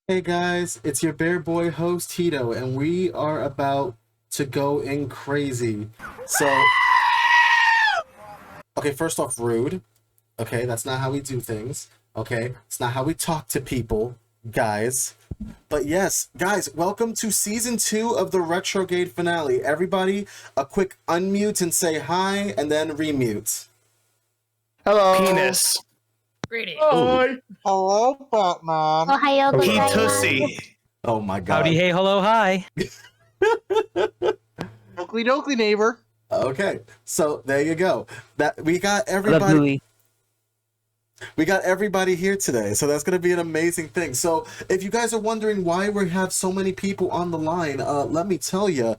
Hey guys, it's your bear boy host Tito, and we are about to go in crazy. So, okay, first off, rude. Okay, that's not how we do things. Okay, it's not how we talk to people, guys. But yes, guys, welcome to season 2 of the Retrogade finale. Everybody, a quick unmute and say hi, and then remute. Hello. Penis. Greetings. Hi. Hello, Batman. おはようござい He ます。 Tussie. Oh my god. Howdy, hey, hello, hi. Oakley dokley, neighbor. Okay, so there you go. That we got Love everybody. Louie. We got everybody here today, so that's going to be an amazing thing. So, if you guys are wondering why we have so many people on the line, let me tell you.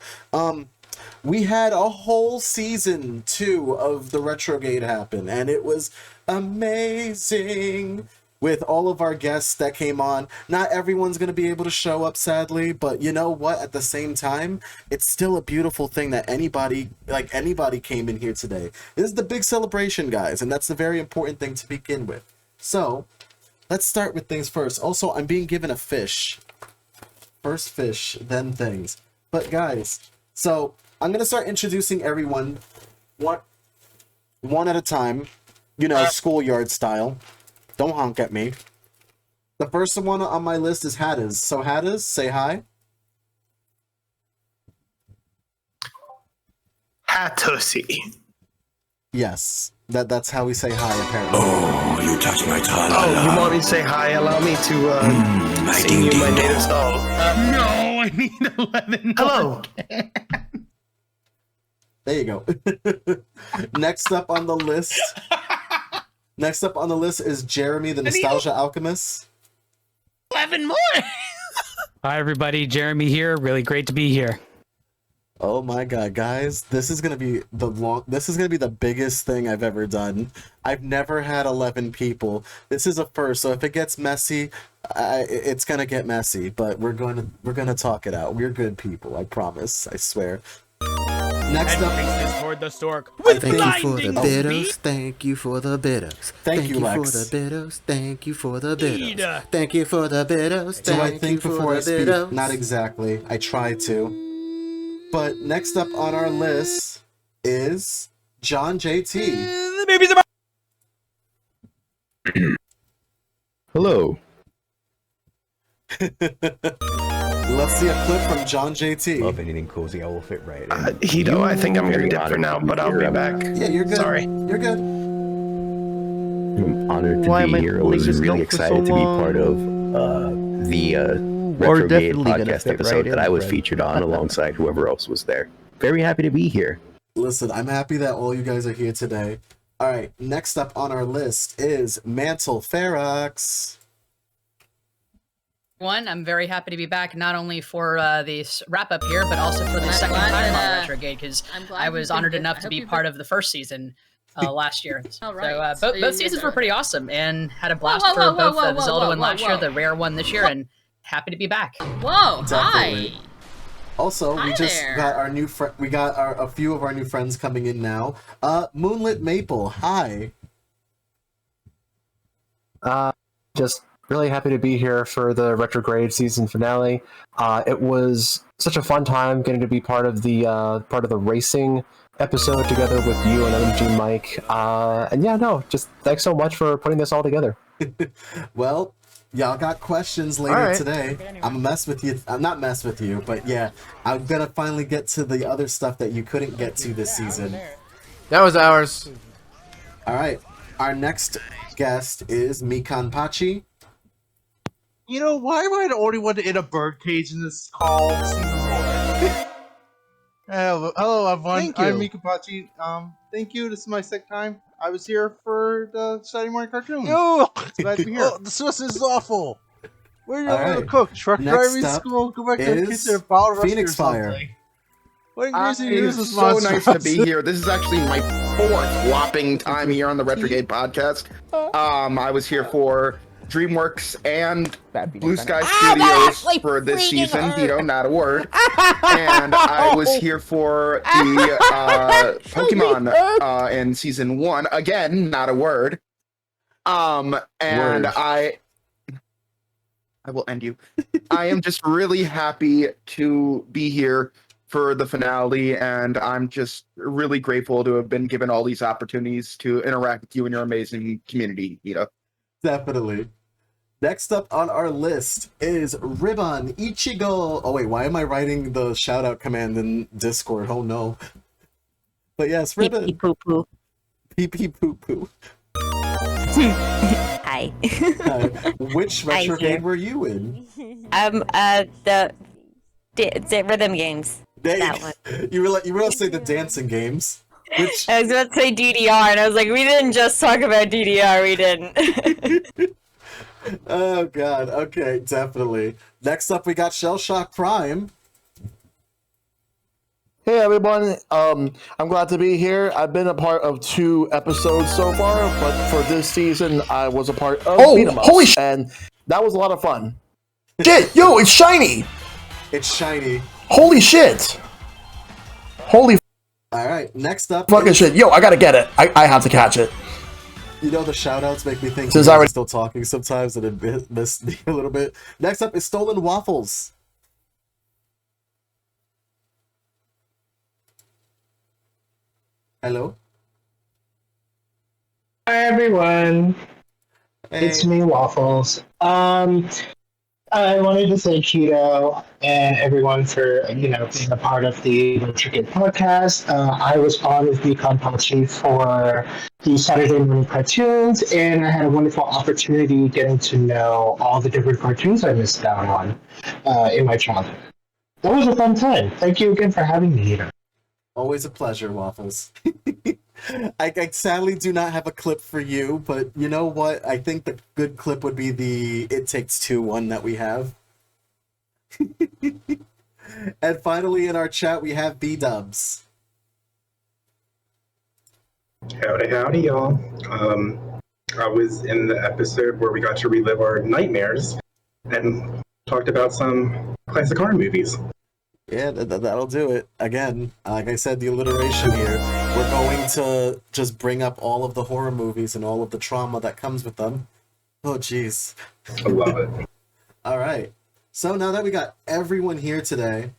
We had a whole season 2 of the Retrogade happen, and it was amazing with all of our guests that came on. Not everyone's going to be able to show up, sadly, but you know what? At the same time, it's still a beautiful thing that anybody came in here today. This is the big celebration, guys, and that's the very important thing to begin with. So, let's start with things first. Also, I'm being given a fish. First fish, then things. But guys, so I'm going to start introducing everyone one at a time, schoolyard style. Don't honk at me. The first one on my list is Haddaz. So Haddaz, say hi. Tussie. Yes, that's how we say hi, apparently. Oh, you touch my tongue. Oh, you want me to say hi? Allow me to sing you my native song. No, I need 11. Hello. There you go. Next up on the list. Next up on the list is Jeremy, the Nostalgia Alchemist. 11 more. Hi, everybody. Jeremy here. Really great to be here. Oh my god, guys, this is gonna be the biggest thing I've ever done. I've never had 11 people. This is a first, so if it gets messy, it's gonna get messy. But we're gonna talk it out. We're good people, I promise. I swear. Next up, toward the stork. Thank you for the bitters. Thank you for the bitters. Thank you, Lex. for the bitters. Thank you for the bitters. Thank you for the bitters. do I Thank think you before I for the speak? bitters. Not exactly. I try to. But next up on our list is John JT. The baby's about. Hello. Let's see a clip from John JT. Love anything cozy. I will fit right in. Hito, I think I'm gonna dip for now, but I'll be back. Yeah, you're good. Sorry. You're good. I'm honored to Why am be I here. I holding was this really milk for so excited to be long? part of the We're Retrogade definitely gonna podcast fit episode right that in, I was Fred. featured on alongside whoever else was there. Very happy to be here. Listen, I'm happy that all you guys are here today. All right, next up on our list is Mantle Ferox. One, I'm very happy to be back, not only for this wrap up here, but also for the second time on Retrogade, because I was honored enough to be part of the first season last year. Alright, So so both you seasons guys were are- pretty awesome, and had a blast Whoa, whoa, for whoa, both whoa, the whoa, Zelda whoa, one last whoa, year, whoa. the rare one this year, and happy to be back. Whoa, Definitely. hi. Also, we Hi just there. got our new we got a few of our new friends coming in now. Moonlit Maple, hi. Just really happy to be here for the Retrograde season finale. It was such a fun time getting to be part of the racing episode together with you and MMG Mike. And yeah, no, just thanks so much for putting this all together. Well, y'all got questions later All right. today. I'm mess with you. I'm not mess with you, but yeah, I'm gonna finally get to the other stuff that you couldn't get to this season. That was ours. All right, our next guest is Mikan Pachi. You know, why am I the only one in a birdcage in this call? Hello, everyone. Thank you. I'm Mikapachi. Thank you. This is my second time. I was here for the Saturday morning cartoon. Oh, Glad to be here. the sauce is awful. Where are you All going to right. cook? Truck Next driving up school? Go back to the is kitchen and follow Phoenix Fire. What crazy It news is is so nice to be here. This is actually my fourth whopping time here on the Retrogade podcast. I was here for DreamWorks and Blue Sky Studios for this season. Not a word. And I was here for the Pokemon in season 1. Again, not a word. And Word. I will end you. I am just really happy to be here for the finale, and I'm just really grateful to have been given all these opportunities to interact with you and your amazing community, Ida. Definitely. Next up on our list is Ribbon Ichigo. Oh wait, why am I writing the shout out command in Discord? Oh no. But yes, Ribbon. Pee poo poo. Pee pee poo poo. Hi. Which retrograde were you in? The rhythm games. That one. You were gonna say the dancing games. Which I was about to say DDR, and I was like, we didn't just talk about DDR. We didn't. Oh god. Okay, definitely. Next up, we got Shell Shock Prime. Hey everyone, I'm glad to be here. I've been a part of 2 episodes so far, but for this season, I was a part of holy shit! And that was a lot of fun. Shit, yo, it's shiny! It's shiny. Holy shit! Holy Alright, next up. fucking shit. Yo, I gotta get it. I have to catch it. You know, the shoutouts make me think Since you're I already- still talking sometimes, and it missed me a little bit. Next up is Stolen Waffles. Hello? Hi everyone, Hey. it's me Waffles. I wanted to say Cheeto and everyone for being a part of the Retrogade podcast. I was part of the compound chief for the Saturday morning cartoons, and I had a wonderful opportunity getting to know all the different cartoons I missed out on in my childhood. That was a fun time. Thank you again for having me here. Always a pleasure, Waffles. I sadly do not have a clip for you, but you know what? I think the good clip would be the It Takes Two one that we have. And finally, in our chat, we have B-Dubs. Howdy, y'all. I was in the episode where we got to relive our nightmares and talked about some classic horror movies. Yeah, that'll do it. Again, like I said, the alliteration here. We're going to just bring up all of the horror movies and all of the trauma that comes with them. Oh, jeez. I love it. All right. So now that we got everyone here today,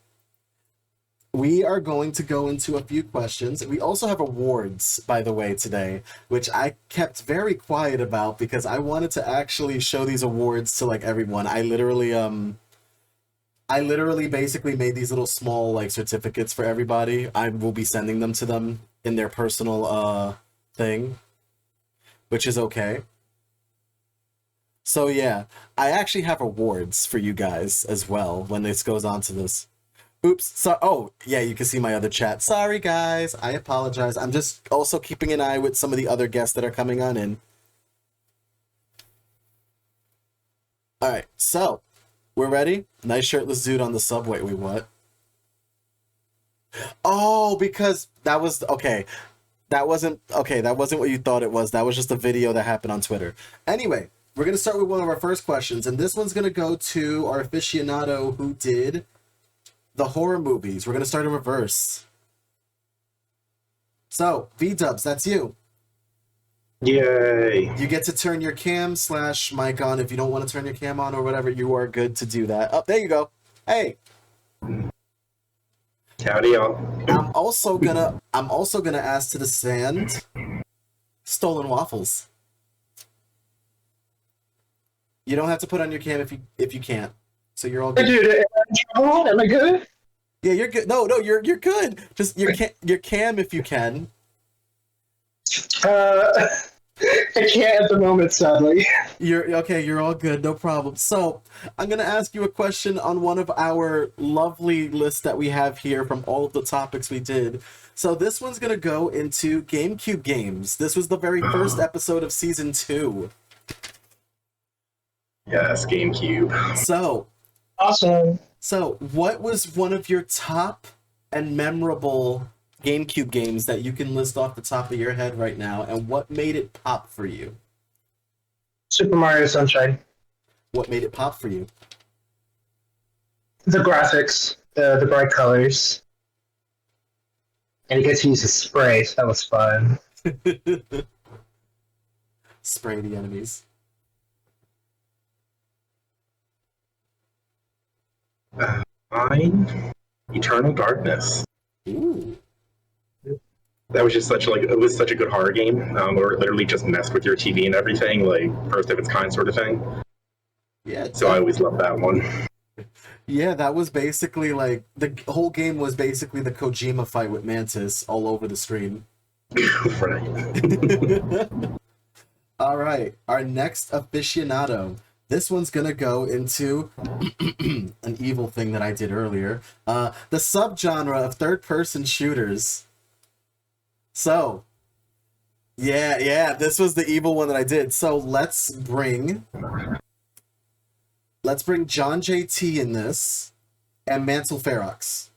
we are going to go into a few questions. We also have awards, by the way, today, which I kept very quiet about because I wanted to actually show these awards to like everyone. I literally basically made these little small like certificates for everybody. I will be sending them to them in their personal thing, which is okay. So yeah, I actually have awards for you guys as well when this goes on to this. Oops, so oh yeah, you can see my other chat. Sorry guys, I apologize. I'm just also keeping an eye with some of the other guests that are coming on in. Alright, so we're ready? Nice shirtless dude on the subway. Wait, what? Oh, because that was okay. That wasn't what you thought it was. That was just a video that happened on Twitter. Anyway, we're gonna start with one of our first questions, and this one's gonna go to our aficionado who did the horror movies. We're gonna start in reverse. So, V-Dubs, that's you. Yay. You get to turn your cam / mic on. If you don't want to turn your cam on or whatever, you are good to do that. Oh, there you go. Hey. Howdy, y'all. I'm also gonna ask to the stand Stolen Waffles. You don't have to put on your cam if you can't. So you're all good. Dude, am I good? Yeah, you're good. No, you're good. Just your cam if you can. I can't at the moment, sadly. You're okay, you're all good, no problem. So, I'm going to ask you a question on one of our lovely lists that we have here from all of the topics we did. So, this one's going to go into GameCube games. This was the very first episode of Season 2. Yes, GameCube. So, awesome. So, what was one of your top and memorable GameCube games that you can list off the top of your head right now, and what made it pop for you? Super Mario Sunshine. What made it pop for you? The graphics, the bright colors. And you get to use a spray, so that was fun. Spray the enemies. Mine, Eternal Darkness. Ooh. That was just it was such a good horror game, where it literally just messed with your TV and everything, like first of its kind sort of thing. Yeah. So I always loved that one. Yeah, that was basically like the whole game was basically the Kojima fight with Mantis all over the screen. Right. All right, our next aficionado. This one's gonna go into an evil thing that I did earlier. The subgenre of third-person shooters. So, yeah, this was the evil one that I did. So let's bring John JT in this and Mansell Ferox.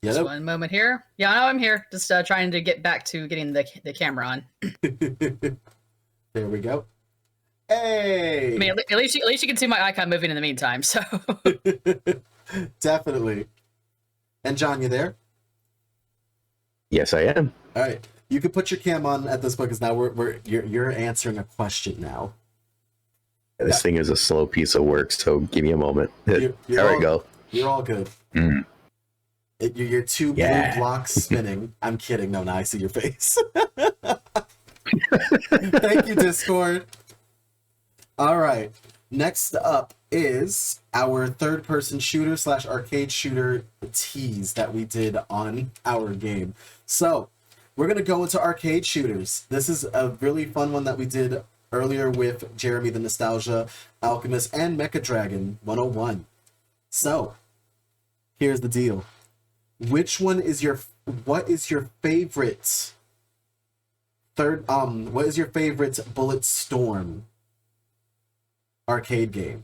Just one moment here. Yeah, no, I'm here. Just trying to get back to getting the camera on. There we go. Hey. I mean, at least you can see my icon moving in the meantime. So definitely. And John, you there? Yes, I am. All right, you can put your cam on at this point because now you're answering a question now. This thing is a slow piece of work, so give me a moment. There we go. You're all good. Mm. Your two blue blocks spinning. I'm kidding. No, I see your face. Thank you, Discord. All right. Next up is our third-person shooter / arcade shooter tease that we did on our game. So we're going to go into arcade shooters. This is a really fun one that we did earlier with Jeremy the Nostalgia Alchemist and Mecha Dragon 101. So here's the deal. What is your favorite Bulletstorm arcade game?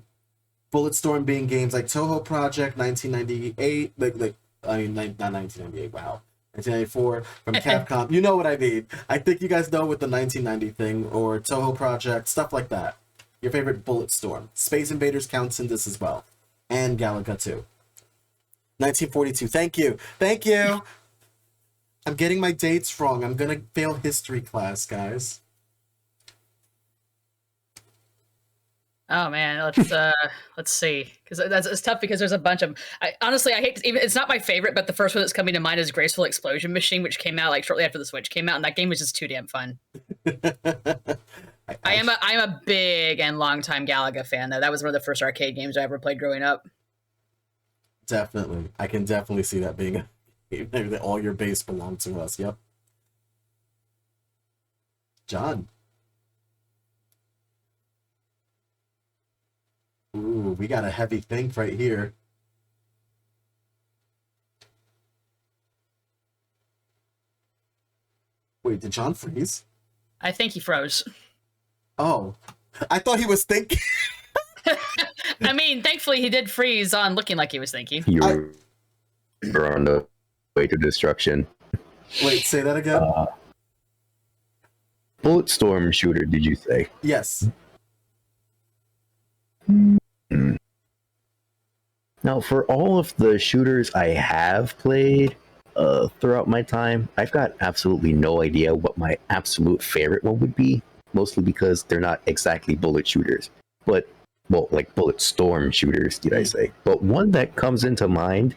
Bulletstorm being games like Toho Project 1998, not 1998, wow. 1994 from Capcom. You know what I mean. I think you guys know with the 1990 thing, or Toho Project, stuff like that. Your favorite Bulletstorm. Space Invaders counts in this as well. And Galaga 2. 1942. Thank you. I'm getting my dates wrong. I'm gonna fail history class, guys. Oh man, let's see, because it's tough because there's a bunch of. Honestly, I hate to, even. It's not my favorite, but the first one that's coming to mind is Graceful Explosion Machine, which came out like shortly after the Switch came out, and that game was just too damn fun. I'm a big and longtime Galaga fan though. That was one of the first arcade games I ever played growing up. Definitely, I can definitely see that being that all your base belong to us. Yep. John. Ooh, we got a heavy think right here. Wait, did John freeze? I think he froze. Oh, I thought he was thinking. I mean, thankfully he did freeze on looking like he was thinking. You're on the way to destruction. Wait, say that again? Bulletstorm shooter, did you say? Yes. Now, for all of the shooters I have played throughout my time, I've got absolutely no idea what my absolute favorite one would be, mostly because they're not exactly bullet shooters, but, well, like Bulletstorm shooters, did I say? But one that comes into mind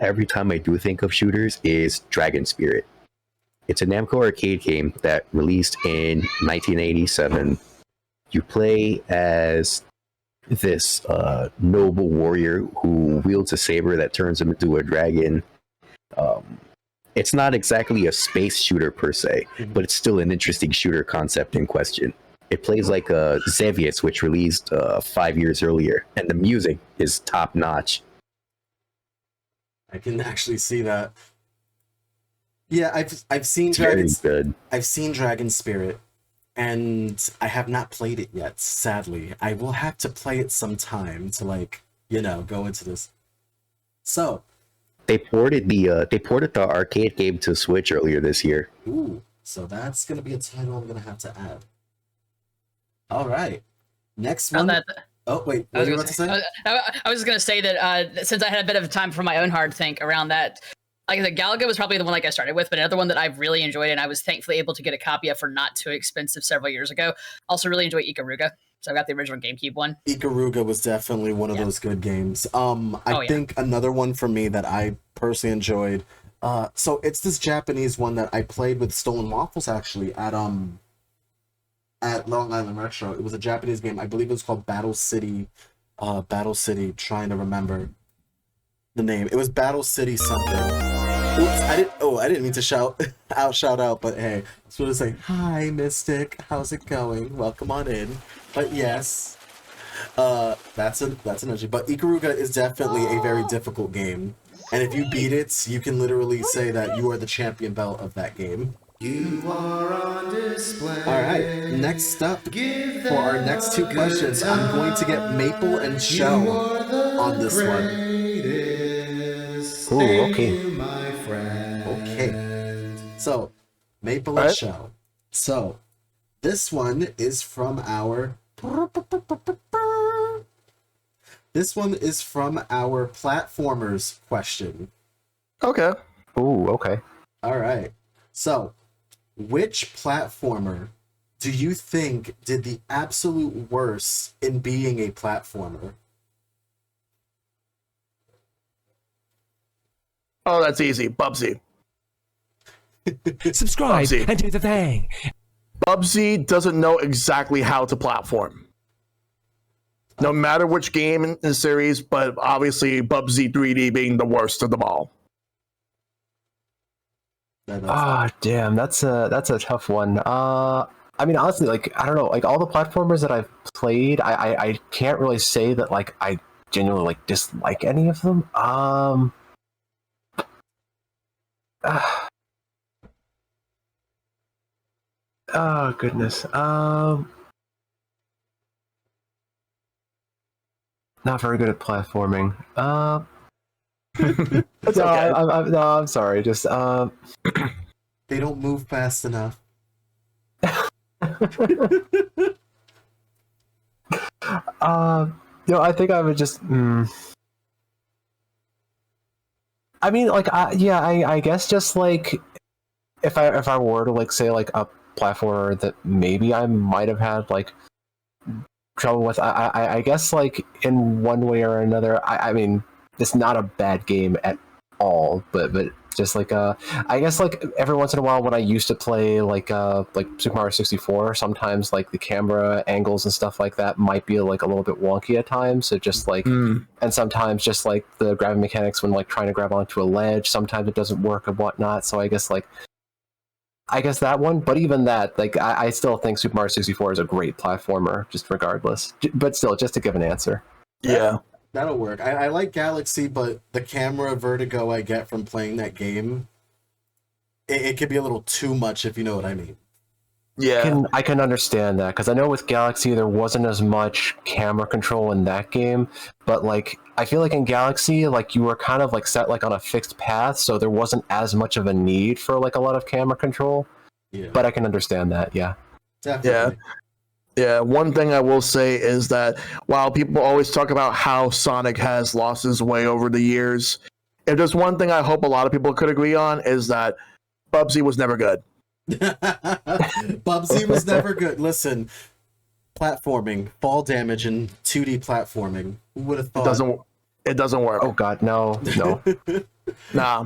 every time I do think of shooters is Dragon Spirit. It's a Namco arcade game that released in 1987. You play as this noble warrior who wields a saber that turns him into a dragon. It's not exactly a space shooter per se, but it's still an interesting shooter concept in question. It plays like Xevious, which released 5 years earlier, and the music is top notch. I can actually see that. Yeah, I've seen I've seen Dragon Spirit, and I have not played it yet, sadly. I will have to play it sometime to, like, you know, go into this. So they ported the arcade game to Switch earlier this year. Ooh, so that's gonna be a title I'm gonna have to add. All right, next one. Oh wait, what were you about to say? I was just gonna say that since I had a bit of time for my own hard think around that, like the Galaga was probably the one like I started with, but another one that I've really enjoyed and I was thankfully able to get a copy of for not too expensive several years ago. Also really enjoy Ikaruga. So I got the original GameCube one. Ikaruga was definitely one of those good games. I think another one for me that I personally enjoyed. So it's this Japanese one that I played with Stolen Waffles actually at Long Island Retro. It was a Japanese game. I believe it was called Battle City. Trying to remember the name. It was Battle City something. Oops, I didn't mean to shout out, but hey, I was going to say, hi, Mystic, how's it going? Welcome on in. But yes, that's an energy. But Ikaruga is definitely a very difficult game. And if you beat it, you can literally say that you are the champion belt of that game. You are on display. Alright, next up, for our next two questions, I'm going to get Maple and Shell on this one. Ooh, okay. Okay. So, Maple and Shell. So, this one is from our... This one is from our platformers question. Okay. Ooh, okay. Alright. So, which platformer do you think did the absolute worst in being a platformer? Oh, that's easy. Bubsy. Subscribe Bubsy. and do the thing. Bubsy doesn't know exactly how to platform. No matter which game in the series, but obviously Bubsy 3D being the worst of them all. Damn, that's a tough one. I mean, honestly, like, I don't know, like, all the platformers that I've played, I can't really say that, like, I genuinely, like, dislike any of them. Oh, goodness. Not very good at platforming. That's okay. I'm sorry. Just They don't move fast enough. I think I would just. I mean, like, I guess just like if I were to like say like a platformer that maybe I might have had like trouble with, I guess like in one way or another. I mean, it's not a bad game at all, but just like I guess like every once in a while when I used to play like Super Mario 64, sometimes like the camera angles and stuff like that might be like a little bit wonky at times. So just like and sometimes just like the grabbing mechanics when like trying to grab onto a ledge, sometimes it doesn't work and whatnot. So I guess that one, but even that, like I still think Super Mario 64 is a great platformer, just regardless. But still, just to give an answer. Yeah. That'll work. I like Galaxy, but the camera vertigo I get from playing that game, it could be a little too much, if you know what I mean. Yeah. I can understand that, because I know with Galaxy there wasn't as much camera control in that game, but like I feel like in Galaxy, like you were kind of like set like on a fixed path, so there wasn't as much of a need for like a lot of camera control. Yeah. But I can understand that, yeah. Definitely. Yeah, one thing I will say is that while people always talk about how Sonic has lost his way over the years, if there's one thing I hope a lot of people could agree on is that Bubsy was never good. Bubsy was never good. Listen, platforming, fall damage, and 2D platforming. Who would have thought? It doesn't work. Oh God, no. Nah.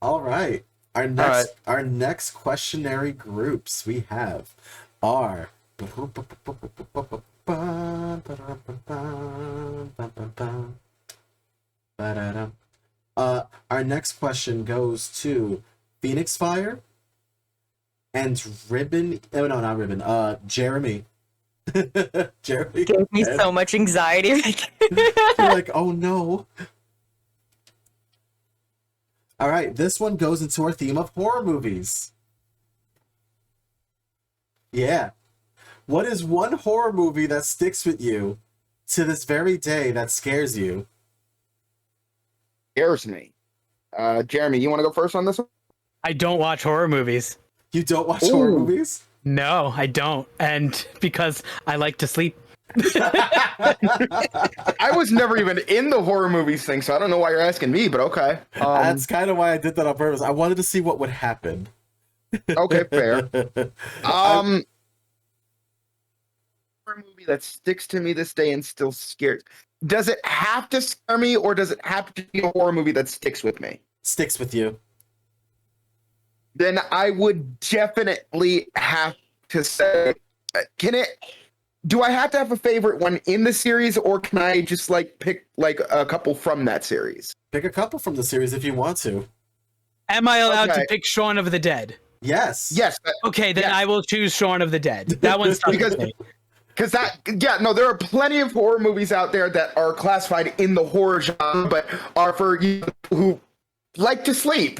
All right. Our next questionary groups we have are our next question goes to Phoenix Fire and Ribbon. Oh no, not Ribbon. Jeremy. Jeremy gave me so much anxiety. You're like, oh no. All right, this one goes into our theme of horror movies. Yeah. What is one horror movie that sticks with you to this very day that scares you? Scares me. Jeremy, you want to go first on this one? I don't watch horror movies. You don't watch horror movies? No, I don't. And because I like to sleep. I was never even in the horror movies thing, so I don't know why you're asking me, but okay. That's kind of why I did that on purpose. I wanted to see what would happen. Okay, fair. Horror movie that sticks to me this day and still scares. Does it have to scare me, or does it have to be a horror movie that sticks with me? Sticks with you. Then I would definitely have to say, do I have to have a favorite one in the series, or can I just like pick like a couple from that series? Pick a couple from the series if you want to. Am I allowed to pick Shaun of the Dead? Yes. Yes. Okay, then I will choose Shaun of the Dead. That one's tough to say. Because there are plenty of horror movies out there that are classified in the horror genre, but are for you who like to sleep.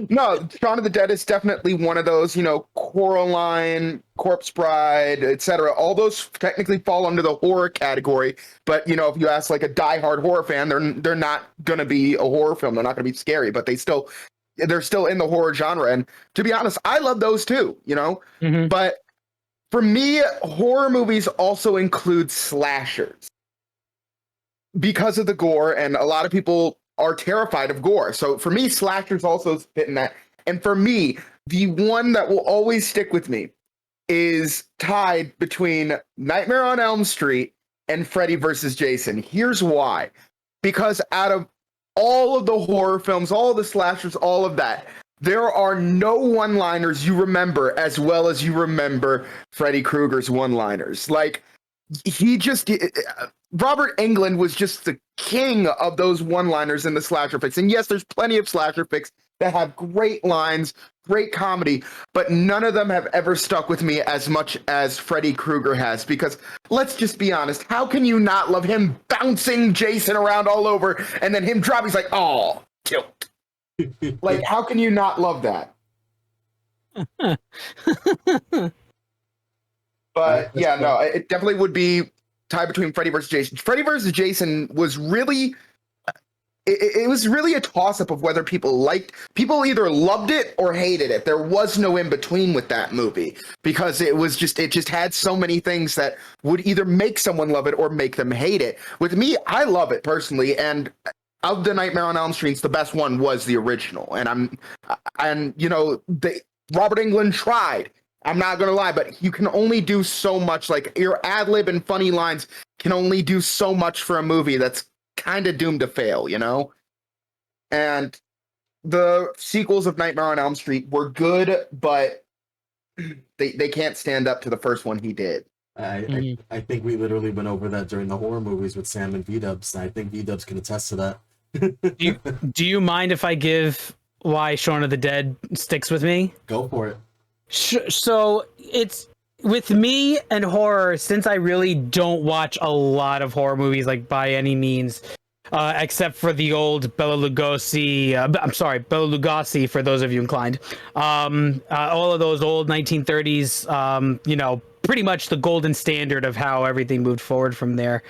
No, Shaun of the Dead is definitely one of those, Coraline, Corpse Bride, etc. All those technically fall under the horror category, but if you ask like a diehard horror fan, they're not gonna be a horror film. They're not gonna be scary, but they're still in the horror genre. And to be honest, I love those too, Mm-hmm. But for me, horror movies also include slashers because of the gore, and a lot of people are terrified of gore. So for me, slashers also fit in that. And for me, the one that will always stick with me is tied between Nightmare on Elm Street and Freddy vs. Jason. Here's why. Because out of all of the horror films, all the slashers, all of that, there are no one-liners you remember as well as you remember Freddy Krueger's one-liners. Like, Robert Englund was just the king of those one-liners in the slasher flicks. And yes, there's plenty of slasher flicks that have great lines, great comedy, but none of them have ever stuck with me as much as Freddy Krueger has. Because let's just be honest, how can you not love him bouncing Jason around all over and then him dropping? He's like, oh, tilt. Like, how can you not love that? But yeah, no, it definitely would be tied between Freddy versus Jason. Freddy versus Jason was really, it was really a toss-up of whether people either loved it or hated it. There was no in between with that movie, because it just had so many things that would either make someone love it or make them hate it. With me, I love it personally, and of the Nightmare on Elm Street, the best one was the original. Robert Englund tried. I'm not gonna lie, but you can only do so much. Like, your ad lib and funny lines can only do so much for a movie that's kind of doomed to fail, And the sequels of Nightmare on Elm Street were good, but they can't stand up to the first one he did. I think we literally went over that during the horror movies with Sam and V-Dubs. I think V-Dubs can attest to that. Do you mind if I give why Shaun of the Dead sticks with me? Go for it. So it's with me and horror, since I really don't watch a lot of horror movies, like by any means, except for the old Bela Lugosi. Bela Lugosi, for those of you inclined. All of those old 1930s, pretty much the golden standard of how everything moved forward from there.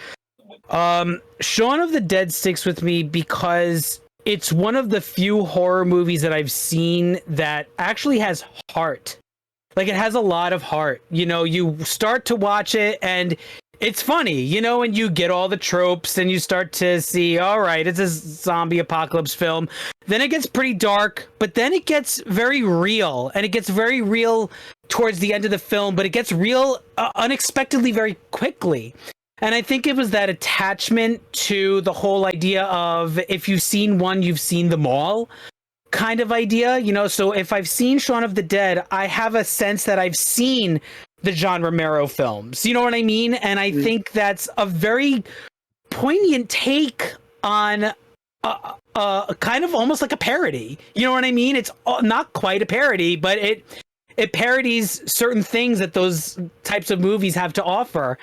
Shaun of the Dead sticks with me because it's one of the few horror movies that I've seen that actually has heart. Like, it has a lot of heart. You start to watch it and it's funny, and you get all the tropes and you start to see, all right, it's a zombie apocalypse film. Then it gets pretty dark, but then it gets very real, and it gets very real towards the end of the film, but it gets real unexpectedly very quickly. And I think it was that attachment to the whole idea of, if you've seen one, you've seen them all kind of idea, so if I've seen Shaun of the Dead, I have a sense that I've seen the John Romero films. You know what I mean? And I think that's a very poignant take on kind of almost like a parody. You know what I mean? It's not quite a parody, but it parodies certain things that those types of movies have to offer.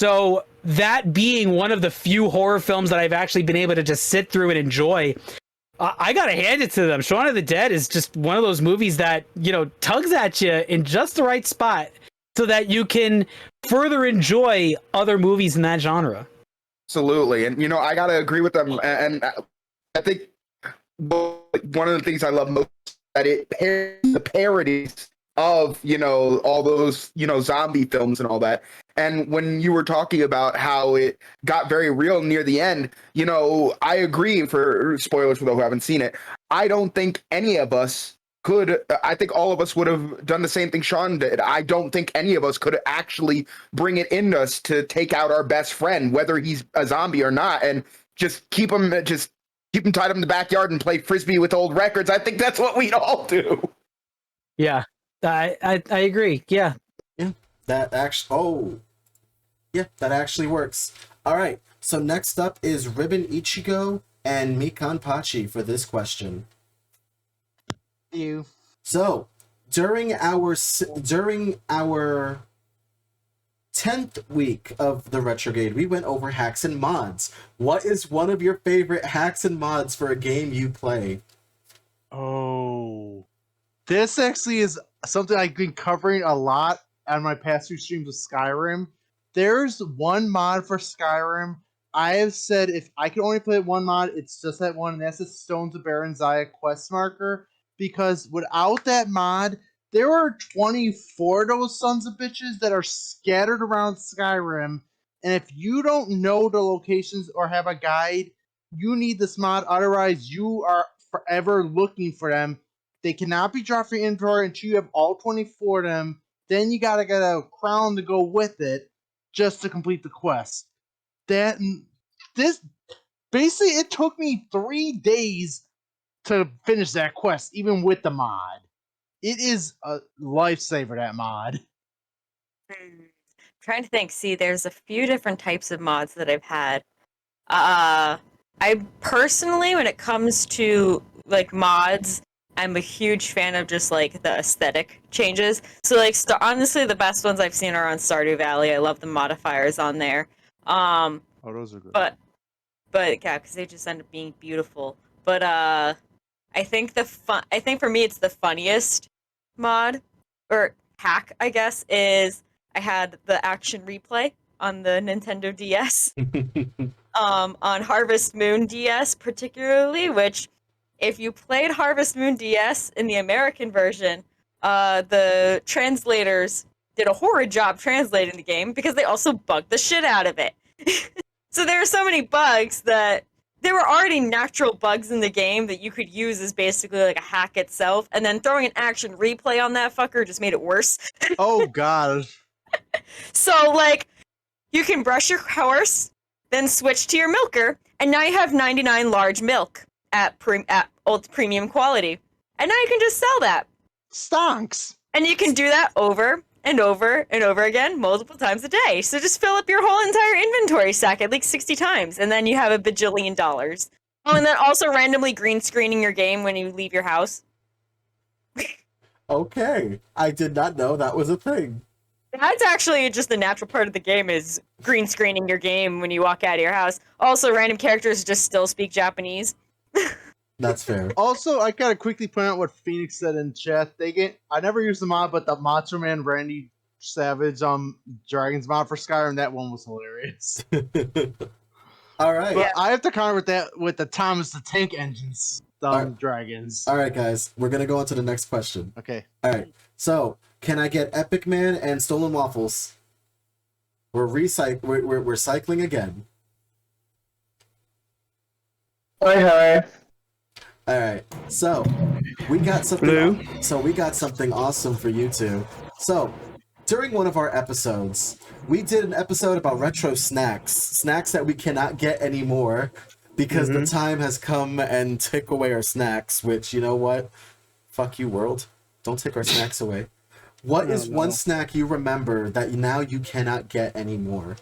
So that being one of the few horror films that I've actually been able to just sit through and enjoy, I gotta hand it to them. Shaun of the Dead is just one of those movies that, tugs at you in just the right spot so that you can further enjoy other movies in that genre. Absolutely. And, I gotta agree with them. And I think one of the things I love most is that it pairs the parodies of, all those, zombie films and all that. And when you were talking about how it got very real near the end, I agree, for spoilers for those who haven't seen it. I don't think any of us could. I think all of us would have done the same thing Sean did. I don't think any of us could actually bring it in us to take out our best friend, whether he's a zombie or not, and just keep him tied up in the backyard and play frisbee with old records. I think that's what we'd all do. Yeah, I agree. Yeah. That actually works. All right. So next up is Ribbon Ichigo and Mikan Pachi for this question. You. So during our 10th week of the Retrogade, we went over hacks and mods. What is one of your favorite hacks and mods for a game you play? Oh, this actually is something I've been covering a lot on my past few streams of Skyrim. There's one mod for Skyrim. I have said if I can only play one mod, it's just that one, and that's the Stones of Baron Zaya quest marker. Because without that mod, there are 24 of those sons of bitches that are scattered around Skyrim. And if you don't know the locations or have a guide, you need this mod. Otherwise, you are forever looking for them. They cannot be dropped from your inventory until you have all 24 of them. Then you gotta get a crown to go with it just to complete the quest. Basically, it took me 3 days to finish that quest, even with the mod. It is a lifesaver, that mod. Trying to think. See, there's a few different types of mods that I've had. I personally, when it comes to like mods, I'm a huge fan of just like the aesthetic changes. So like, honestly, the best ones I've seen are on Stardew Valley. I love the modifiers on there. Oh, those are good. But yeah, because they just end up being beautiful. But I think for me it's the funniest mod or hack, I guess, is I had the action replay on the Nintendo DS. On Harvest Moon DS particularly, which if you played Harvest Moon DS in the American version, the translators did a horrid job translating the game because they also bugged the shit out of it. So there are so many bugs that there were already natural bugs in the game that you could use as basically like a hack itself, and then throwing an action replay on that fucker just made it worse. Oh god. So like, you can brush your horse, then switch to your milker, and now you have 99 large milk at old premium quality. And now you can just sell that. Stonks. And you can do that over and over and over again, multiple times a day. So just fill up your whole entire inventory stack at least 60 times, and then you have $1 bajillion. Oh, and then also randomly green screening your game when you leave your house. Okay. I did not know that was a thing. That's actually just the natural part of the game, is green screening your game when you walk out of your house. Also, random characters just still speak Japanese. That's fair. Also, I gotta quickly point out what Phoenix said in chat. I never used the mod, but the Monster Man Randy Savage Dragons mod for Skyrim, that one was hilarious. All right. But I have to counter with that with the Thomas the Tank Engines dragons. All right, guys. We're gonna go on to the next question. Okay. All right. So, can I get Epic Man and Stolen Waffles? We're cycling again. Hi. All right. So, we got something. So we got something awesome for you two. So, during one of our episodes, we did an episode about retro snacks that we cannot get anymore because the time has come and took away our snacks. Which, you know what? Fuck you, world. Don't take our snacks away. What is one snack you remember that now you cannot get anymore?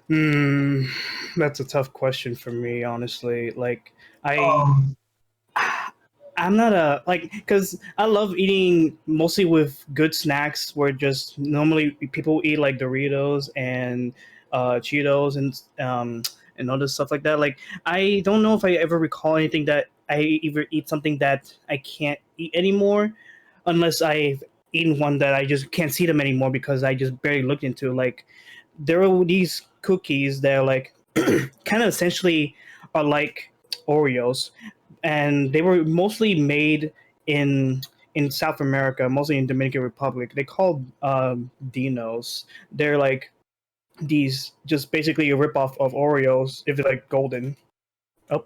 That's a tough question for me, honestly. Like, I'm not because I love eating mostly with good snacks where just normally people eat like Doritos and Cheetos and other stuff like that. Like, I don't know if I ever recall anything that I ever eat something that I can't eat anymore, unless I've eaten one that I just can't see them anymore because I just barely looked into. Like, there are these cookies that are like kind of essentially are like Oreos, and they were mostly made in in South America, mostly in Dominican Republic, they call Dinos. They're like these, just basically a ripoff of Oreos if they're like golden. Oh,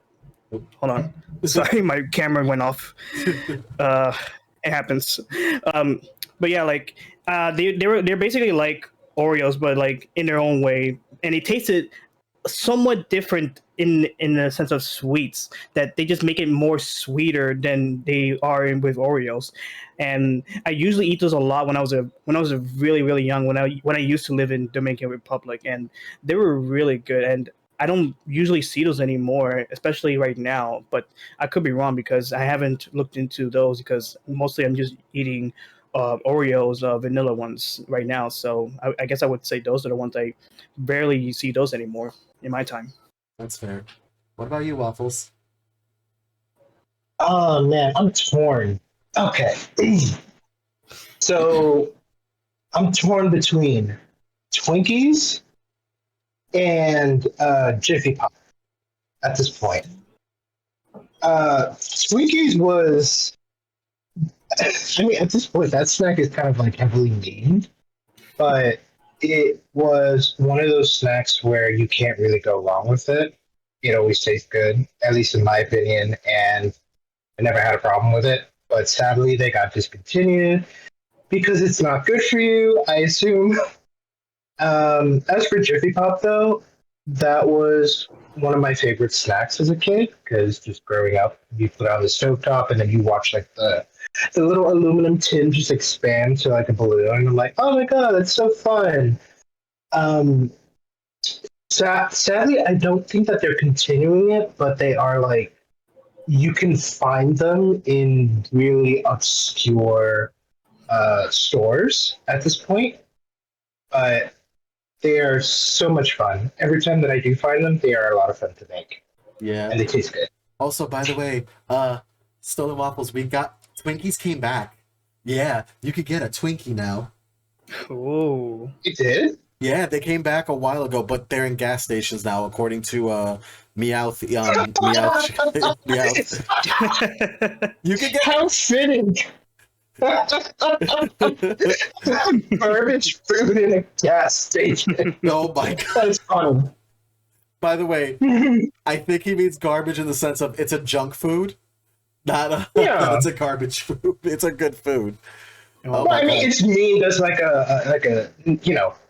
hold on. Sorry, my camera went off. It happens. But yeah, like they're basically like Oreos, but like in their own way, and it tasted somewhat different in the sense of sweets, that they just make it more sweeter than they are with Oreos. And I usually eat those a lot when I was a really young, when I used to live in Dominican Republic, and they were really good. And I don't usually see those anymore, especially right now, but I could be wrong because I haven't looked into those, because mostly I'm just eating Oreos, vanilla ones right now. So I guess I would say those are the ones I barely see those anymore in my time. That's fair. What about you, Waffles? Oh man, I'm torn. Okay. So I'm torn between Twinkies and Jiffy Pop at this point. Twinkies was, I mean, at this point, that snack is kind of like heavily named, but it was one of those snacks where you can't really go wrong with it. It always tastes good, at least in my opinion, and I never had a problem with it. But sadly, they got discontinued because it's not good for you, I assume. As for Jiffy Pop, though, that was one of my favorite snacks as a kid, because just growing up, you put it on the stovetop and then you watch like the little aluminum tin just expand to like a balloon, and I'm like, oh my god, that's so fun. Sadly, I don't think that they're continuing it, but they are like, you can find them in really obscure stores at this point, but they are so much fun. Every time that I do find them, they are a lot of fun to make. Yeah. And they taste good. Also, by the way, Stolen Waffles, we got Twinkies came back. Yeah, you could get a Twinkie now. Oh. It did? Yeah, they came back a while ago, but they're in gas stations now, according to Meowth. Meowth. You could get. How fitting! Garbage food in a gas station. Oh my god. That's funny. By the way, I think he means garbage in the sense of it's a junk food, not it's a garbage food. It's a good food. Well, I mean, it's mean as like a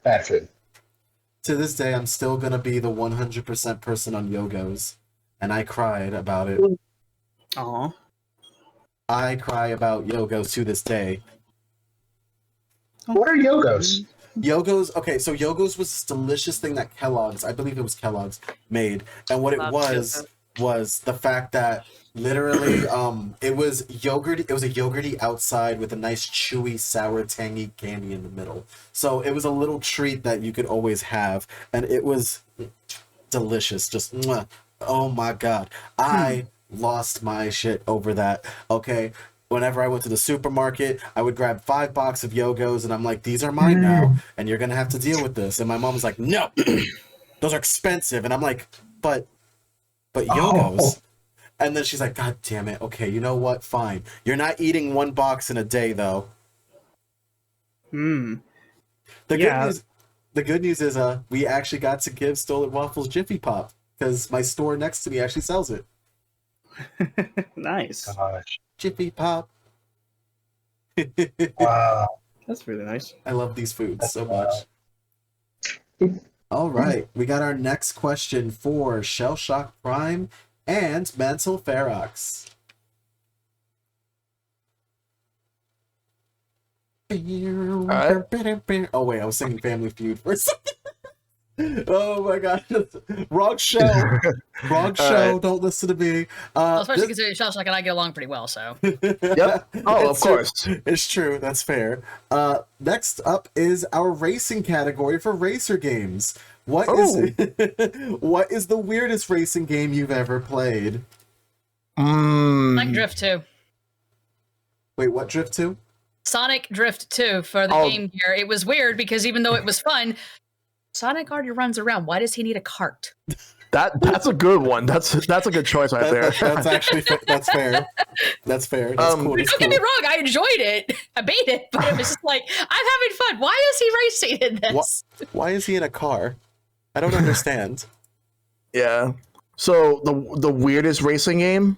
bad food. To this day, I'm still gonna be the 100% person on Yogos, and I cried about it. Aw. I cry about Yogos to this day. What are Yogos? Yogos, okay, so Yogos was this delicious thing that Kellogg's, I believe it was Kellogg's, made. And what it was the fact that literally it was yogurt, it was a yogurty outside with a nice chewy, sour, tangy candy in the middle. So it was a little treat that you could always have, and it was delicious. Just mwah. Oh my god. I lost my shit over that. Okay. Whenever I went to the supermarket, I would grab 5 boxes of Yogos, and I'm like, these are mine now, and you're gonna have to deal with this. And my mom was like, no, those are expensive. And I'm like, but Yogos. Oh. And then she's like, god damn it. Okay, you know what? Fine. You're not eating 1 box in a day, though. The good news is we actually got to give Stolen Waffles Jiffy Pop, because my store next to me actually sells it. Nice. Gosh. Jiffy Pop. Wow. That's really nice. I love these foods so much. All right. We got our next question for Shell Shock Prime and Mantle Ferox. Right. Oh, wait. I was singing Family Feud for a second. Oh my god. Wrong show. Wrong show. Right. Don't listen to me. Especially considering Shell Shock and I get along pretty well, so. Yep. Oh, of course. It's true. That's fair. Next up is our racing category for racer games. What is the weirdest racing game you've ever played? Sonic Drift 2. Wait, what Drift 2? Sonic Drift 2 for the game here. It was weird because even though it was fun, Sonic already runs around. Why does he need a cart? That's a good one. That's a good choice right there. That's actually that's fair. That's fair. That's cool. That's Don't get me wrong, I enjoyed it. I made it, but it was just like, I'm having fun. Why is he racing in this? Why is he in a car? I don't understand. Yeah. So the weirdest racing game?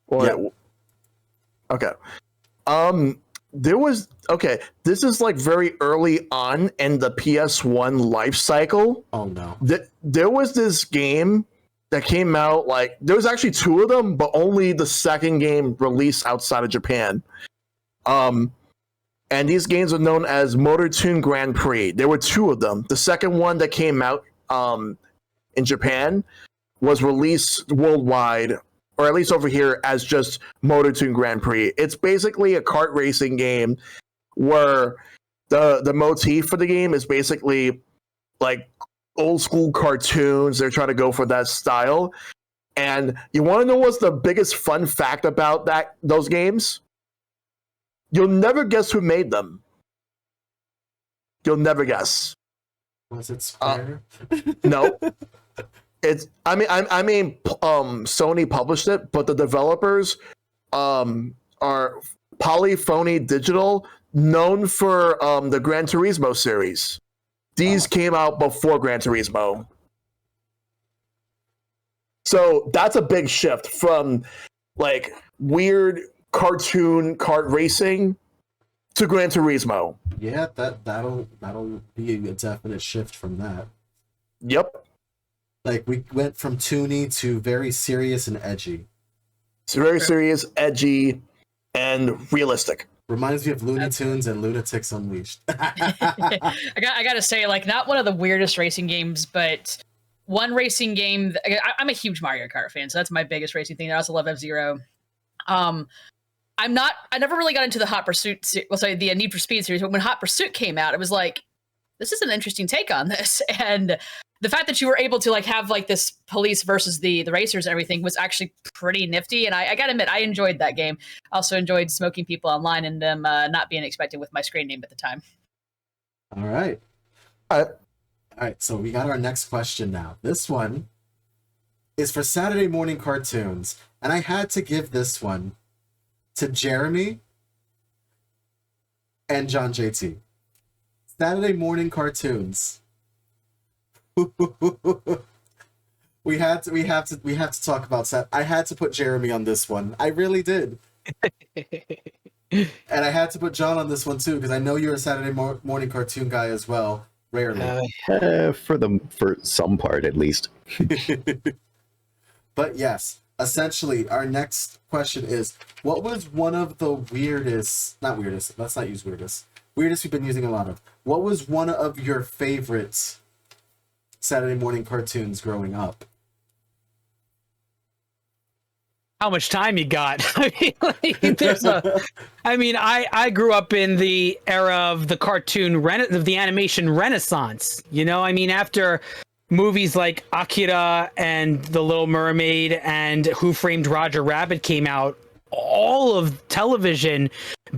Or, yeah. Okay. This is like very early on in the PS1 life cycle. Oh no. There was this game that came out, like there was actually two of them, but only the second game released outside of Japan. And these games are known as Motor Tune Grand Prix. There were two of them. The second one that came out in Japan was released worldwide, or at least over here, as just Motor Tune Grand Prix. It's basically a kart racing game where the motif for the game is basically like old school cartoons. They're trying to go for that style. And you want to know what's the biggest fun fact about those games? You'll never guess who made them. You'll never guess. Was it Square? No. Sony published it, but the developers are Polyphony Digital, known for the Gran Turismo series. These came out before Gran Turismo. So that's a big shift from like weird cartoon kart racing to Gran Turismo. Yeah, that'll be a definite shift from that. Yep. Like we went from toony to very serious and edgy. It's very serious, edgy, and realistic. Reminds me of Looney Tunes and Lunatics Unleashed. I gotta say, like, not one of the weirdest racing games, but one racing game. I'm a huge Mario Kart fan, so that's my biggest racing thing. I also love F-Zero. I never really got into the Hot Pursuit. The Need for Speed series. But when Hot Pursuit came out, it was like, this is an interesting take on this, and the fact that you were able to like have like this police versus the racers and everything was actually pretty nifty. And I gotta admit, I enjoyed that game. Also enjoyed smoking people online and them not being expected with my screen name at the time. All right. All right. So we got our next question now. This one is for Saturday morning cartoons. And I had to give this one to Jeremy and John JT. Saturday morning cartoons. we have to talk about that. I had to put Jeremy on this one. I really did. And I had to put John on this one too, because I know you're a Saturday morning cartoon guy as well. Rarely. For some part at least. But yes, essentially our next question is, what was one of the weirdest, not weirdest, let's not use weirdest we've been using a lot of. What was one of your favorites Saturday morning cartoons growing up? How much time you got? I mean, I grew up in the era of the of the animation renaissance. You know, I mean, after movies like Akira and The Little Mermaid and Who Framed Roger Rabbit came out, all of television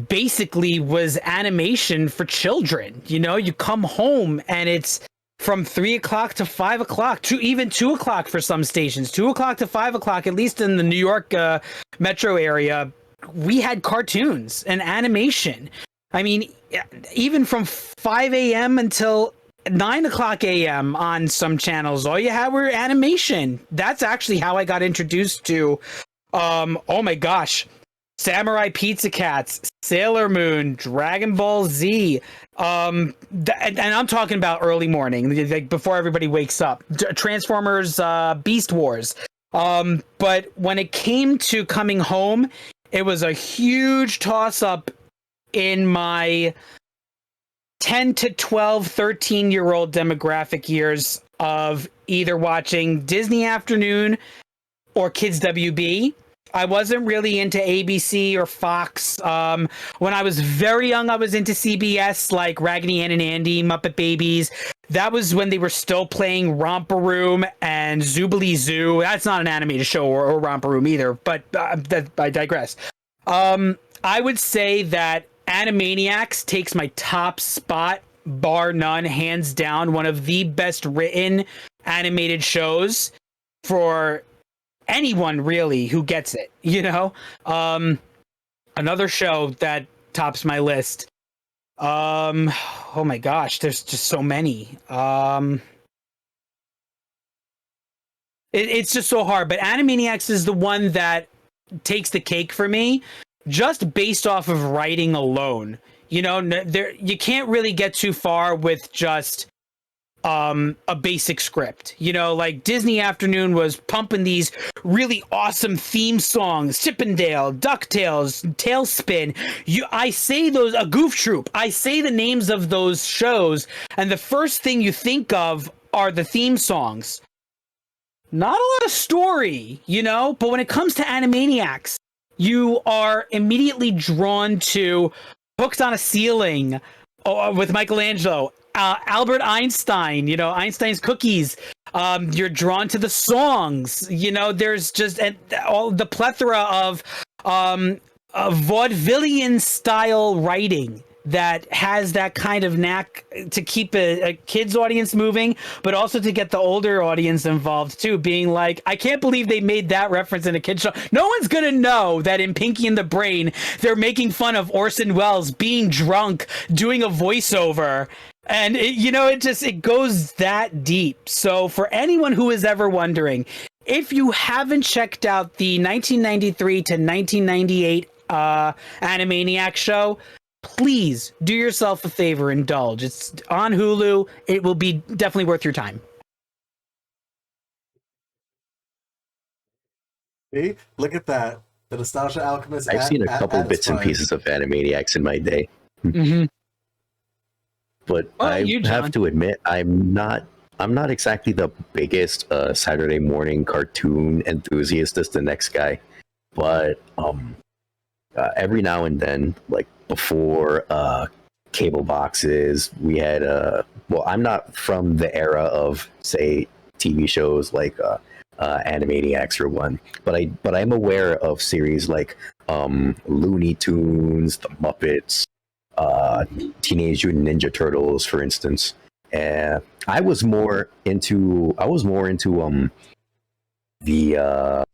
basically was animation for children. You know, you come home and it's from 3 o'clock to 5 o'clock, to even 2 o'clock for some stations, 2 o'clock to 5 o'clock, at least in the New York metro area, we had cartoons and animation. I mean, even from 5 a.m. until 9 o'clock a.m. on some channels, all you had were animation. That's actually how I got introduced to, oh my gosh, Samurai Pizza Cats, Sailor Moon, Dragon Ball Z, and I'm talking about early morning, like before everybody wakes up. Transformers, Beast Wars. But when it came to coming home, it was a huge toss-up in my 10 to 12, 13-year-old demographic years of either watching Disney Afternoon or Kids WB. I wasn't really into ABC or Fox. When I was very young, I was into CBS, like Raggedy Ann and Andy, Muppet Babies. That was when they were still playing Romper Room and Zoobilee Zoo. That's not an animated show or Romper Room either, but I digress. I would say that Animaniacs takes my top spot, bar none, hands down, one of the best written animated shows for anyone really who gets it, you know? Another show that tops my list. Oh my gosh, there's just so many. It's just so hard, but Animaniacs is the one that takes the cake for me, just based off of writing alone. You know, there you can't really get too far with just a basic script. You know, like Disney Afternoon was pumping these really awesome theme songs, Chippendale, DuckTales, Tailspin. I say those, a Goof Troop. I say the names of those shows, and the first thing you think of are the theme songs. Not a lot of story, you know, but when it comes to Animaniacs, you are immediately drawn to Books on a Ceiling with Michelangelo, Albert Einstein, you know, Einstein's Cookies. You're drawn to the songs, you know, there's just all the plethora of vaudevillian style writing that has that kind of knack to keep a kid's audience moving, but also to get the older audience involved too, being like, I can't believe they made that reference in a kid's show. No one's gonna know that in Pinky and the Brain, they're making fun of Orson Welles being drunk, doing a voiceover. And it goes that deep. So for anyone who is ever wondering, if you haven't checked out the 1993 to 1998 Animaniacs show, please do yourself a favor, indulge. It's on Hulu. It will be definitely worth your time. See, look at that. The Nostalgia Alchemist. I've seen a couple bits and pieces of Animaniacs in my day. Mm-hmm. But I have to admit, I'm not exactly the biggest Saturday morning cartoon enthusiast as the next guy. But every now and then, like before cable boxes, we had I'm not from the era of, say, TV shows like Animaniacs or one, but I'm aware of series like Looney Tunes, The Muppets, Teenage Mutant Ninja Turtles, for instance. And I was more into the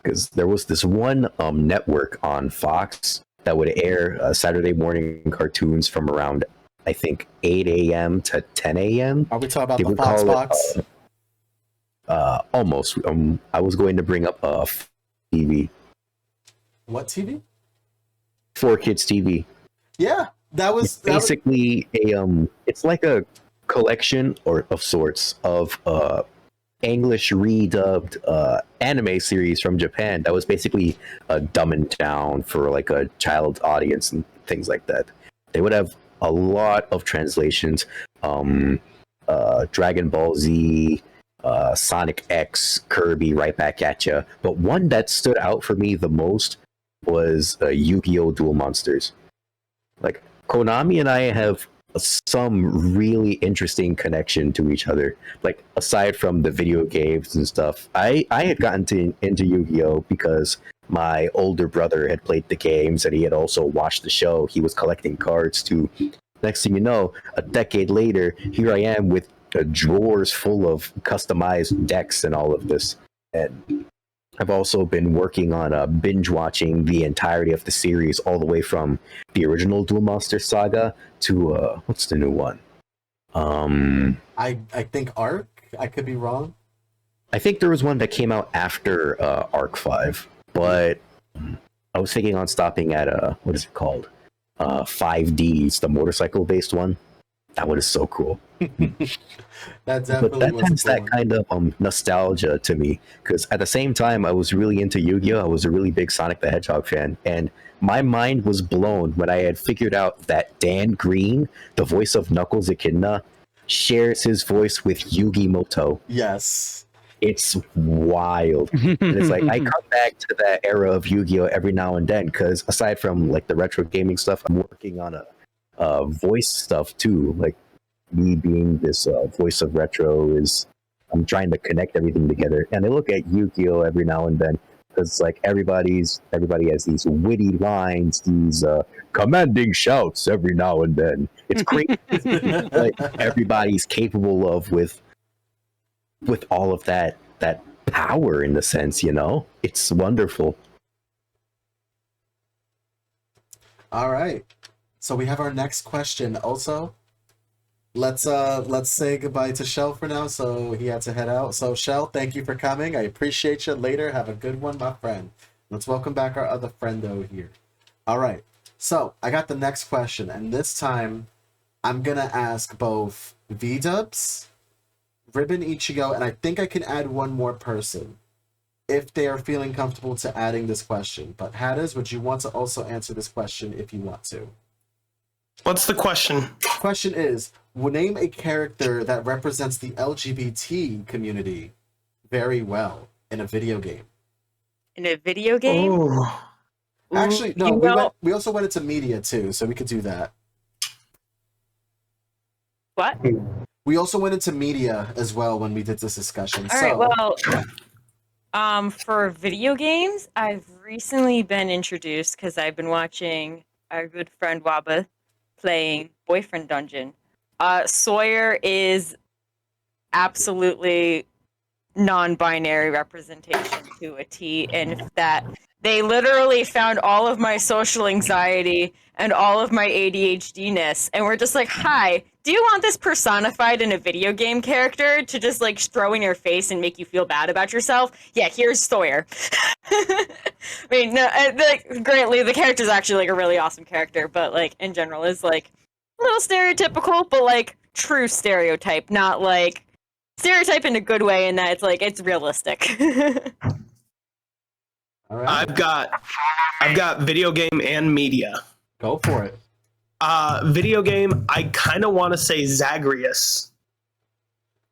because there was this one network on Fox that would air Saturday morning cartoons from around, I think, 8 a.m. to 10 a.m. Are we talking about the Fox box? Almost. I was going to bring up TV. What TV? 4Kids TV. Yeah, that was basically it's like a collection of sorts of English redubbed anime series from Japan that was basically dumbed down for like a child audience and things like that. They would have a lot of translations, Dragon Ball Z, Sonic X, Kirby, right back at ya. But one that stood out for me the most was Yu-Gi-Oh! Duel Monsters. Like, Konami and I have some really interesting connection to each other. Like, aside from the video games and stuff, I had gotten into Yu-Gi-Oh! Because my older brother had played the games and he had also watched the show. He was collecting cards too. Next thing you know, a decade later, here I am with drawers full of customized decks and all of this. And I've also been working on binge watching the entirety of the series, all the way from the original Duel Monster saga to what's the new one? I think Arc. I could be wrong. I think there was one that came out after Arc 5, but I was thinking on stopping at what is it called? 5Ds, the motorcycle based one. That one is so cool. That definitely that was has cool. that kind of nostalgia to me, because at the same time I was really into Yu-Gi-Oh! I was a really big Sonic the Hedgehog fan, and my mind was blown when I had figured out that Dan Green, the voice of Knuckles Echidna, shares his voice with Yugi Moto. Yes. It's wild. And it's like, I come back to that era of Yu-Gi-Oh! Every now and then, because aside from like the retro gaming stuff, I'm working on a voice stuff too. Like, me being this voice of retro I'm trying to connect everything together. And I look at Yu-Gi-Oh! Every now and then, because it's like everybody has these witty lines, these commanding shouts every now and then. It's great. Like, everybody's capable of with with all of that power in the sense, it's wonderful. All right. So we have our next question. Also, let's say goodbye to Shell for now. So he had to head out. So Shell, thank you for coming. I appreciate you. Later. Have a good one, my friend. Let's welcome back our other friendo here. All right. So I got the next question, and this time I'm gonna ask both V-Dubs, Ribbon Ichigo, and I think I can add one more person if they are feeling comfortable to adding this question. But Hatters, would you want to also answer this question if you want to? What's the question? Question is, name a character that represents the LGBT community very well in a video game. In a video game? Ooh. Actually, no, we also went into media too, so we could do that. What? We also went into media as well when we did this discussion. All right, well, for video games, I've recently been introduced because I've been watching our good friend Waba playing Boyfriend Dungeon. Sawyer is absolutely non-binary representation to a T, and that they literally found all of my social anxiety and all of my ADHD-ness, and we're just like, hi, do you want this personified in a video game character to just like throw in your face and make you feel bad about yourself? Yeah, here's Sawyer. I mean, no, greatly, the character's actually like a really awesome character, but like in general is like a little stereotypical, but like true stereotype, not like stereotype in a good way, in that it's like it's realistic. All right. I've got video game and media. Go for it. Video game, I kind of want to say Zagreus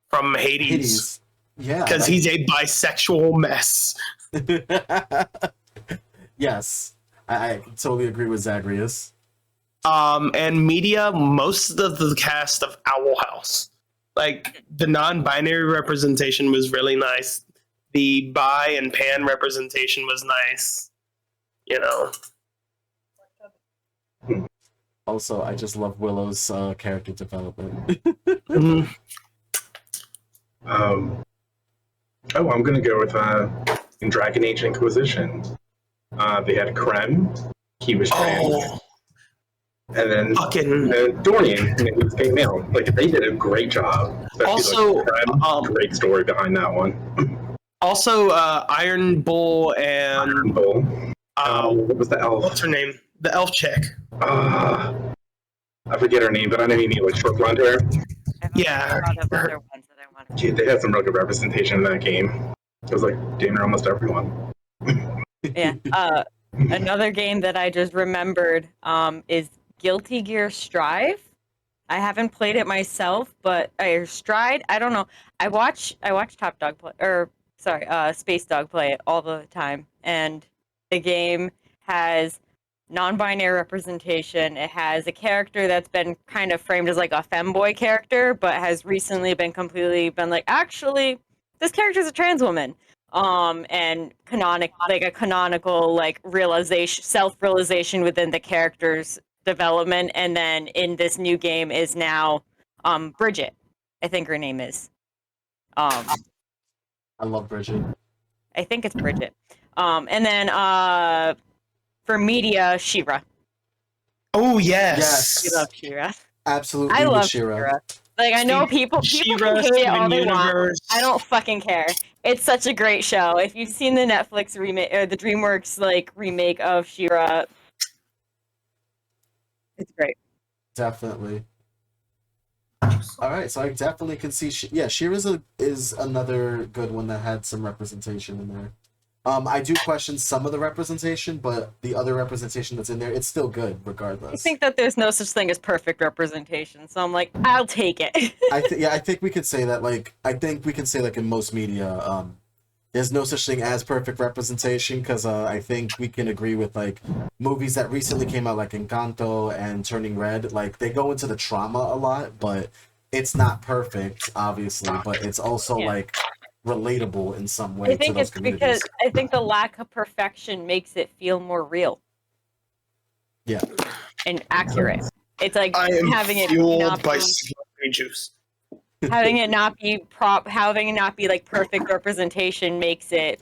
from Hades. Yeah. Because he's a bisexual mess. Yes. I totally agree with Zagreus. And media, most of the cast of Owl House. Like, the non-binary representation was really nice. The bi and pan representation was nice. Also, I just love Willow's character development. Mm-hmm. I'm gonna go with in Dragon Age Inquisition. They had Krem, he was trans, and then Dorian, he was gay male. Like they did a great job. Especially, Also, Krem, great story behind that one. Also, Iron Bull and Iron Bull. What was the elf? What's her name? The elf chick. I forget her name, but I know you mean like short blonde hair. Yeah. Gee, they had some real good representation in that game. It was like damn near almost everyone. Yeah. Another game that I just remembered is Guilty Gear Strive. I haven't played it myself, but Stride. I don't know. I watch Top Dog play, Space Dog play it all the time, and the game has non-binary representation. It has a character that's been kind of framed as like a femboy character, but has recently been like, actually, this character's a trans woman. And a canonical like self-realization within the character's development, and then in this new game is now Bridget, I think her name is. I love Bridget. I think it's Bridget. And then for media, She-Ra. Oh yes. You love She-Ra. Absolutely. I love She-Ra. Like I know people can hate it all they want. I don't fucking care. It's such a great show. If you've seen the Netflix remake or the DreamWorks like remake of She-Ra, it's great. Definitely. All right, so I definitely can see. She-Ra is another good one that had some representation in there. I do question some of the representation, but the other representation that's in there, it's still good regardless. I think that there's no such thing as perfect representation, so I'm like, I'll take it. I think we could say that. Like, I think we can say like in most media, there's no such thing as perfect representation, because I think we can agree with like movies that recently came out, like Encanto and Turning Red. Like they go into the trauma a lot, but it's not perfect, obviously. But it's also like relatable in some way. I think to those it's because I think the lack of perfection makes it feel more real. Yeah. And accurate. It's like I am having it fueled not by be... strawberry juice. having it not be like perfect representation makes it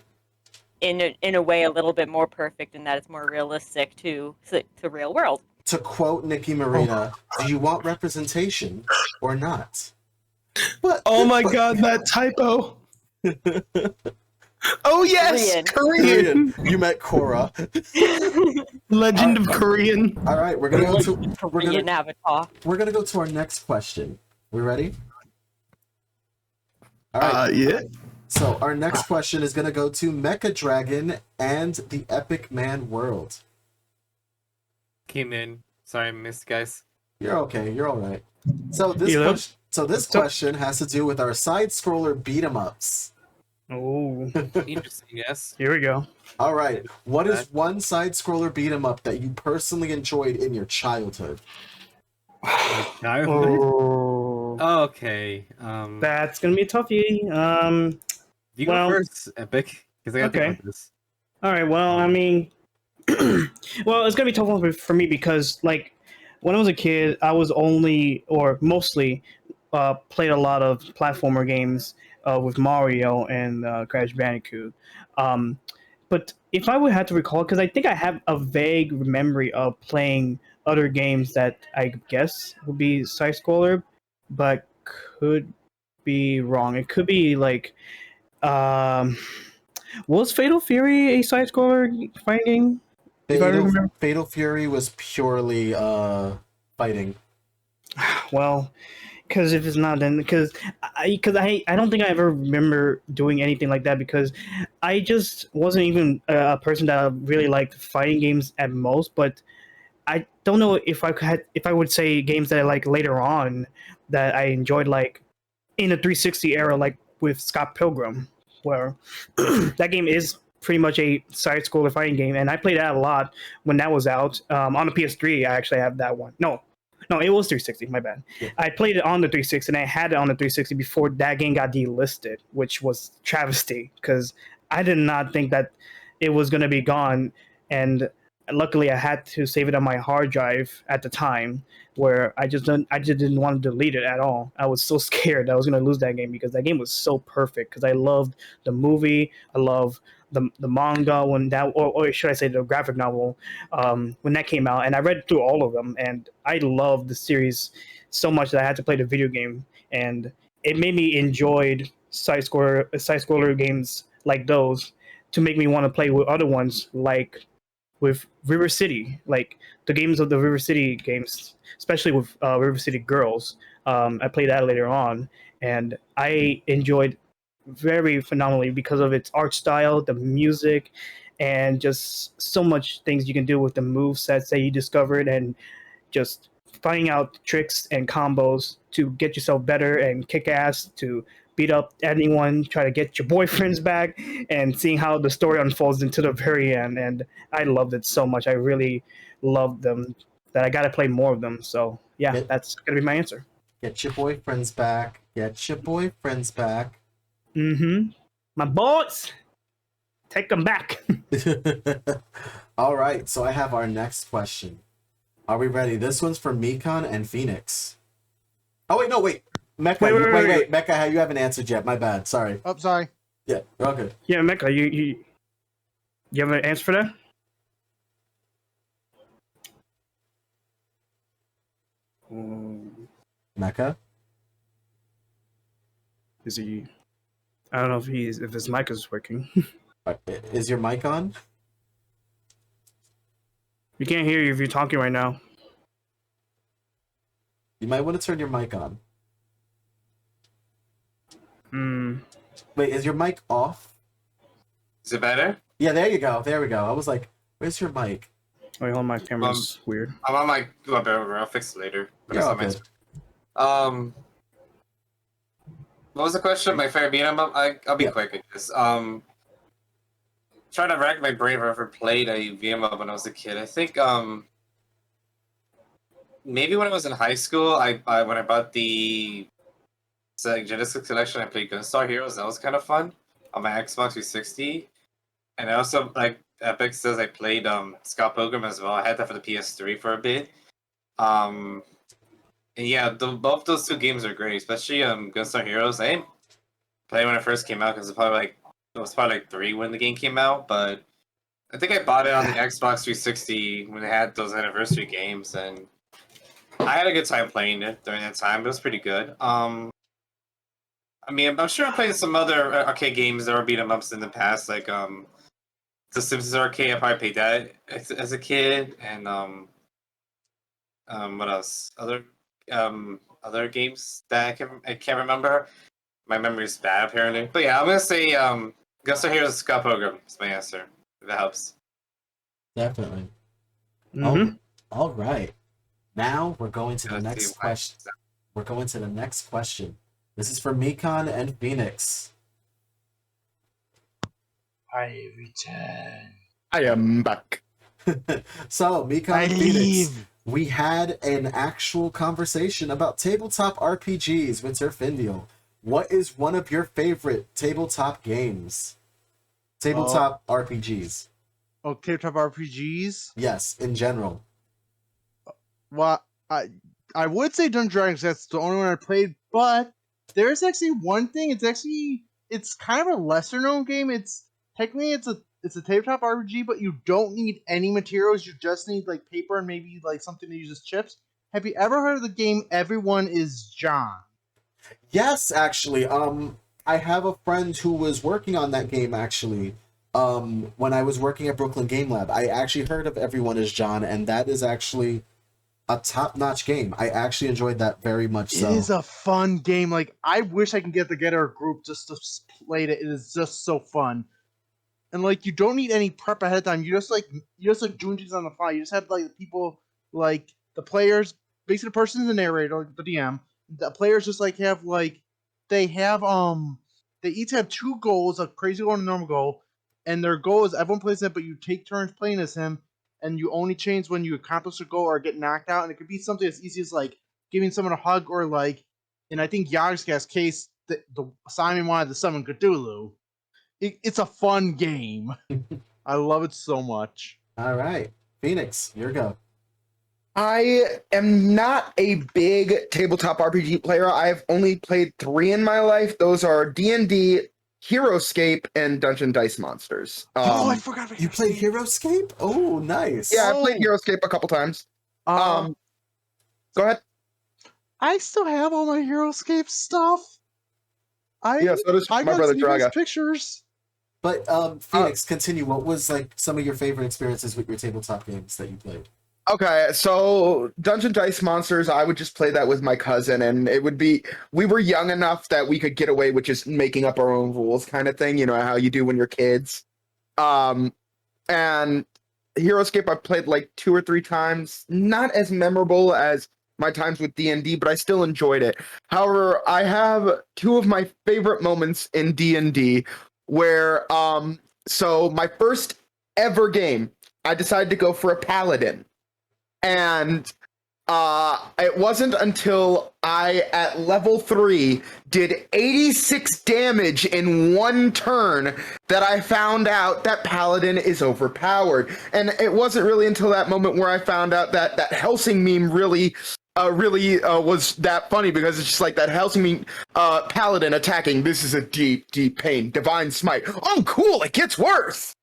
in a way a little bit more perfect in that it's more realistic to real world. To quote Nikki Marina, do you want representation or not? But oh my god, that typo. Oh yes, Korean. You met Korra. Legend of Korean. All right, we're gonna go to Korean Avatar. We're gonna go to our next question. We ready? All right. Yeah. So our next question is gonna go to Mecha Dragon and the Epic Man World. Came in. Sorry, I missed, guys. You're okay. You're all right. So this question has to do with our side scroller beat 'em ups. Oh, interesting. Yes. Here we go. All right. What is one side scroller beat 'em up that you personally enjoyed in your childhood? Oh, okay. That's gonna be a toughie. You go first, Epic, because I gotta think about this. All right. Well, I mean, well, it's gonna be tough for me because, like, when I was a kid, I was only or mostly played a lot of platformer games with Mario and Crash Bandicoot. But if I would have to recall, because I think I have a vague memory of playing other games that I guess would be side scroller, but could be wrong. It could be like, was Fatal Fury a side scroller fighting game? Fatal Fury was purely fighting. Well, because if it's not, then because I don't think I ever remember doing anything like that because I just wasn't even a person that really liked fighting games at most. But I don't know if I would say games that I like later on that I enjoyed, like in the 360 era, like with Scott Pilgrim, where that game is pretty much a side scroller fighting game, and I played that a lot when that was out. On the PS3, I actually have that one. No, it was 360. My bad. Yeah. I played it on the 360, and I had it on the 360 before that game got delisted, which was travesty because I did not think that it was going to be gone. And luckily, I had to save it on my hard drive at the time, where I just didn't want to delete it at all. I was so scared that I was going to lose that game because that game was so perfect. Because I loved the movie, I love the manga when that, or should I say the graphic novel, when that came out, and I read through all of them, and I loved the series so much that I had to play the video game, and it made me enjoy side scroller games like those to make me want to play with other ones like with River City, like the games of the River City games, especially with River City Girls. I played that later on, and I enjoyed very phenomenally because of its art style, the music, and just so much things you can do with the move sets that you discovered, and just finding out tricks and combos to get yourself better and kick ass to beat up anyone, try to get your boyfriends back, and seeing how the story unfolds into the very end. And I loved it so much. I really loved them that I got to play more of them. So yeah, that's gonna be my answer. Get your boyfriends back. Get your boyfriends back. Mm-hmm. My boys, take them back. All right, so I have our next question. Are we ready? This one's for Mekon and Phoenix. Oh wait, no, wait. Mecha, wait. Mecha, you haven't answered yet. My bad. Sorry. Oh, sorry. Yeah, you're all good. Yeah, Mecha, you have an answer for that? Mecha? Is he? I don't know if his mic is working. Is your mic on? We can't hear you if you're talking right now. You might want to turn your mic on. Wait, is your mic off? Is it better? Yeah, there you go. There we go. I was like, where's your mic? Wait, hold on, my camera's weird. I'm on my. I'll fix it later. You're all good. What was the question? My favorite beat 'em up? I'll be quick at this. Trying to rack my brain if I ever played a beat 'em up when I was a kid. I think maybe when I was in high school, I when I bought the Genesis collection, I played Gunstar Heroes. That was kind of fun on my Xbox 360. And I also, like Epic says, I played Scott Pilgrim as well. I had that for the PS3 for a bit. And yeah, both those two games are great, especially Gunstar Heroes. I didn't play when it first came out because it was probably like 3 when the game came out, but I think I bought it on the Xbox 360 when it had those anniversary games, and I had a good time playing it during that time. It was pretty good. I mean, I'm sure I played some other arcade games that were beat 'em ups in the past, like the Simpsons arcade. I probably played that as a kid, and what else? Other games that I can't remember. My memory's bad apparently. But yeah, I'm gonna say Gunstar Heroes Scott Pilgrim is my answer. If that helps. Definitely. Mm-hmm. All right. Now we're going to the next question. We're going to the next question. This is for Mikon and Phoenix. I return. I am back. So, Mikon and Phoenix, we had an actual conversation about tabletop RPGs with Terfindial. What is one of your favorite tabletop games? Tabletop RPGs. Oh, tabletop RPGs? Yes, in general. Well, I would say Dungeons & Dragons. That's the only one I played, but there's actually one thing. It's kind of a lesser known game. It's a tabletop RPG, but you don't need any materials. You just need like paper and maybe like something to use as chips. Have you ever heard of the game Everyone is John? Yes, actually. I have a friend who was working on that game actually. When I was working at Brooklyn Game Lab, I actually heard of Everyone is John, and that is actually a top-notch game. I actually enjoyed that very much so. It is a fun game. Like, I wish I can get together a group just to play it. It is just so fun. And like, you don't need any prep ahead of time. You just doing things on the fly. You just have like people, like the players, basically the person in the narrator, like the DM. The players just like have like they each have 2 goals, a crazy goal and a normal goal. And their goal is everyone plays it, but you take turns playing as him, and you only change when you accomplish a goal or get knocked out. And it could be something as easy as like giving someone a hug, or like, in I think Yagska's case, the Simon wanted to summon Cthulhu. It's a fun game. I love it so much. All right, Phoenix, your go. I am not a big tabletop RPG player. I've only played 3 in my life. Those are D&D, Heroescape, and Dungeon Dice Monsters. I forgot. You played Heroescape? Oh, nice. Yeah, I played Heroescape a couple times. Go ahead. I still have all my Heroescape stuff. So does my brother Draga. Pictures. But Phoenix, continue. What was like some of your favorite experiences with your tabletop games that you played? Okay, so Dungeon Dice Monsters, I would just play that with my cousin, and we were young enough that we could get away with just making up our own rules kind of thing, you know, how you do when you're kids. And Heroescape I played like 2 or 3 times, not as memorable as my times with D&D, but I still enjoyed it. However, I have 2 of my favorite moments in D&D where, so my first ever game, I decided to go for a paladin. And it wasn't until I, at level 3, did 86 damage in 1 turn that I found out that Paladin is overpowered. And it wasn't really until that moment where I found out that Helsing meme really was that funny, because it's just like that Helsing meme, Paladin attacking, this is a deep, deep pain, Divine Smite. Oh, cool, it gets worse!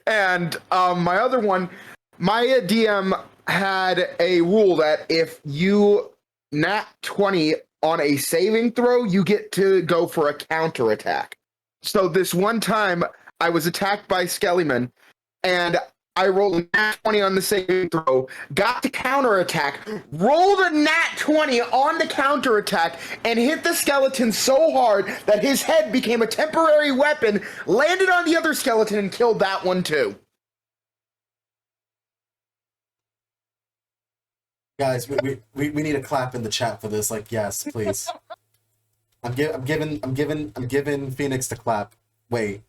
And my other one, my DM had a rule that if you nat 20 on a saving throw, you get to go for a counterattack. So this one time, I was attacked by Skellyman, and I rolled a nat 20 on the saving throw, got to counterattack, rolled a nat 20 on the counterattack, and hit the skeleton so hard that his head became a temporary weapon, landed on the other skeleton, and killed that one too. Guys, we need a clap in the chat for this. Like, yes, please. I'm giving Phoenix the clap. Wait.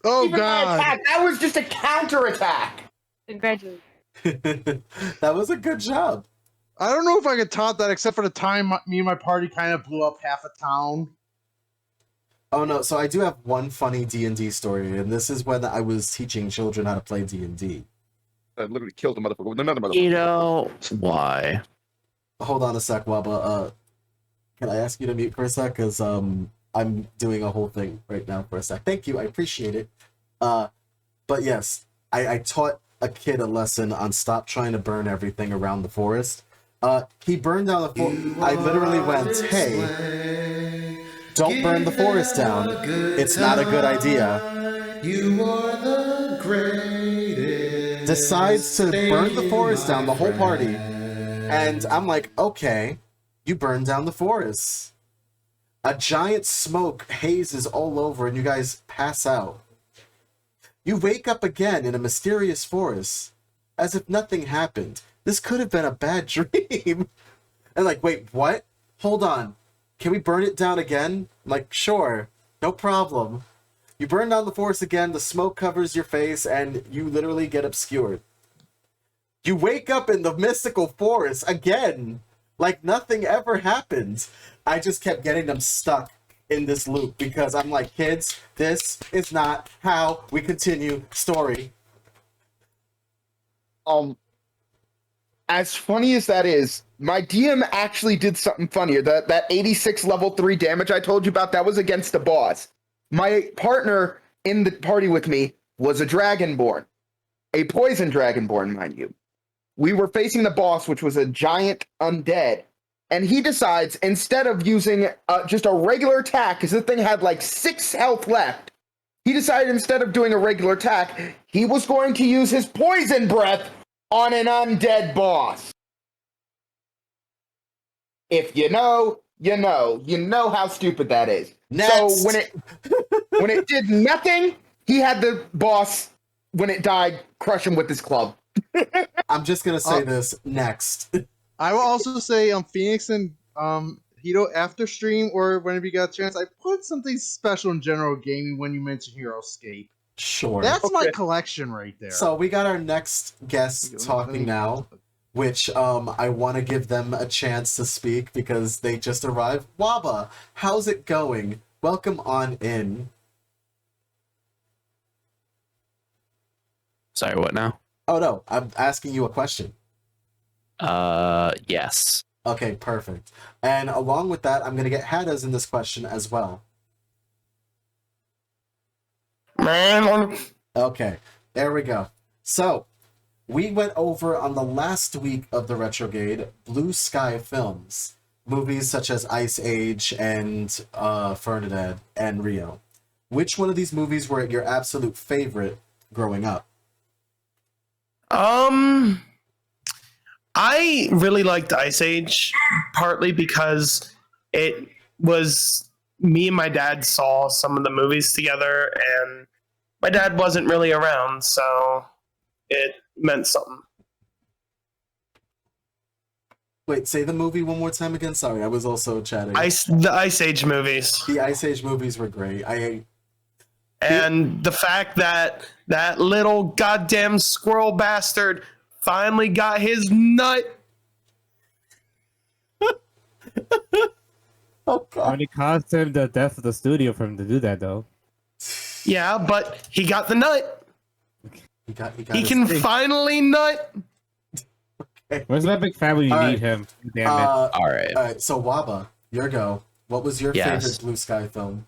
Oh Even God! That was just a counterattack. Congratulations. That was a good job. I don't know if I could top that, except for the time me and my party kind of blew up half a town. Oh no! So I do have one funny D&D story, and this is when I was teaching children how to play D&D. I literally killed the motherfucker with another motherfucker. You know why? hold on a sec, Waba. Can I ask you to mute for a sec? Because I'm doing a whole thing right now for a sec. Thank you, I appreciate it. But yes, I taught a kid a lesson on stop trying to burn everything around the forest. He burned down the forest. I literally went, hey, don't burn the forest down. It's not a good idea. You are the greatest. Decides to burn the forest down, the whole party. And I'm like, okay, you burned down the forest. A giant smoke hazes all over and you guys pass out. You wake up again in a mysterious forest, as if nothing happened. This could have been a bad dream. And like, wait, what? Hold on. Can we burn it down again? I'm like, sure, no problem. You burn down the forest again, the smoke covers your face, and you literally get obscured. You wake up in the mystical forest again, like nothing ever happened. I just kept getting them stuck in this loop because I'm like, kids, this is not how we continue story. As funny as that is, my DM actually did something funnier. That 86 level 3 damage I told you about, that was against the boss. My partner in the party with me was a Dragonborn. A poison Dragonborn, mind you. We were facing the boss, which was a giant undead. And he decides, instead of using just a regular attack, because the thing had like 6 health left, he decided instead of doing a regular attack, he was going to use his poison breath on an undead boss. If you know, you know. You know how stupid that is. Next. So when it did nothing, he had the boss, when it died, crush him with his club. I'm just gonna say this next. I will also say, Phoenix and Hito, after stream or whenever you got a chance, I put something special in general gaming when you mentioned HeroScape. Sure. That's my collection right there. So we got our next guest talking now, which I want to give them a chance to speak because they just arrived. Waba, how's it going? Welcome on in. Sorry, what now? Oh no, I'm asking you a question. Yes. Okay, perfect. And along with that, I'm going to get Hada's in this question as well. Okay, there we go. So, we went over on the last week of the Retrogade Blue Sky films, movies such as Ice Age and Ferdinand and Rio. Which one of these movies were your absolute favorite growing up? I really liked Ice Age, partly because it was me and my dad saw some of the movies together, and my dad wasn't really around, so it meant something. Wait, say the movie one more time again. Sorry, I was also chatting. The Ice Age movies. The Ice Age movies were great. And the fact that that little goddamn squirrel bastard finally got his nut. Oh God! When it cost him the death of the studio for him to do that, though. Yeah, but he got the nut. He can thing. finally nut. Where's that big family? You All need right. him. Damn it! All right. All right. So Waba, your go. What was your Yes. favorite Blue Sky film?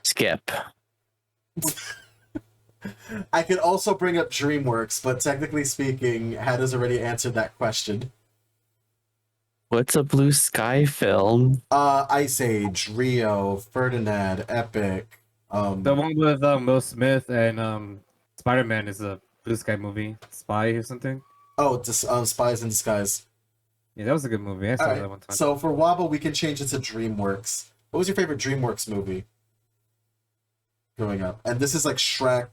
Skip. I could also bring up DreamWorks, but technically speaking, Hada's already answered that question. What's a Blue Sky film? Ice Age, Rio, Ferdinand, Epic. The one with Will Smith and Spider-Man is a Blue Sky movie. Spy or something. Oh, Spies in Disguise. Yeah, that was a good movie. I saw Alright, that one time. so for Waba, we can change it to DreamWorks. What was your favorite DreamWorks movie growing up? And this is like Shrek,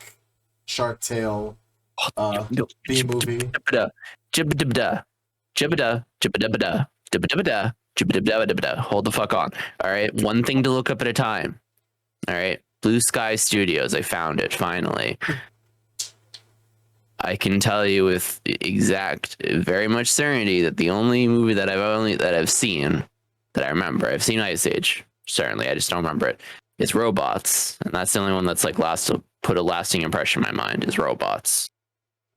Shark Tale, B movie. Jibba-dibba. Jibba-da. Jibba-dibba-da. Jibba-dibba-da. Jibba-dibba-da. Hold the fuck on. All right, one thing to look up at a time. All right, Blue Sky Studios. I found it finally. I can tell you with very much certainty that the only movie that I've seen that I remember, I've seen Ice Age. Certainly, I just don't remember it. It's Robots, and that's the only one that's like put a lasting impression in my mind. Is Robots.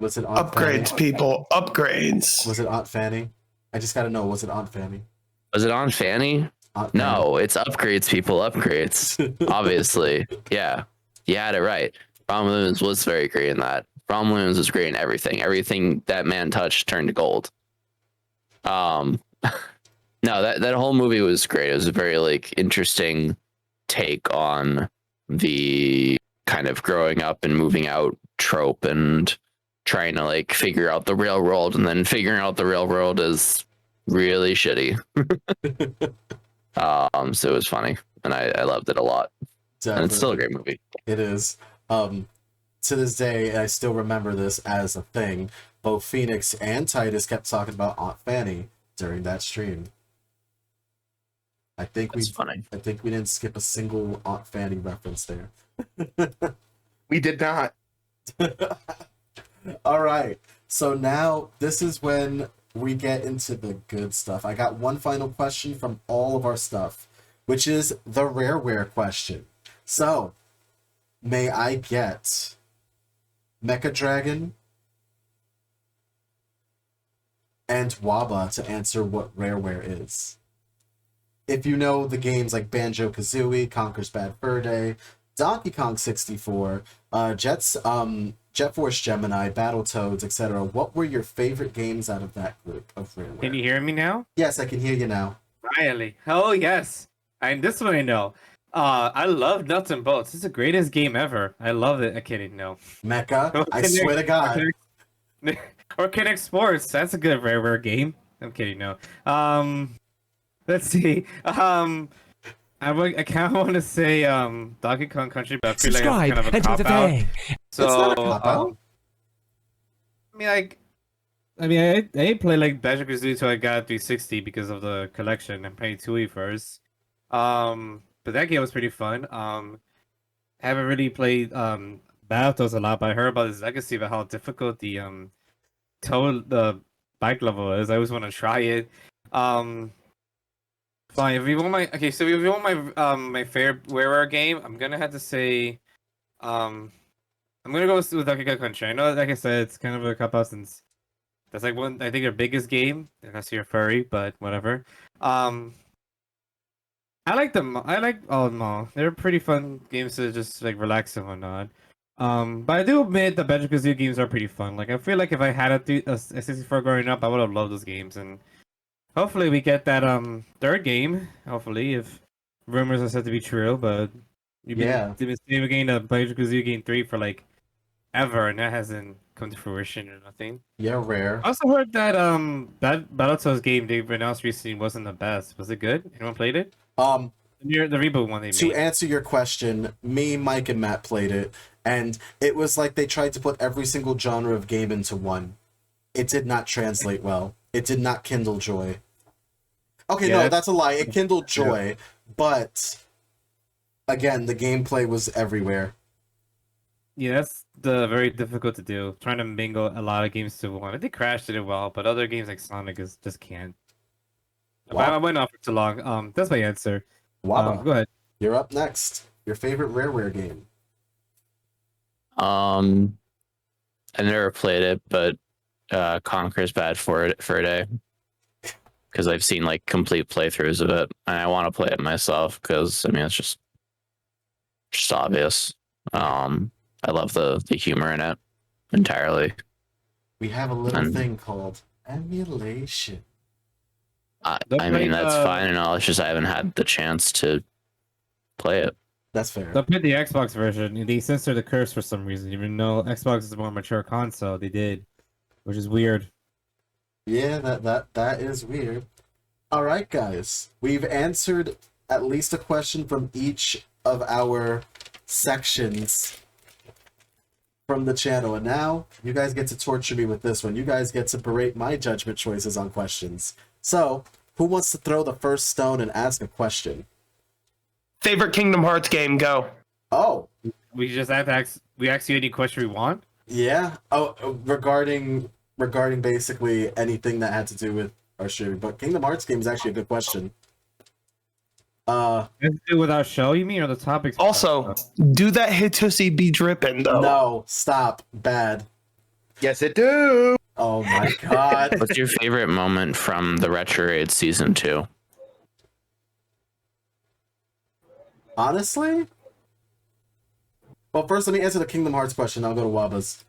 Was it Aunt Upgrades, Fanny? people. Upgrades. Was it Aunt Fanny? I just gotta know. Was it Aunt Fanny? Was it on Fanny? Aunt No, it's upgrades, people. Upgrades. Obviously. Yeah. You had it right. Romulans was very great in that. Romulans was great in everything. Everything that man touched turned to gold. No, that whole movie was great. It was a very like interesting take on the kind of growing up and moving out trope and trying to like figure out the real world, and then figuring out the real world is really shitty. So it was funny, and I loved it a lot. Definitely. And it's still a great movie. It is. To this day, I still remember this as a thing. Both Phoenix and Titus kept talking about Aunt Fanny during that stream. I think funny. I think we didn't skip a single Aunt Fanny reference there. We did not. All right. So now this is when we get into the good stuff. I got one final question from all of our stuff, which is the rareware question. So, may I get Mecha Dragon and Waba to answer what rareware is? If you know the games like Banjo-Kazooie, Conker's Bad Fur Day, Donkey Kong 64, Jet Force Gemini, Battletoads, etc. What were your favorite games out of that group of rareware? Can you hear me now? Yes, I can hear you now. Finally. Oh, yes. This one I know. I love Nuts and Bolts. It's the greatest game ever. I love it. I'm kidding. No. Mecha, I swear to God. Or Kinect Sports. That's a good rareware game. I'm kidding. No. Let's see. I kind of want to say Donkey Kong Country, but I feel like that's kind of a cop-out. So, it's not a cop-out. I didn't play like Banjo-Kazooie until I got 360 because of the collection. I'm playing 2E first. But that game was pretty fun. Haven't really played Battletoads a lot, but I heard about this legacy about how difficult the bike level is. I always want to try it. Fine. If you want my favorite rareware game, I'm gonna have to say, I'm gonna go with Donkey Kong Country. I know, like I said, it's kind of a cop out since that's like I think their biggest game, unless you're furry, but whatever. I like them. I like all of them all. They're pretty fun games to just like relax and whatnot. But I do admit the Banjo-Kazooie games are pretty fun. Like I feel like if I had a 64 growing up, I would have loved those games, and hopefully we get that third game. Hopefully, if rumors are said to be true, but they've been saving the Banjo-Kazooie game 3 for like ever, and that hasn't come to fruition or nothing. Yeah, rare. I also heard that that Battletoads game they've announced recently wasn't the best. Was it good? Anyone played it? The reboot one they made. To answer your question, me, Mike, and Matt played it, and it was like they tried to put every single genre of game into one. It did not translate well. It did not kindle joy. Okay, no, that's a lie. It kindled joy, but again, the gameplay was everywhere. Yeah, that's very difficult to do. Trying to mingle a lot of games to one. I think Crash did it well, but other games like Sonic just can't. Wow. I went off for too long. That's my answer. Waba, go ahead. You're up next. Your favorite rareware game? I never played it, but Conker's Bad for a Day, because I've seen like complete playthroughs of it, and I want to play it myself because I mean it's just obvious. I love the humor in it entirely. We have a little thing called emulation. I mean that's fine and all. It's just I haven't had the chance to play it. That's fair. They played the Xbox version. They censored the curse for some reason, even though Xbox is a more mature console. They did, which is weird. Yeah, that is weird. All right, guys, we've answered at least a question from each of our sections from the channel, and now you guys get to torture me with this one. You guys get to berate my judgment choices on questions. So, who wants to throw the first stone and ask a question? Favorite Kingdom Hearts game, go. Oh. We just have to ask you any question we want? Yeah. Oh, regarding basically anything that had to do with our streaming. But Kingdom Hearts game is actually a good question. Let's do with our show, you mean, or the topics? Also, do that Hitosi be dripping though? No, stop. Bad. Yes, it do. Oh my god. What's your favorite moment from the Retrograde season 2? Honestly? Well, first let me answer the Kingdom Hearts question. I'll go to Waba's.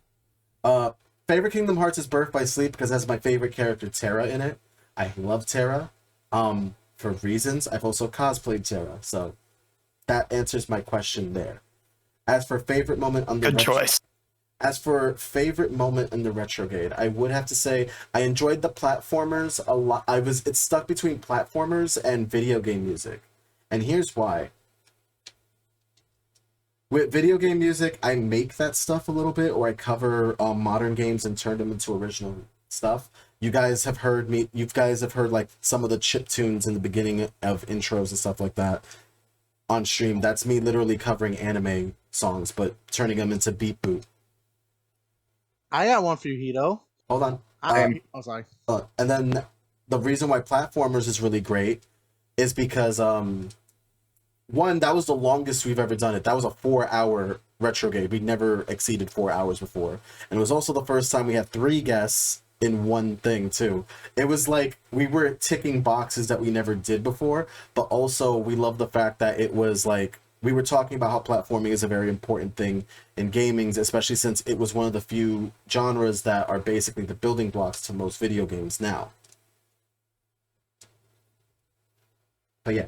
Favorite Kingdom Hearts is Birth by Sleep because it has my favorite character, Terra, in it. I love Terra. For reasons. I've also cosplayed Terra, so that answers my question there. As for favorite moment on the Good choice. As for favorite moment in the Retrograde, I would have to say I enjoyed the platformers a lot. It's stuck between platformers and video game music. And here's why. With video game music, I make that stuff a little bit, or I cover modern games and turn them into original stuff. You guys have heard like some of the chip tunes in the beginning of intros and stuff like that on stream. That's me literally covering anime songs, but turning them into beat boot. I got one for you, Hito. Hold on. Sorry. And then the reason why platformers is really great is because one, that was the longest we've ever done it. That was a 4-hour Retrograde. We never exceeded 4 hours before. And it was also the first time we had 3 guests in one thing, too. It was like we were ticking boxes that we never did before, but also we love the fact that it was like we were talking about how platforming is a very important thing in gaming, especially since it was one of the few genres that are basically the building blocks to most video games now. But yeah.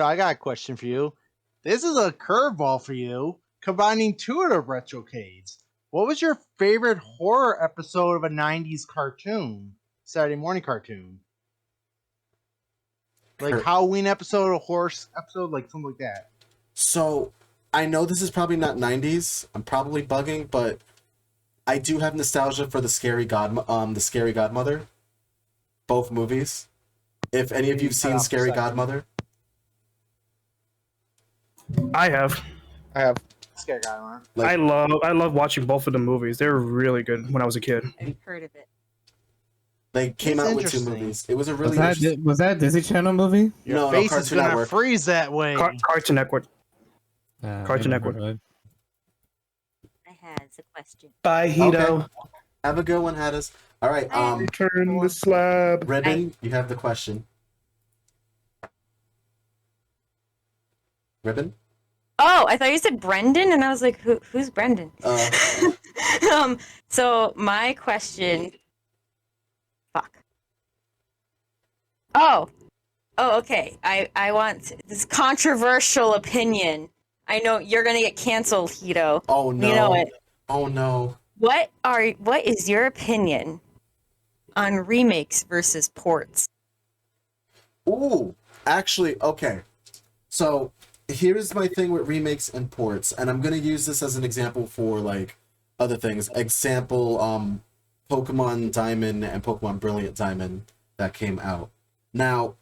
I got a question for you. This is a curveball for you, combining 2 of the Retrocades. What was your favorite horror episode of a 90s cartoon? Saturday morning cartoon? Like Halloween episode, a horror episode, like something like that. So, I know this is probably not 90s. I'm probably bugging, but I do have nostalgia for the Scary Godmother. Both movies. If any of you've seen Scary Godmother. I have. Scary Godmother. I love watching both of the movies. They were really good when I was a kid. I've heard of it. They came out with 2 movies. It was a really was that a Disney Channel movie? No, Face Cartoon is gonna Network. freeze that way. Cartoon Network. Cartoon Network. I has a question. Bye, Hito. Okay. Have a good one, Hatters. All right. Return the slab. Ribbon, you have the question. Ribbon? Oh, I thought you said Brendan, and I was like, who's Brendan? So my question. Fuck. Oh, okay. I want this controversial opinion. I know you're gonna get canceled, Hito. Oh no. You know it. Oh no. What is your opinion on remakes versus ports? Ooh, actually, okay. So here's my thing with remakes and ports, and I'm gonna use this as an example for like other things. Example, Pokemon Diamond and Pokemon Brilliant Diamond that came out. Now,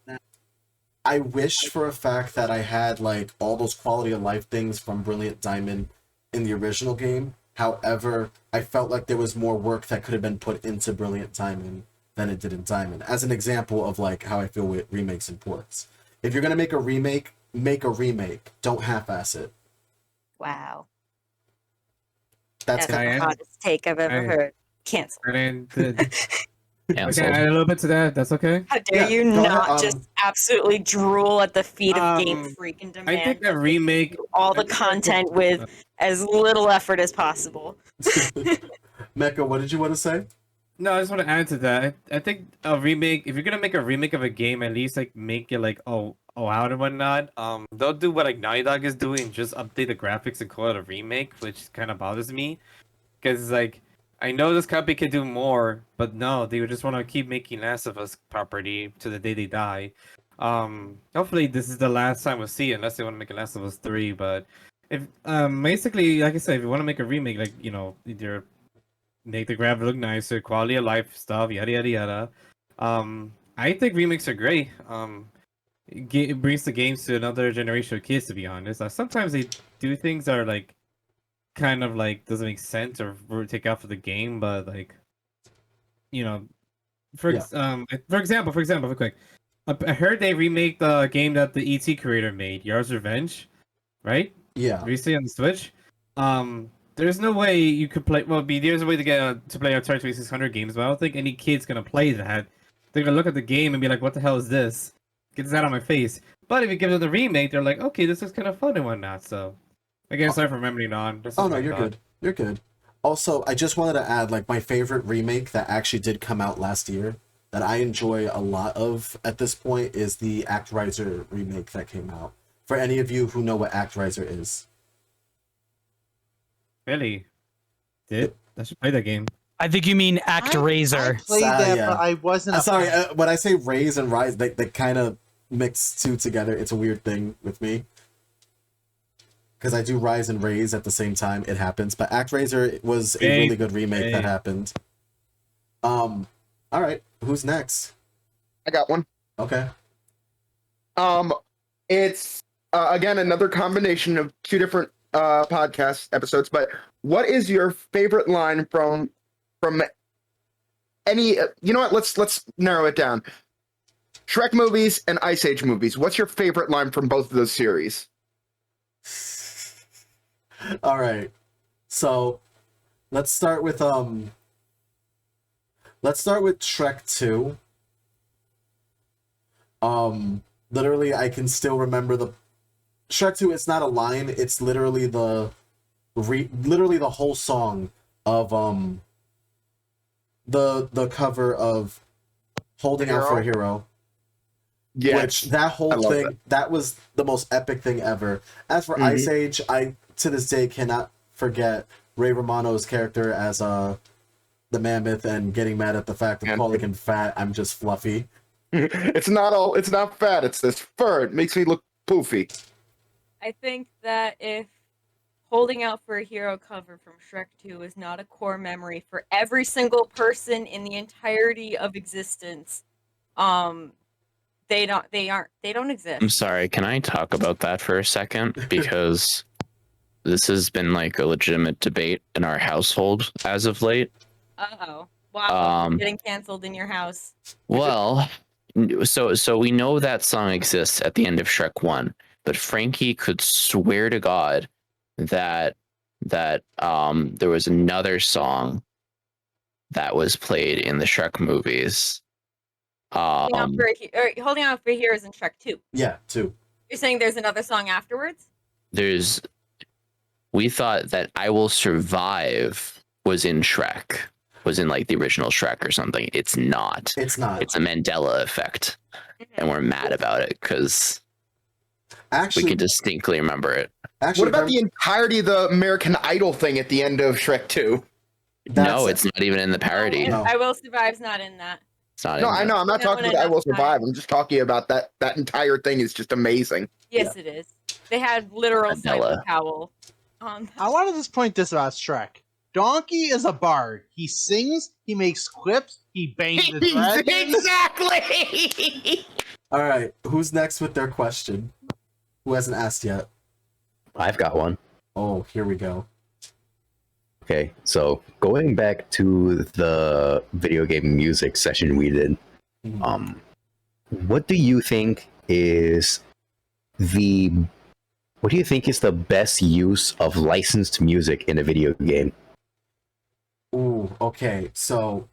I wish for a fact that I had like all those quality of life things from Brilliant Diamond in the original game. However, I felt like there was more work that could have been put into Brilliant Diamond than it did in Diamond. As an example of like how I feel with remakes and ports. If you're gonna make a remake, make a remake. Don't half-ass it. Wow. That's the hottest take I've ever heard. Cancel. Okay, add a little bit to that. That's okay. How dare you not just absolutely drool at the feet of Game Freak and demand I think the remake all the content with as little effort as possible. Mecca, what did you want to say? No, I just want to add to that. I think a remake, if you're gonna make a remake of a game, at least like make it like out and whatnot. Don't do what like Naughty Dog is doing, just update the graphics and call it a remake, which kind of bothers me. Because like I know this company could do more, but no, they would just want to keep making Last of Us property to the day they die. Hopefully this is the last time we'll see it, unless they want to make a Last of Us 3. But if basically, like I said, if you want to make a remake, like either make the graphics look nicer, quality of life stuff, yada yada yada. I think remakes are great. It brings the games to another generation of kids. To be honest, sometimes they do things that are like kind of like doesn't make sense or take out for the game, but like for example, real quick, I heard they remake the game that the ET creator made, Yar's Revenge, right? Yeah. Recently on the Switch. there's no way you could play. Well, there's a way to get to play Atari 2600 games, but I don't think any kid's gonna play that. They're gonna look at the game and be like, "What the hell is this? Get that out of my face!" But if you give them the remake, they're like, "Okay, this is kind of fun and whatnot." So, again, sorry for memory on. Oh no, you're good. You're good. Also, I just wanted to add, like, my favorite remake that actually did come out last year that I enjoy a lot of at this point is the ActRiser remake that came out. For any of you who know what ActRiser is. Really? I should play that game. I think you mean ActRaiser. I played that, yeah. but I wasn't. Sorry, when I say Raise and Rise, they kind of mix two together. It's a weird thing with me. Because I do Rise and Raise at the same time. It happens. But ActRaiser was a really good remake that happened. All right. Who's next? I got one. Okay. It's again another combination of two different podcast episodes. But what is your favorite line from any? You know what? Let's narrow it down. Shrek movies and Ice Age movies. What's your favorite line from both of those series? All right. So let's start with Shrek 2. Literally I can still remember the Shrek 2. It's not a line, it's literally the whole song of the cover of Holding Out for a Hero. Yes, which that whole thing that was the most epic thing ever. As for Ice Age, I to this day cannot forget Ray Romano's character as the mammoth and getting mad at the fact of calling him fat. I'm just fluffy. It's not fat, it's this fur. It makes me look poofy. I think that if Holding Out for a Hero cover from Shrek 2 is not a core memory for every single person in the entirety of existence, they don't exist. I'm sorry, can I talk about that for a second? Because this has been like a legitimate debate in our household as of late. Uh-oh. Wow, getting canceled in your house. Well, so we know that song exists at the end of Shrek 1, but Frankie could swear to God that there was another song that was played in the Shrek movies. Holding Out for a Hero is in Shrek 2. Yeah, 2. You're saying there's another song afterwards? We thought that I Will Survive was in Shrek, was in like the original Shrek or something. It's not. It's not. It's a Mandela effect. And we're mad about it because actually we can distinctly remember it. What about the entirety of the American Idol thing at the end of Shrek 2? No, it's not even in the parody. I Will Survive's not in that. It's not No, in I know. I'm not talking about I Will Survive. I'm just talking about that entire thing is just amazing. Yes, it is. They had literal Simon Cowell. I want to just point this out, Shrek. Donkey is a bard. He sings, he makes quips, he bangs the dragon. Exactly! All right, who's next with their question? Who hasn't asked yet? I've got one. Oh, here we go. Okay, so going back to the video game music session we did, what do you think is the best use of licensed music in a video game? Ooh, okay. So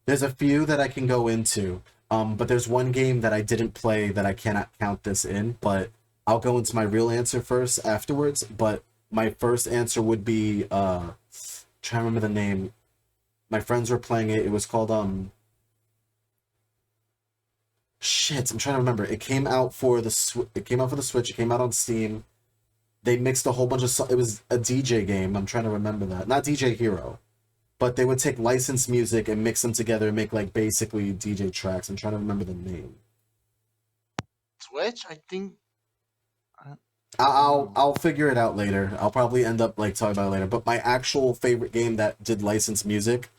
there's a few that I can go into, but there's one game that I didn't play that I cannot count this in, but I'll go into my real answer first afterwards. But my first answer would be trying to remember the name. My friends were playing it. It was called shit, I'm trying to remember. It came out for the Switch. It came out on Steam. They mixed a whole bunch of it was a DJ game. I'm trying to remember that. Not DJ Hero. But they would take licensed music and mix them together and make like basically DJ tracks. I'm trying to remember the name. Switch, I think. I'll figure it out later. I'll probably end up like talking about it later. But my actual favorite game that did licensed music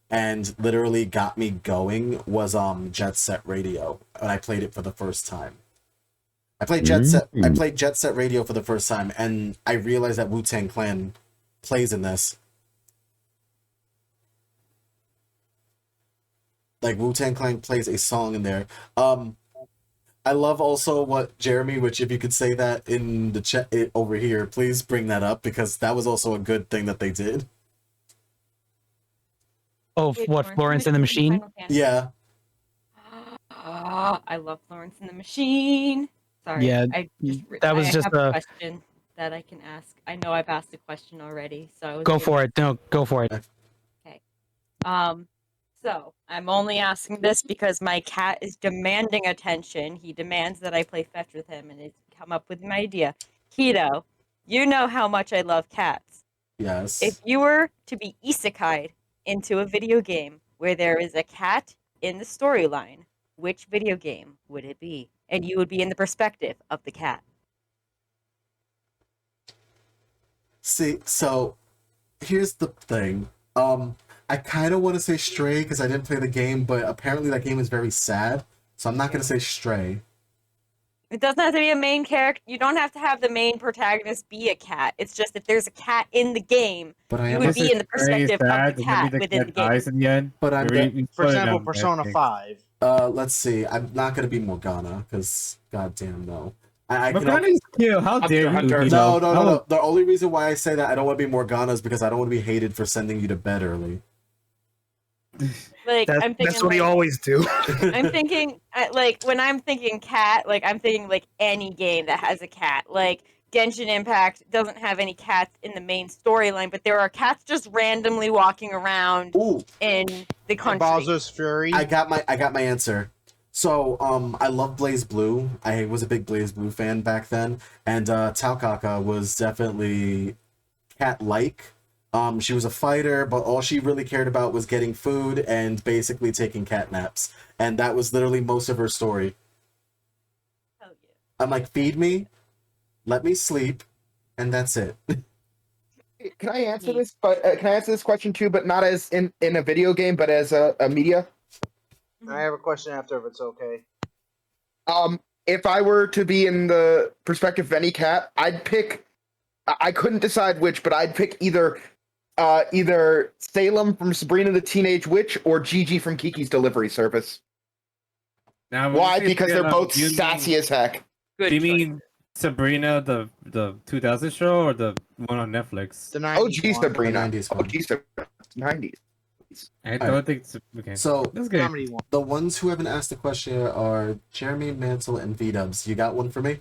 and literally got me going was Jet Set Radio, and I played it for the first time. I played Jet Set Radio for the first time, and I realized that Wu-Tang Clan plays in this. Like Wu-Tang Clan plays a song in there. I I love also what Jeremy, which if you could say that in the chat over here, please bring that up because that was also a good thing that they did. Oh, what, Florence and the Machine? Yeah. I love Florence and the Machine. Sorry, Yeah, that was I just have a a question that I can ask. I know I've asked a question already, so I was go giving- for it. No, go for it. Okay. So I'm only asking this because my cat is demanding attention. He demands that I play fetch with him, and he's come up with an idea. Keto, you know how much I love cats. Yes. If you were to be isekai'd into a video game where there is a cat in the storyline, which video game would it be? And you would be in the perspective of the cat. See, so here's the thing. I kind of want to say Stray because I didn't play the game, but apparently that game is very sad, so I'm not gonna say Stray. It doesn't have to be a main character. You don't have to have the main protagonist be a cat. It's just if there's a cat in the game, But I you am would be in the perspective of the cat within the game. Dies in the end. But I'm For example, Persona 5. Let's see. I'm not gonna be Morgana because goddamn no. I can Morgana is cute. How dare you? No. The only reason why I say that I don't want to be Morgana is because I don't want to be hated for sending you to bed early. Like I'm thinking, that's what we always do. I'm thinking like when I'm thinking cat, like I'm thinking like any game that has a cat. Like Genshin Impact doesn't have any cats in the main storyline, but there are cats just randomly walking around in the country. Bowser's Fury. I got my answer. So, I love Blaze Blue. I was a big Blaze Blue fan back then, and Taukaka was definitely cat-like. She was a fighter, but all she really cared about was getting food and basically taking cat naps. And that was literally most of her story. I'm like, feed me, let me sleep, and that's it. Can I answer this? But can I answer this question too? But not as in a video game, but as a media. I have a question after, if it's okay. If I were to be in the perspective of any cat, I'd pick. I couldn't decide which, but I'd pick either Salem from Sabrina the Teenage Witch or Gigi from Kiki's Delivery Service. Now, why? Because they're both sassy as heck. Do you mean Sabrina the 2000 show or the one on Netflix? The 90s OG Sabrina. The 90s one. OG 90s. I don't think it's okay. So that's good. The ones who haven't asked the question are Jeremy, Mantle, and V-Dubs. You got one for me?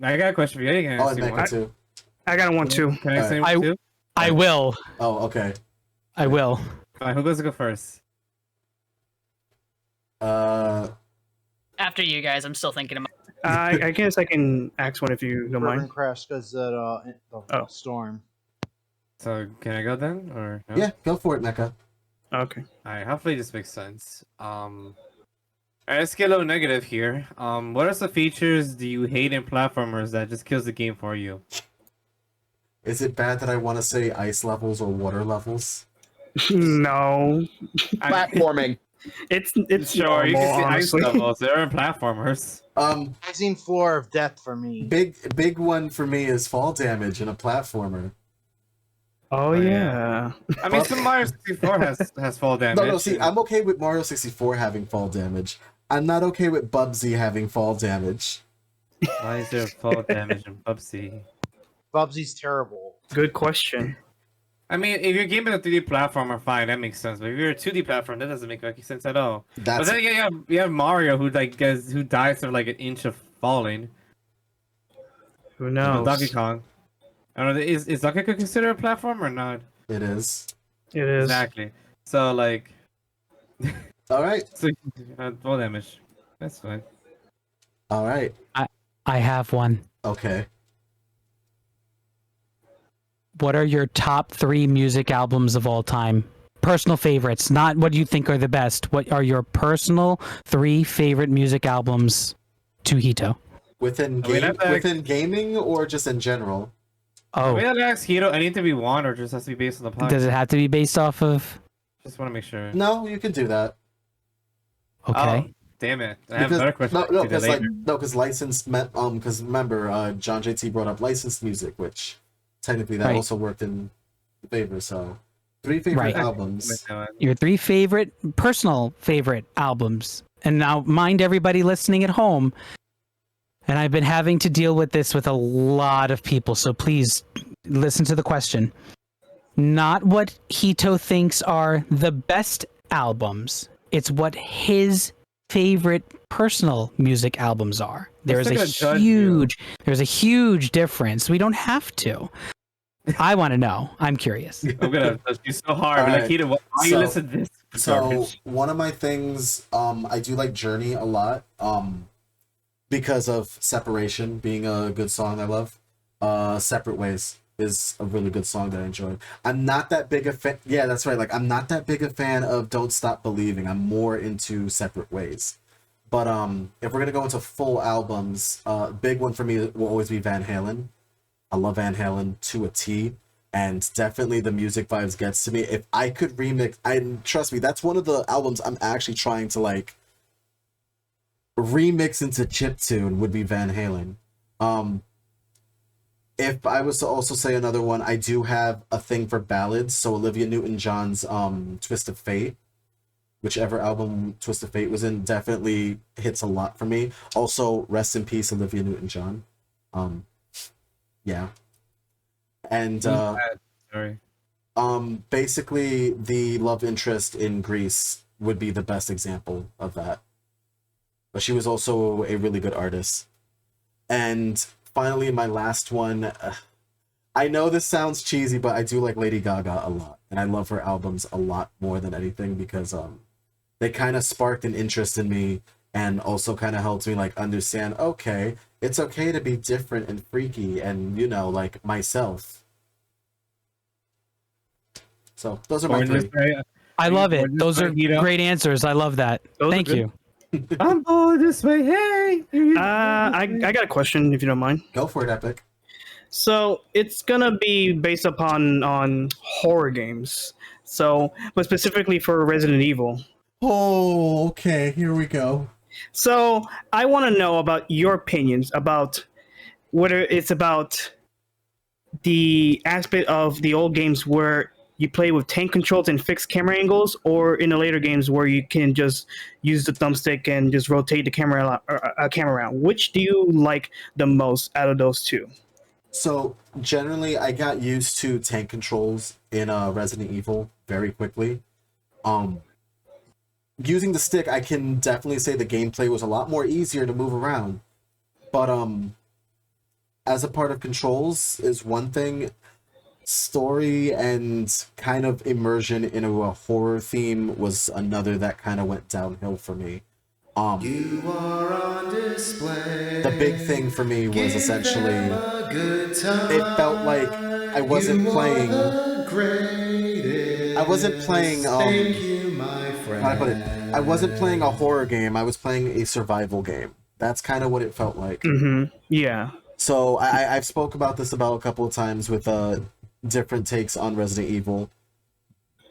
I got a question for you. You can Oh, ask and me Mecca one. too. I got one too. Can I say one too? I will. Oh, okay. I will. Alright, who goes to go first? After you guys, I'm still thinking about. I guess I can ask one if you don't Urban mind. Crash because the storm. So can I go then, or no? Yeah, go for it, Mecca. Okay. Alright, hopefully this makes sense. Alright, let's get a little negative here. What are some features do you hate in platformers that just kills the game for you? Is it bad that I want to say ice levels or water levels? No. Platforming. It's sure you can see honestly. ice levels. They're in platformers. Rising Floor of Death for me. Big one for me is fall damage in a platformer. Oh yeah. I mean, Super Mario 64 has fall damage. No, see, I'm okay with Mario 64 having fall damage. I'm not okay with Bubsy having fall damage. Why is there fall damage in Bubsy? Bubsy's terrible. Good question. I mean, if your game is a 3D platformer, fine, that makes sense. But if you're a 2D platform, that doesn't make any sense at all. But then again, you have Mario who who dies for like an inch of falling. Who knows? Donkey Kong. I don't know. Is Donkey Kong considered a platform or not? It is. It is. Exactly. So like. All right. So fall damage. That's fine. All right. I have one. Okay. What are your top 3 music albums of all time? Personal favorites, not what you think are the best. What are your personal 3 favorite music albums to Hito? Within gaming or just in general? Oh. We have to ask Hito anything we want, or just has to be based on the podcast? Does it have to be based off of? Just want to make sure. No, you can do that. Okay. Oh, damn it! I have a better question. No, because licensed. Because remember, John JT brought up licensed music, which technically that also worked in favor. So, 3 favorite albums. Your 3 favorite, personal favorite albums. And now, mind everybody listening at home, And I've been having to deal with this with a lot of people, so please listen to the question. Not what Hito thinks are the best albums. It's what his favorite personal music albums are. There's a huge difference. We don't have to. I want to know. I'm curious. I'm gonna touch you so hard. All Like, right. Hito, why you listen to this? So garbage? one of my things, I do like Journey a lot, because of Separation being a good song I love. Separate Ways is a really good song that I enjoy. I'm not that big a fan. Yeah, that's right. Like, I'm not that big a fan of Don't Stop Believing. I'm more into Separate Ways. But if we're gonna go into full albums, big one for me will always be Van Halen. I love Van Halen to a T, and definitely the music vibes gets to me. If I could remix, and trust me, that's one of the albums I'm actually trying to like remix into chiptune would be Van Halen. If I was to also say another one, I do have a thing for ballads. So Olivia Newton-John's Twist of Fate, whichever album Twist of Fate was in, definitely hits a lot for me. Also, rest in peace, Olivia Newton-John. Yeah. And Sorry. basically the love interest in Grease would be the best example of that. But she was also a really good artist. And finally, my last one, I know this sounds cheesy, but I do like Lady Gaga a lot, and I love her albums a lot more than anything because they kind of sparked an interest in me and also kind of helped me like understand, okay, it's okay to be different and freaky and, you know, like myself. So those are my three. I love it. Those are great answers. I love that. Thank you. I'm all this way. Hey. I got a question, if you don't mind. Go for it, Epic. So it's gonna be based on horror games. So, but specifically for Resident Evil. Oh, okay. Here we go. So I want to know about your opinions about whether it's about the aspect of the old games where you play with tank controls and fixed camera angles, or in the later games where you can just use the thumbstick and just rotate the camera around. Which do you like the most out of those two? So generally, I got used to tank controls in Resident Evil very quickly. Using the stick, I can definitely say the gameplay was a lot more easier to move around. But as a part of controls is one thing. Story and kind of immersion into a horror theme was another that kind of went downhill for me. You are on display. The big thing for me was essentially it felt like I wasn't playing. I wasn't playing. Thank you, my friend. How do I put it? I wasn't playing a horror game. I was playing a survival game. That's kind of what it felt like. Mm-hmm. Yeah. So I've spoke about this about a couple of times with different takes on Resident Evil.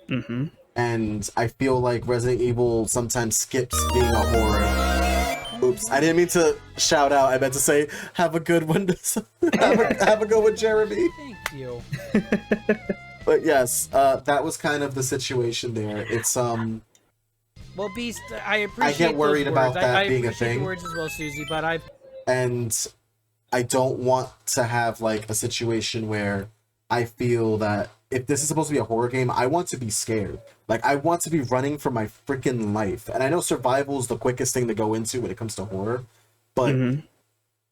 Mm-hmm. And I feel like Resident Evil sometimes skips being a horror. Oops, I didn't mean to shout out. I meant to say, have a good one. Have a good one, Jeremy. Thank you. But yes, that was kind of the situation there. It's Well, Beast, I appreciate. I get worried those about words. that I being a appreciate thing. the words as well, Susie. But and I don't want to have like a situation where I feel that if this is supposed to be a horror game, I want to be scared. Like, I want to be running for my freaking life. And I know survival is the quickest thing to go into when it comes to horror, but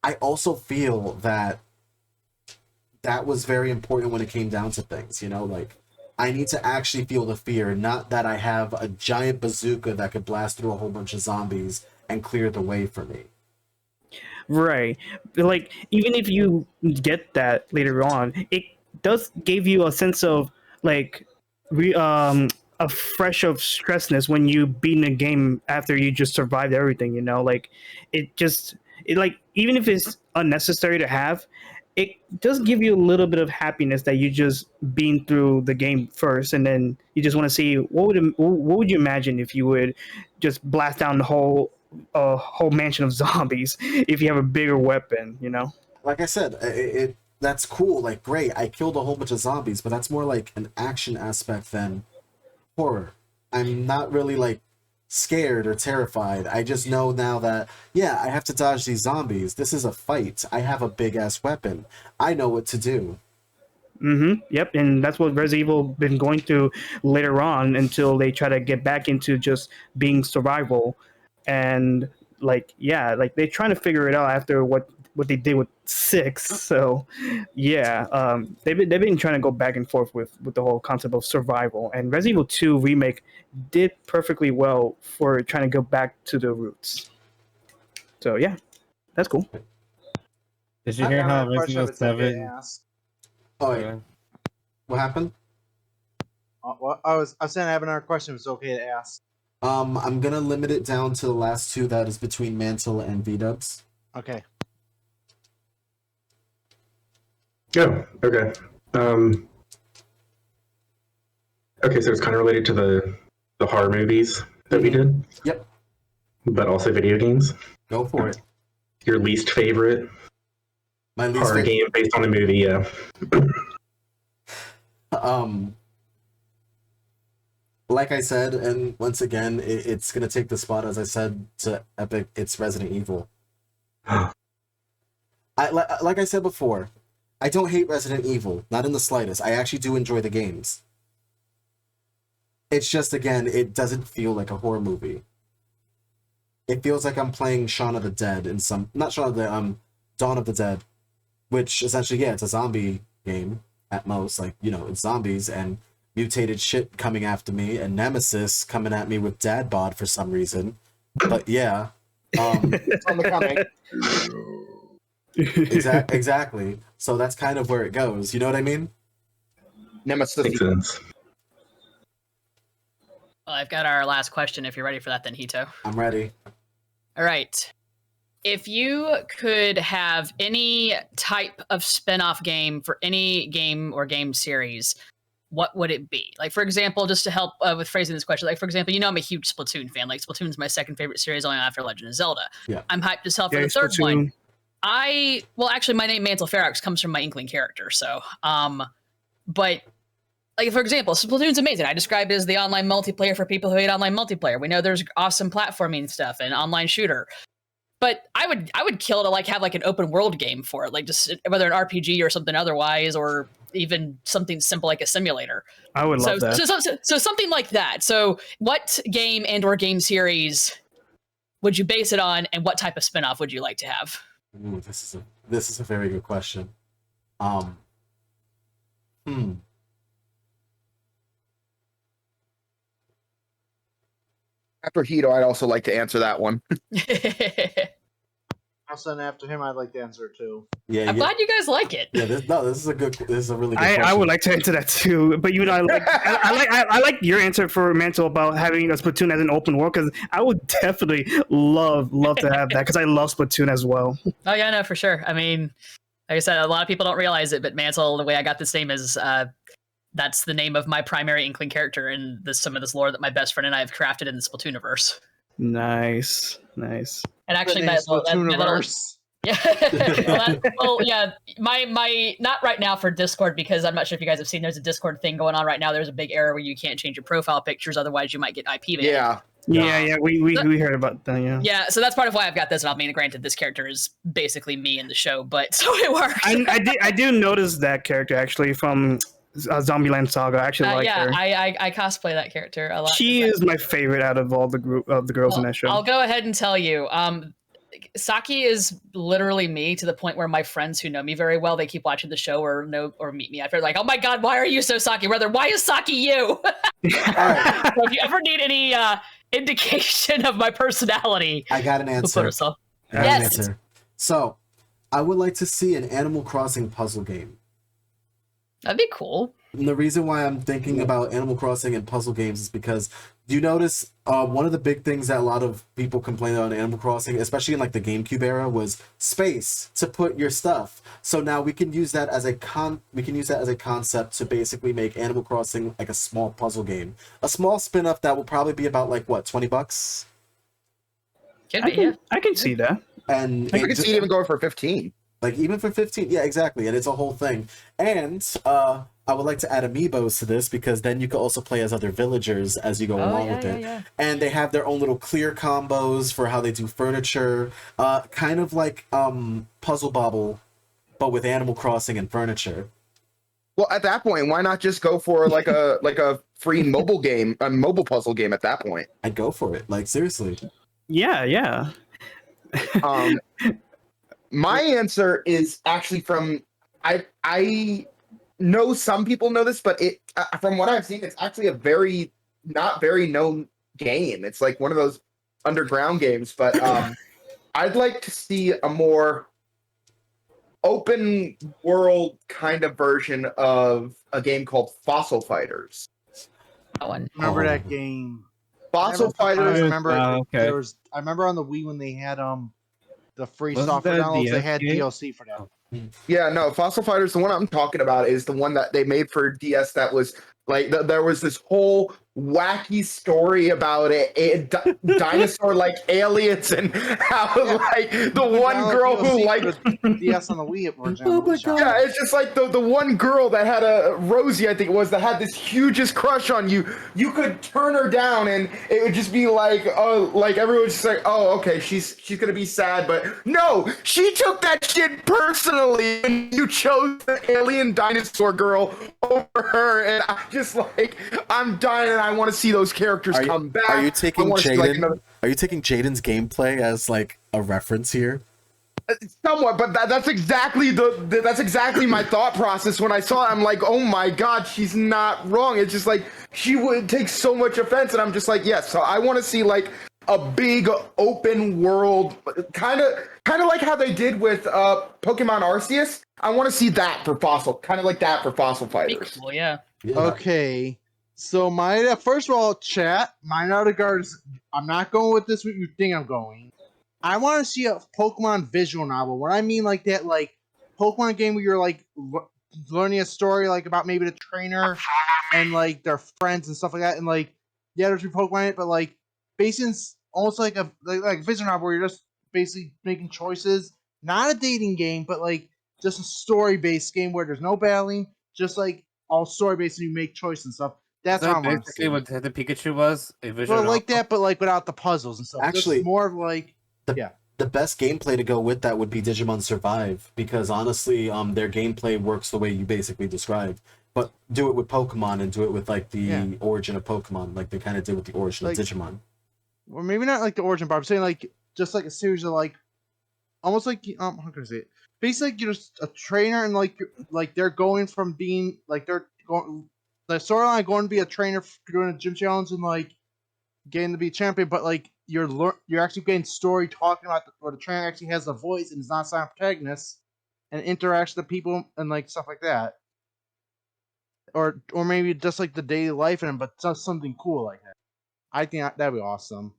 I also feel that that was very important when it came down to things, you know? Like, I need to actually feel the fear, not that I have a giant bazooka that could blast through a whole bunch of zombies and clear the way for me. Right. Like, even if you get that later on, it does give you a sense of like a fresh of stressness when you beat a game after you just survived everything, you know? Like, it like, even if it's unnecessary to have, it does give you a little bit of happiness that you just been through the game first, and then you just want to see what would you imagine if you would just blast down the whole mansion of zombies if you have a bigger weapon, you know? Like I said, that's cool, like, great, I killed a whole bunch of zombies, but that's more like an action aspect than horror. I'm not really like scared or terrified. I just know now that, yeah, I have to dodge these zombies. This is a fight. I have a big ass weapon. I know what to do. Yep, and that's what Resident Evil been going through later on until they try to get back into just being survival, and like they're trying to figure it out after what they did with 6. So yeah, they've been trying to go back and forth with the whole concept of survival, and Resident Evil 2 remake did perfectly well for trying to go back to the roots. So yeah, that's cool. Did you hear how Resident Evil 7? Oh, wait. What happened? Well, I was saying I have another question. If it's okay to ask. I'm gonna limit it down to the last two. That is between Mantle and V-Dubs. Okay. Oh, okay. Okay, so it's kind of related to the horror movies that we did. Yep. But also video games. Go for it. Your least favorite My least horror game based on a movie, yeah. Like I said, and once again, it's gonna take the spot, as I said, to Epic. It's Resident Evil. Like I said before, I don't hate Resident Evil, not in the slightest. I actually do enjoy the games. It's just, again, it doesn't feel like a horror movie. It feels like I'm playing Shaun of the Dead in some, not Shaun of the Dawn of the Dead, which essentially, yeah, it's a zombie game at most. Like, you know, it's zombies and mutated shit coming after me, and Nemesis coming at me with dad bod for some reason. But yeah, It's on the comic. Exactly. So that's kind of where it goes. You know what I mean? Nemesis. Makes sense. Well, I've got our last question. If you're ready for that, then Hito. I'm ready. All right. If you could have any type of spin-off game for any game or game series, what would it be? Like, for example, just to help with phrasing this question, like, for example, you know I'm a huge Splatoon fan. Like, Splatoon's my second favorite series only after Legend of Zelda. Yeah. I'm hyped as hell for Yeah, the third Splatoon. one. Well, actually, my name Mantle Ferox comes from my Inkling character, so, but, like, for example, Splatoon's amazing. I describe it as the online multiplayer for people who hate online multiplayer. We know there's awesome platforming stuff and online shooter. But I would kill to like have like an open world game for it, like just whether an RPG or something otherwise, or even something simple like a simulator. I would love that. So something like that. So what game and or game series would you base it on, and what type of spinoff would you like to have? Ooh, this is a very good question. After Hito, I'd also like to answer that one. Also, after him, I'd like to answer it too. Yeah, I'm glad you guys like it. Yeah, this is a really good question. I would like to answer that too, but you know, I like your answer for Mantle about having a Splatoon as an open world, because I would definitely love to have that, because I love Splatoon as well. Oh yeah, no, for sure. I mean, like I said, a lot of people don't realize it, but Mantle, the way I got this name is that's the name of my primary Inkling character in some of this lore that my best friend and I have crafted in the Splatooniverse. Nice. And actually, yeah. Yeah. My not right now for Discord, because I'm not sure if you guys have seen. There's a Discord thing going on right now. There's a big error where you can't change your profile pictures, otherwise you might get IP banned. Yeah. We heard about that. Yeah. Yeah, so that's part of why I've got this. And I mean, granted, this character is basically me in the show, but so it works. I do notice that character actually from Zombieland Saga. I actually like her. I cosplay that character a lot. She is my favorite out of all the girls in that show. I'll go ahead and tell you. Saki is literally me, to the point where my friends who know me very well, they keep watching the show or meet me. They're like, "Oh my god, why are you so Saki? Brother, why is Saki you?" So if you ever need any indication of my personality, I got an answer. Yes. So, I would like to see an Animal Crossing puzzle game. That'd be cool. And the reason why I'm thinking about Animal Crossing and puzzle games is because you notice one of the big things that a lot of people complain about in Animal Crossing, especially in like the GameCube era, was space to put your stuff. So now we can use that as a concept to basically make Animal Crossing like a small puzzle game, a small spin-off that will probably be about like what, $20. I can see that. And I could see it even going for 15. Like even for 15, yeah, exactly, and it's a whole thing. And I would like to add amiibos to this because then you can also play as other villagers as you go along with it. Yeah. And they have their own little clear combos for how they do furniture, kind of like Puzzle Bobble, but with Animal Crossing and furniture. Well, at that point, why not just go for like a free mobile game, a mobile puzzle game? At that point, I'd go for it. Like seriously. Yeah. My answer is actually from I know some people know this, but it from what I've seen, it's actually a very not very known game. It's like one of those underground games, but I'd like to see a more open world kind of version of a game called Fossil Fighters. That one. Remember that game? Fossil Fighters. I remember okay. there was. I remember on the Wii when they had the free Wasn't software that downloads. They DS had game? DLC for that. Yeah, no, Fossil Fighters, the one I'm talking about is the one that they made for DS that was like, there was this whole wacky story about dinosaur like aliens and how like the one girl who like DS on the Wii originally. Oh my God. Yeah, it's just like the one girl that had a Rosie, I think it was, that had this hugest crush on you. You could turn her down and it would just be like, oh, like everyone's just like, oh, okay, she's gonna be sad, but no, she took that shit personally and you chose the alien dinosaur girl over her, and I'm just like, I'm dying and I want to see those characters come back. Are you taking I wanna see, like, another- Are you taking Jaden's gameplay as like a reference here? Somewhat, but that's exactly that's exactly my thought process when I saw it. I'm like, oh my God, she's not wrong. It's just like she would take so much offense, and I'm just like, yes. So I want to see like a big open world, kind of like how they did with Pokemon Arceus. I want to see that for Fossil, kind of like that for Fossil Fighters. Cool, yeah. Okay, so my first of all, chat. My Nautigard is. I'm not going with this. What you think I'm going? I want to see a Pokemon visual novel. What I mean, like that, like Pokemon game where you're like learning a story, like about maybe the trainer and like their friends and stuff like that, and like yeah, there's your Pokemon in it, but like basically almost like a like visual novel where you're just basically making choices. Not a dating game, but like just a story based game where there's no battling, just like all story based and you make choices and stuff. That's Is how that I want to basically see. what the Pikachu was? A visual Well, like novel? that, but like without the puzzles and stuff. Actually, just more of like the best gameplay to go with that would be Digimon Survive, because honestly, their gameplay works the way you basically described. But do it with Pokemon and do it with like the origin of Pokemon, like they kind of did with the origin Like- of Digimon. or maybe not like the origin, but I'm saying like just like a series of like almost like how can I say it? Basically, like, you're just a trainer and like they're going from being like they're going the storyline going to be a trainer doing a gym challenge and like getting to be a champion, but like you're actually getting story talking about where the trainer actually has a voice and is not a silent protagonist and interacts with the people and like stuff like that. Or maybe just like the daily life in them, but just something cool like that. I think that'd be awesome.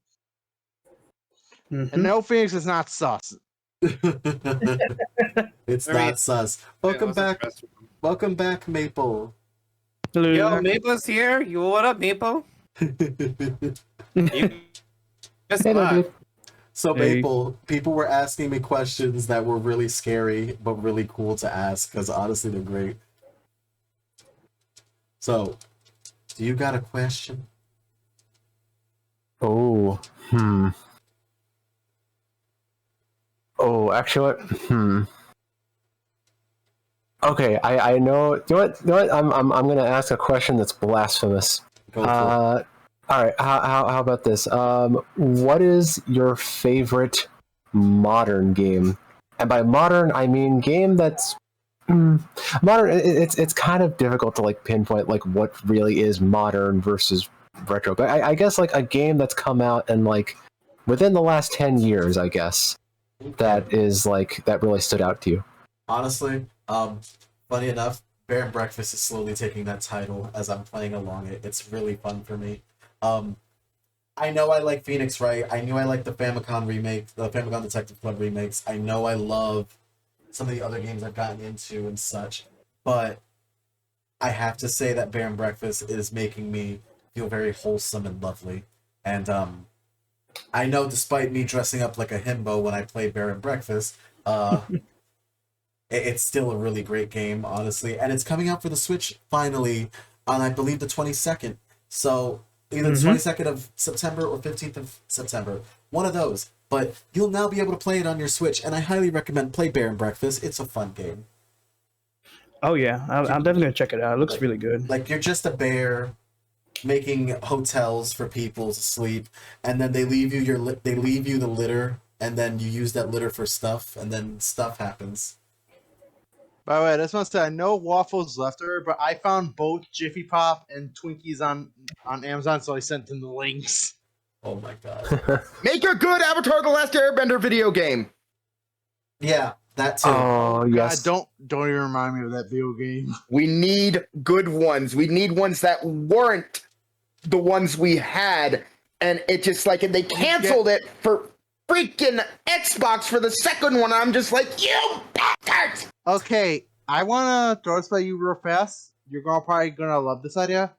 And no, Phoenix is not sus. It's I mean, not sus. Welcome back. Welcome back, Maple. Yo, Maple's here. You what up, Maple? Just So Hey. Maple, people were asking me questions that were really scary but really cool to ask because honestly they're great. So, do you got a question? Oh, Oh, actually, Okay, I know. You know what? I'm gonna ask a question that's blasphemous. Go for all right. How about this? What is your favorite modern game? And by modern, I mean game that's modern. It's kind of difficult to like pinpoint like what really is modern versus retro. But I guess like a game that's come out and like within the last 10 years, I guess that is like that really stood out to you. Honestly, funny enough, Bear and Breakfast is slowly taking that title as I'm playing along it. It's really fun for me. I know I like Phoenix Wright. I knew I liked the Famicom remake, the Famicom Detective Club remakes. I know I love some of the other games I've gotten into and such, but I have to say that Bear and Breakfast is making me feel very wholesome and lovely. And I know despite me dressing up like a himbo when I play Bear and Breakfast, it's still a really great game, honestly. And it's coming out for the Switch finally on, I believe, the 22nd. So either the 22nd of September or 15th of September. One of those. But you'll now be able to play it on your Switch, and I highly recommend play Bear and Breakfast. It's a fun game. Oh yeah, I'm definitely gonna check it out. It looks really good. Like, you're just a bear making hotels for people to sleep, and then they leave you the litter, and then you use that litter for stuff, and then stuff happens. By the way, I just want to say, I know Waffles left her, but I found both Jiffy Pop and Twinkies on Amazon, so I sent them the links. Oh my god. Make a good Avatar: The Last Airbender video game. Yeah, that too. Oh yes. God, don't even remind me of that video game. We need good ones. We need ones that weren't the ones we had, and it just like, and they canceled it for freaking Xbox for the second one. I'm just like, you bastards! Okay, I want to throw this by you real fast. You're probably gonna love this idea.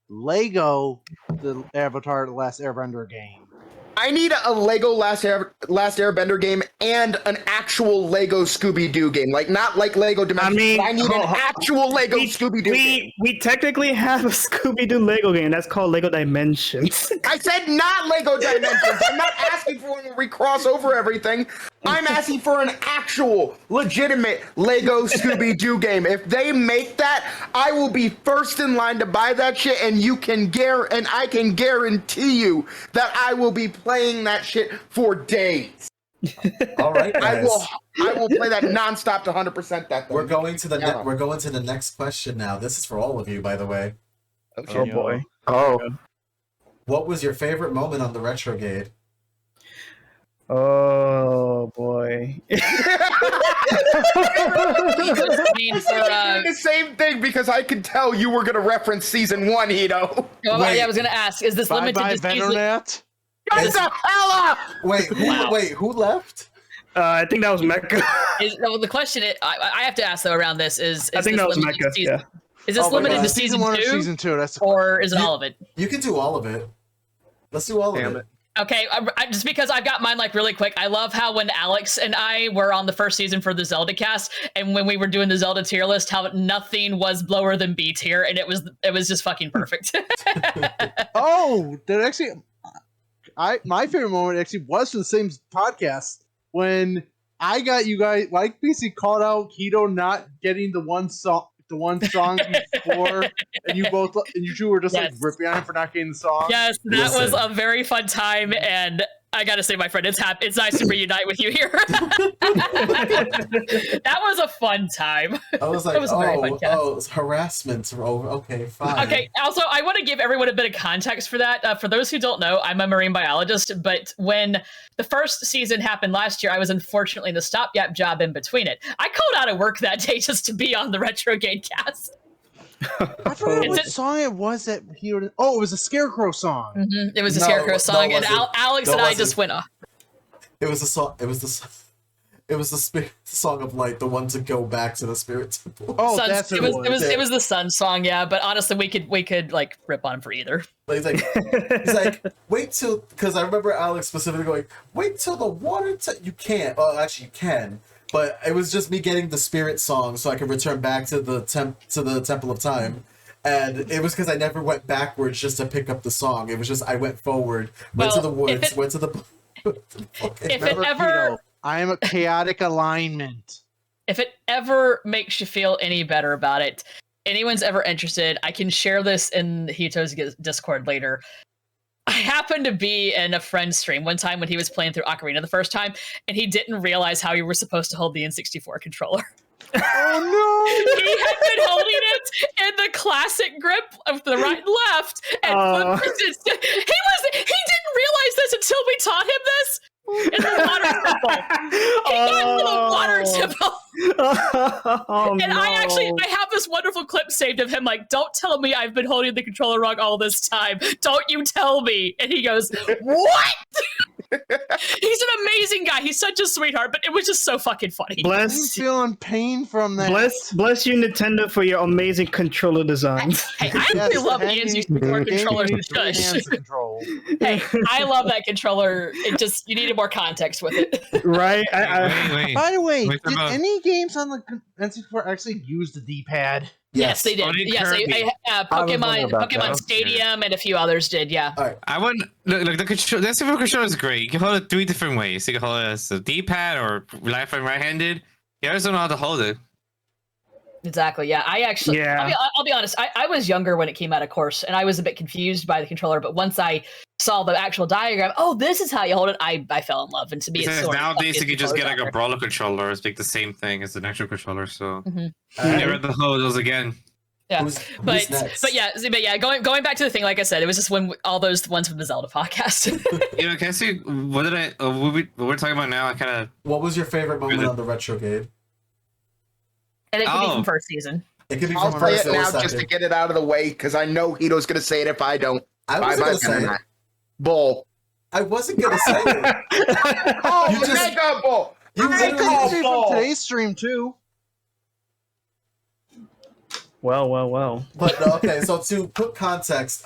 Lego, the Avatar: The Last Airbender game. I need a Lego Last Airbender game and an actual Lego Scooby-Doo game. Like, not like Lego Dimensions, but I need an actual Lego Scooby-Doo game. We technically have a Scooby-Doo Lego game. That's called Lego Dimensions. I said not Lego Dimensions. I'm not asking for one where we cross over everything. I'm asking for an actual, legitimate Lego Scooby-Doo game. If they make that, I will be first in line to buy that shit, and I can guarantee you that I will be playing that shit for days. All right, guys. I will play that nonstop to 100% that thing. We're going to the next question now. This is for all of you, by the way. Okay. Oh boy. Oh. What was your favorite moment on the Retrogade? Oh boy. Doing the same thing because I could tell you were going to reference season 1, Hito. Oh, yeah, I was going to ask, is this limited to season? Shut the hell up! Wait, who left? I think that was Mecca. The question I have to ask though around this is I think this that was limited Mecca. to season? Yeah. Is this limited to season season 1 2? or season 2? Or is it all of it? You can do all of it. Let's do all of it. Okay, just because I've got mine like really quick. I love how when Alex and I were on the first season for the Zelda cast, and when we were doing the Zelda tier list, how nothing was lower than B tier, and it was just fucking perfect. Oh, that actually, my favorite moment actually was from the same podcast when I got you guys. Like, basically called out Hito not getting the one song before, and you two were just like ripping on him for not getting the song. Yes, that was a very fun time, and I gotta say, my friend, it's nice to reunite with you here. That was a fun time. I was like, it's harassment. Okay, fine. Okay, also, I want to give everyone a bit of context for that. For those who don't know, I'm a marine biologist, but when the first season happened last year, I was unfortunately in the stopgap job in between it. I called out of work that day just to be on the Retrogade cast. I forgot what song it was that he would. Oh, it was a Scarecrow song. Mm-hmm. It was a Scarecrow song, and Alex and I just went off. It was a song. It was the spirit song of light, the one to go back to the spirit temple. Oh, that's it was the sun song, yeah. But honestly, we could like rip on him for either. But he's like, wait till, because I remember Alex specifically going, wait till the water. You can't. Well, actually, you can. But it was just me getting the spirit song so I could return back to the Temple of Time. And it was because I never went backwards just to pick up the song. It was just I went forward, went to the woods, went to the. If it ever, I am a chaotic alignment. If it ever makes you feel any better about it, anyone's ever interested, I can share this in Hito's Discord later. I happened to be in a friend's stream one time when he was playing through Ocarina the first time, and he didn't realize how you were supposed to hold the N64 controller. Oh no! He had been holding it in the classic grip of the right and left, and he didn't realize this until we taught him this. In the water temple. He got the water temple. And I have this wonderful clip saved of him like, don't tell me I've been holding the controller wrong all this time. Don't you tell me. And he goes, what? He's an amazing guy. He's such a sweetheart, but it was just so fucking funny. I'm feeling pain from that. Bless you, Nintendo, for your amazing controller designs. Hey, I actually love Ian's use of more controllers than Shush. Hey, I love that controller. It just, you needed more context with it. Right? By the way, did any games on the N64 actually use the D-pad? Yes, they did. Yes, Pokemon Stadium and a few others did. Yeah. All right. I wouldn't look. The N64 controller is great. You can hold it 3 different ways. You can hold it as a D-pad or left and right-handed. You just don't know how to hold it. Exactly. Yeah. I actually. Yeah. I'll be honest. I was younger when it came out, of course, and I was a bit confused by the controller. But once I saw the actual diagram, oh, this is how you hold it. I fell in love. And to me, it's sort nowadays you can just get like a brawler controller. It's like the same thing as an actual controller. So Mm-hmm. never the hold those again. Yeah, but yeah, going back to the thing, like I said, it was just when all those ones from the Zelda podcast. Can I see what did I? What we're talking about now? I kind of. What was your favorite moment on the Retrogade? And it could be from first season. It could be I'll from say first it now or just to second. get it out of the way because I know Hito's going to say it if I don't. I wasn't gonna say it. Bull. I wasn't gonna say it. Oh, You just- Mega Bull. You I literally- can see from today's stream too. Well. But no, okay, so to put context,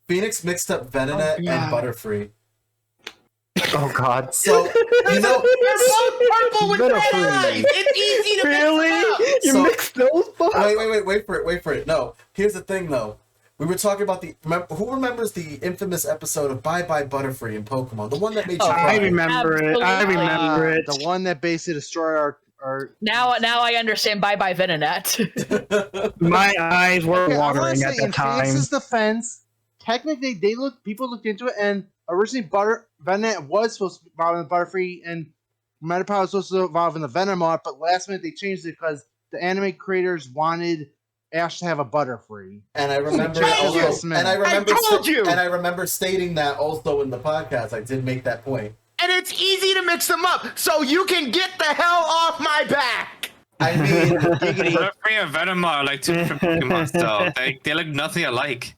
Phoenix mixed up Venonat and Butterfree. Oh God. So you know, They're both purple with red eyes. It's easy to mix them up. You mixed those both? Wait for it. No, here's the thing though. We were talking about who remembers the infamous episode of Bye Bye Butterfree in Pokemon, the one that made you cry. I remember it. The one that basically destroyed our. Now I understand. Bye bye Venonat. My eyes were Okay, watering honestly, at the in time. Phoenix's defense, technically people looked into it, and originally Venonat was supposed to evolve in Butterfree, and Metapod was supposed to evolve in the Venomoth, but last minute they changed it because the anime creators wanted Ash to have a Butterfree. And I remember I remember stating that also in the podcast. I did make that point. And it's easy to mix them up, so you can get the hell off my back. I mean, Butterfree and Venom are like 2 different Pokemon still. They look nothing alike.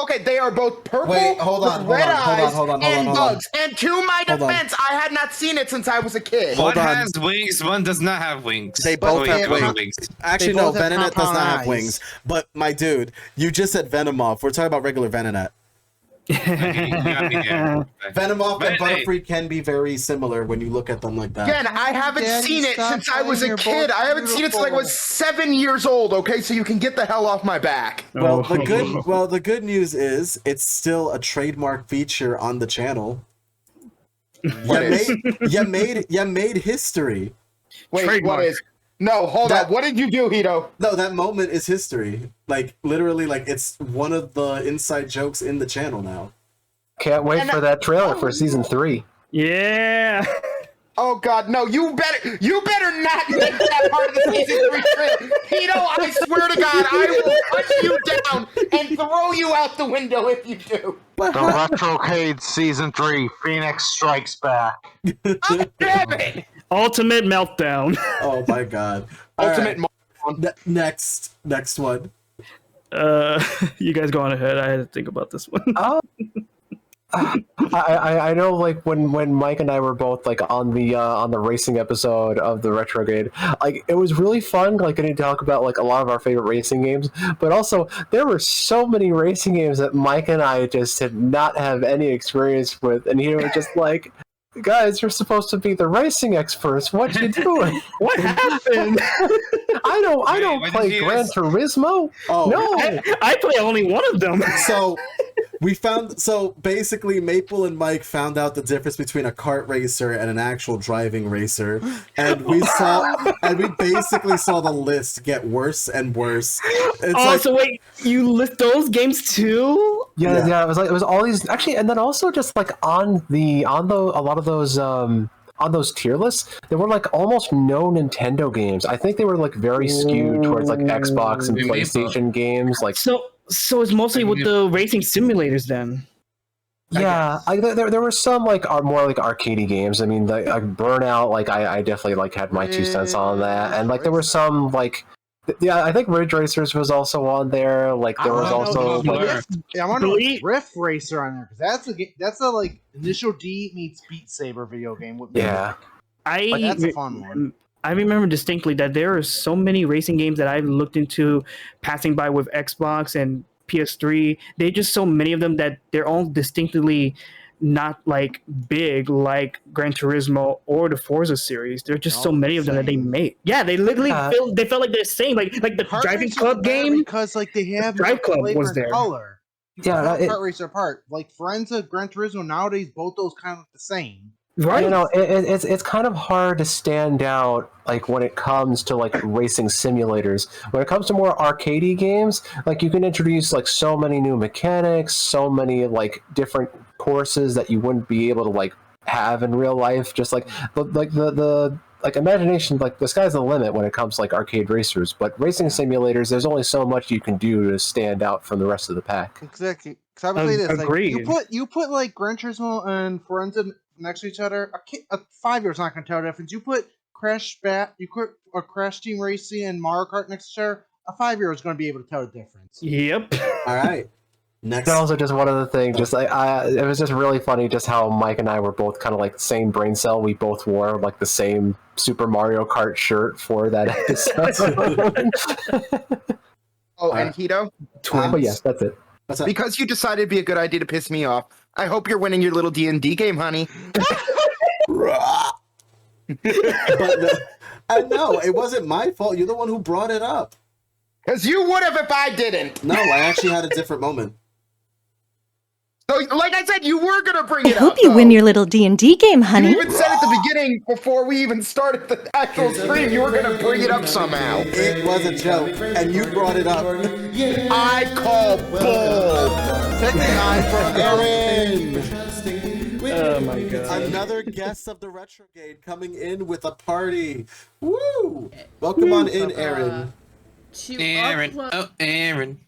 Okay, they are both purple Wait, hold on, with red eyes hold on, and bugs. And to my Hold on. defense, I had not seen it since I was a kid. One has wings, one does not have wings. They both have Wait, wings. Actually, no, both have Venonat does compound not have eyes. wings. But my dude, you just said Venomoth. We're talking about regular Venonat. Venomoth and Butterfree can be very similar when you look at them like that. Again, I haven't seen it since I was a kid. I haven't seen it since I was 7 years old. Okay, so you can get the hell off my back. Well, the good news is it's still a trademark feature on the channel. You made history. Wait, Trademark. what is? No, hold on. What did you do, Hito? No, that moment is history. Like literally, like it's one of the inside jokes in the channel now. Can't wait for that trailer for season 3. Yeah. Oh God, no! You better not make that part of the season 3 trailer, Hito. I swear to God, I will cut you down and throw you out the window if you do. The Retrogade season 3, Phoenix Strikes Back. Oh, damn it! Ultimate meltdown. Oh my God! Ultimate next one. You guys go on ahead. I had to think about this one. Oh. I know, like when Mike and I were both like on the racing episode of the Retrograde, like it was really fun, like getting to talk about like a lot of our favorite racing games. But also, there were so many racing games that Mike and I just did not have any experience with, and he was just like, "Guys, you're supposed to be the racing experts. What you doing? What happened? I don't play Gran Turismo. Oh no, I play only one of them. So basically Maple and Mike found out the difference between a kart racer and an actual driving racer, and we basically saw the list get worse and worse. It's So wait, you list those games too? Yeah. It was all these actually, and then also just like on a lot of those on those tier lists, there were like almost no Nintendo games. I think they were like very skewed towards like Xbox and PlayStation games. Like so it's mostly with the racing simulators then. Yeah, there were some like more like arcadey games. I mean, like Burnout. Like I definitely like had my 2 cents on that, and like there were some like Yeah, I think Ridge Racers was also on there. Like there was also like I want to know Rift Racer on there because that's a like Initial D meets Beat Saber video game with music. Yeah. That's a fun one. I remember distinctly that there are so many racing games that I've looked into passing by with Xbox and PS3. They just so many of them that they're all distinctly not like big like Gran Turismo or the Forza series. There are just so many of them that they made. Yeah, they literally felt like they're the same. Like the Driving Club game because like they have Drive Club flavor was and there. color. Yeah, Kart Racer apart. Like Forenza, Gran Turismo nowadays, both those kind of the same. Right. You know, it's kind of hard to stand out like when it comes to like racing simulators. When it comes to more arcadey games, like you can introduce like so many new mechanics, so many like different courses that you wouldn't be able to like have in real life. Just like the like imagination, like the sky's the limit when it comes to like arcade racers. But racing simulators, there's only so much you can do to stand out from the rest of the pack. Exactly. Because I would say this: like, you put like Gran Turismo and Forenza next to each other. A 5-year-old's not going to tell the difference. You put Crash Team Racing and Mario Kart next to each other. A 5-year-old's going to be able to tell the difference. Yep. All right. Next. And also, just one other thing, just like it was just really funny, just how Mike and I were both kind of like the same brain cell. We both wore like the same Super Mario Kart shirt for that episode. Oh, and Hito? Oh, yes, that's it. Because you decided it'd be a good idea to piss me off, I hope you're winning your little D&D game, honey. I know, it wasn't my fault. You're the one who brought it up. Because you would have if I didn't. No, I actually had a different moment. So, like I said, you were going to bring it up. I hope you win your little D&D game, honey. You even said at the beginning, before we even started the actual stream, you were going to bring it up somehow. It was a joke, and you brought it up. I call bull. Take the eye from Aaron. Oh my god. Another guest of the Retrogade coming in with a party. Woo! Welcome on in, Aaron. Aaron. Oh, Aaron.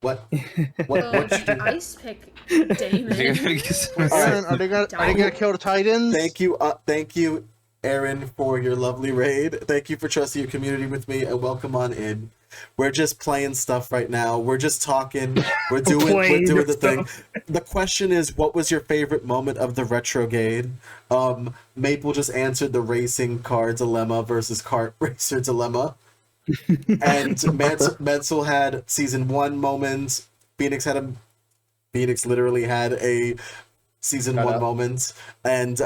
What? Ice pick Damon. Aaron, are they gonna kill the Titans? Thank you, Aaron, for your lovely raid. Thank you for trusting your community with me, and welcome on in. We're just playing stuff right now. We're just talking. We're doing the thing. The question is, what was your favorite moment of the Retrogade? Maple just answered the racing car dilemma versus kart racer dilemma. And Menzel had season 1 moments. Phoenix literally had a season 1 moment. And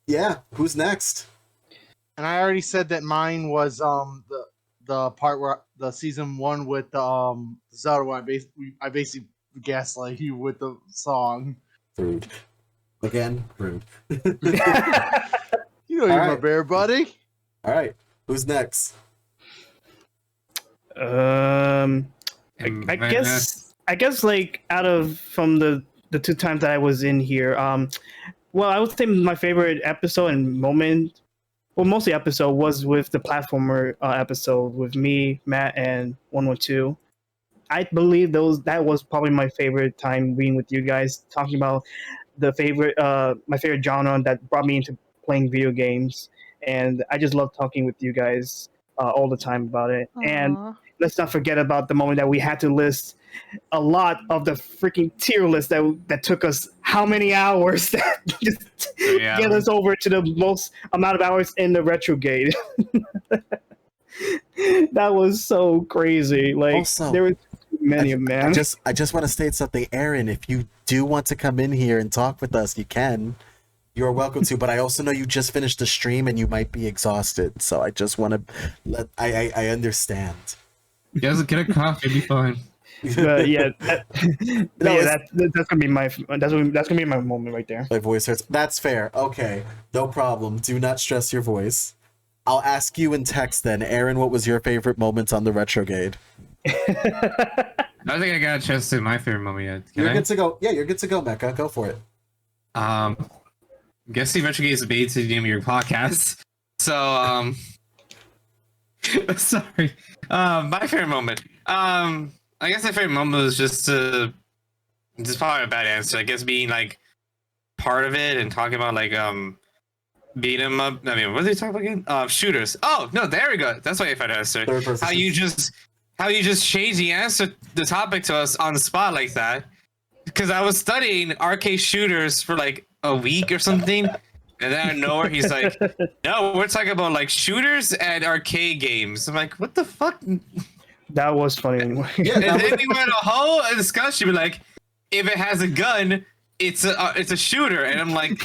yeah, who's next? And I already said that mine was the part where the season 1 with Zelda, where I basically gaslight you with the song. Rude. Again, rude. You know you're my bear buddy. All right, who's next? I guess like from the 2 times that I was in here, well, I would say my favorite episode and moment, well, mostly episode, was with the platformer episode with me, Matt, and 112. I believe that was probably my favorite time being with you guys, talking about my favorite genre that brought me into playing video games, and I just love talking with you guys all the time about it. Aww. And let's not forget about the moment that we had to list a lot of the freaking tier list that took us how many hours to just get us over to the most amount of hours in the Retrogade. That was so crazy. Like, also, there was many of them. I just want to state something, Aaron. If you do want to come in here and talk with us, you can. You're welcome to, but I also know you just finished the stream and you might be exhausted. So I just want to I understand. You guys get a coffee, it'll be fine. But yeah, that's gonna be my moment right there. My voice hurts. That's fair. Okay, no problem. Do not stress your voice. I'll ask you in text then, Aaron. What was your favorite moment on the Retrogade? I don't think I got a chance to say my favorite moment yet. You're good to go. Yeah, you're good to go, Mecca. Go for it. Guess the Retrogade is the bait to the name of your podcast. So sorry. My favorite moment. I guess my favorite moment was just probably a bad answer. I guess being like part of it and talking about like beat 'em up. I mean, what did you talk about again? Shooters. Oh no, there we go. That's why I found answer. How you just change the topic to us on the spot like that? Because I was studying arcade shooters for like a week or something, and then out of nowhere he's like, "No, we're talking about like shooters and arcade games." I'm like, "What the fuck?" That was funny anyway. And then we went a whole discussion like, if it has a gun, it's a shooter, and I'm like,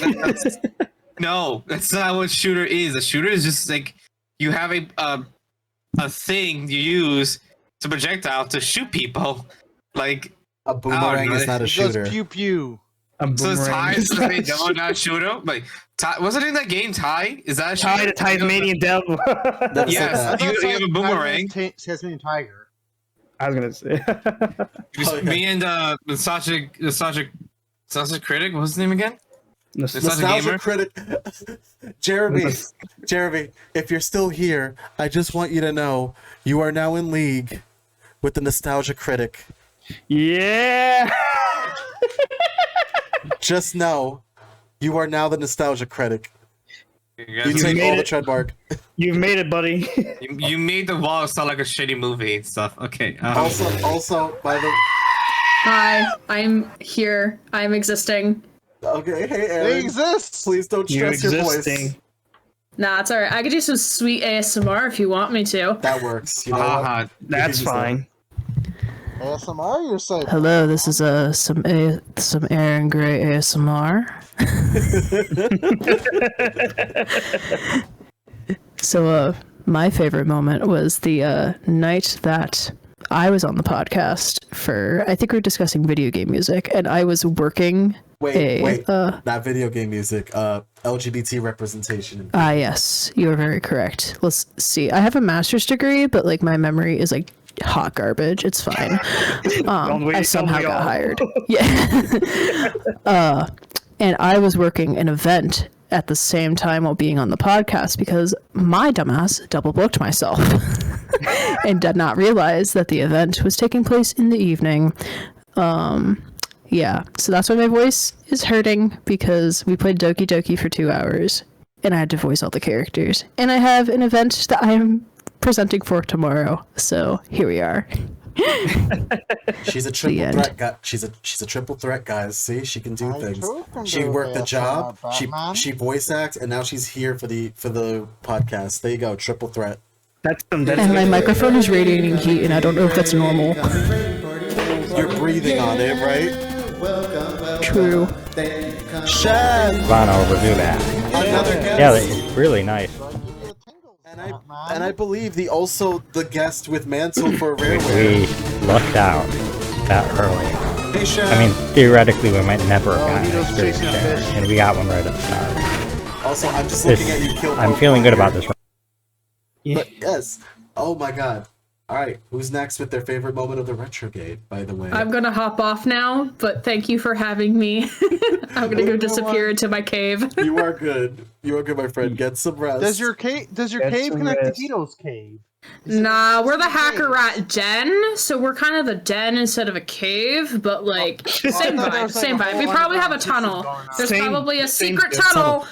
no, that's not what shooter is. A shooter is just like you have a thing you use to projectile to shoot people, like a boomerang is not a shooter. Just pew pew. So it's Ty, so they devil not shooter. Like Ty, was it in that game Ty? Is that a shooter? Ty the Tasmanian devil. Yes, you have a boomerang. Tasmanian tiger. I was gonna say. Me and the Nostalgic Critic. What's his name again? Nostalgia Critic. Jeremy, if you're still here, I just want you to know you are now in league with the Nostalgia Critic. Yeah. Just know, you are now the Nostalgia Critic. You You've take made all the it. trademark. You've made it, buddy. You made the wall sound like a shitty movie and stuff. Okay. Also, by the Hi, I'm here. I'm existing. Okay, hey Aaron. They exist. Please don't stress your voice. Nah, it's alright. I could do some sweet ASMR if you want me to. That works. You know what? That's fine. ASMR, you're saying? Hello, this is some Aaron Gray ASMR. So, my favorite moment was the night that I was on the podcast for. I think we were discussing video game music, and I was working. Wait. Not video game music. LGBT representation. Yes, you are very correct. Let's see. I have a master's degree, but like my memory is like hot garbage. It's fine. I somehow got hired. Yeah. And I was working an event at the same time while being on the podcast because my dumbass double booked myself and did not realize that the event was taking place in the evening. Yeah, so that's why my voice is hurting, because we played Doki Doki for 2 hours and I had to voice all the characters, and I have an event that I'm presenting for tomorrow, so here we are. She's a triple threat. She's a triple threat, guys. See, she can do things. She worked the job. She voice acts, and now she's here for the podcast. There you go, triple threat. And my microphone is radiating heat, and I don't know if that's normal. You're breathing on it, right? True. Shad! Lana overdo that. Another guest. Yeah, it's really nice. And I believe the guest with Mantle for Rare. We lucked out that early. Hey, Shad. I mean, theoretically, we might never have gotten an experience there, and we got one right at the start. Also, I'm just looking at you kill. I'm feeling good about this. But yes. Oh my god. All right, who's next with their favorite moment of the Retrogade, by the way? I'm gonna hop off now, but thank you for having me. I'm gonna go disappear into my cave. You are good. You are good, my friend. Get some rest. Does your cave connect to Hito's cave? Nah, we're the hacker rat den, so we're kind of a den instead of a cave, but like same vibe. We probably have a tunnel. There's probably a secret tunnel.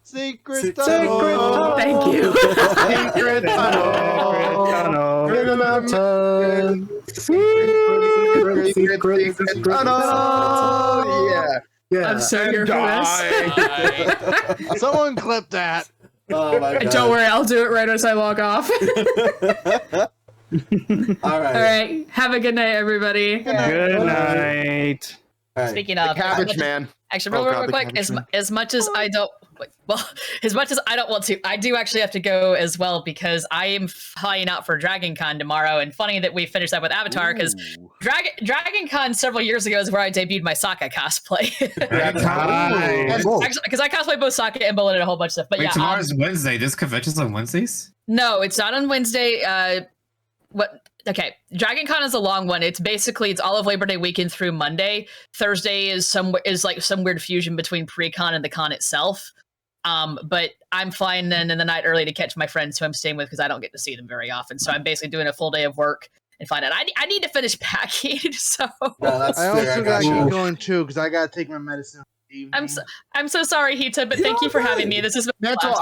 Secret tunnel. Thank you. Secret tunnel. In the mountain. Secret tunnel. Yeah. I'm so here for this. Someone clip that. Oh my god. Don't worry, I'll do it right as I log off. All right. All right. Have a good night, everybody. Good night. Speaking of Cabbage Man. Actually, real quick, as much as I don't, as much as I don't want to, I do actually have to go as well, because I am flying out for Dragon Con tomorrow. And funny that we finished that with Avatar, because Dragon Con several years ago is where I debuted my Sokka cosplay. Actually, because I cosplay both Sokka and Bolin and a whole bunch of stuff. But Wait, yeah, tomorrow's Wednesday. This convention's on Wednesdays? no, it's not on Wednesday. Okay, Dragon Con is a long one. It's all of Labor Day weekend through Monday. Thursday is like some weird fusion between pre-con and the con itself. But I'm flying in the night early to catch my friends who I'm staying with, because I don't get to see them very often. So I'm basically doing a full day of work and find out I need to finish packing. So I also got to keep going too, because I got to take my medicine I'm so sorry, Hita, but thank you for having me. This has been Mantle,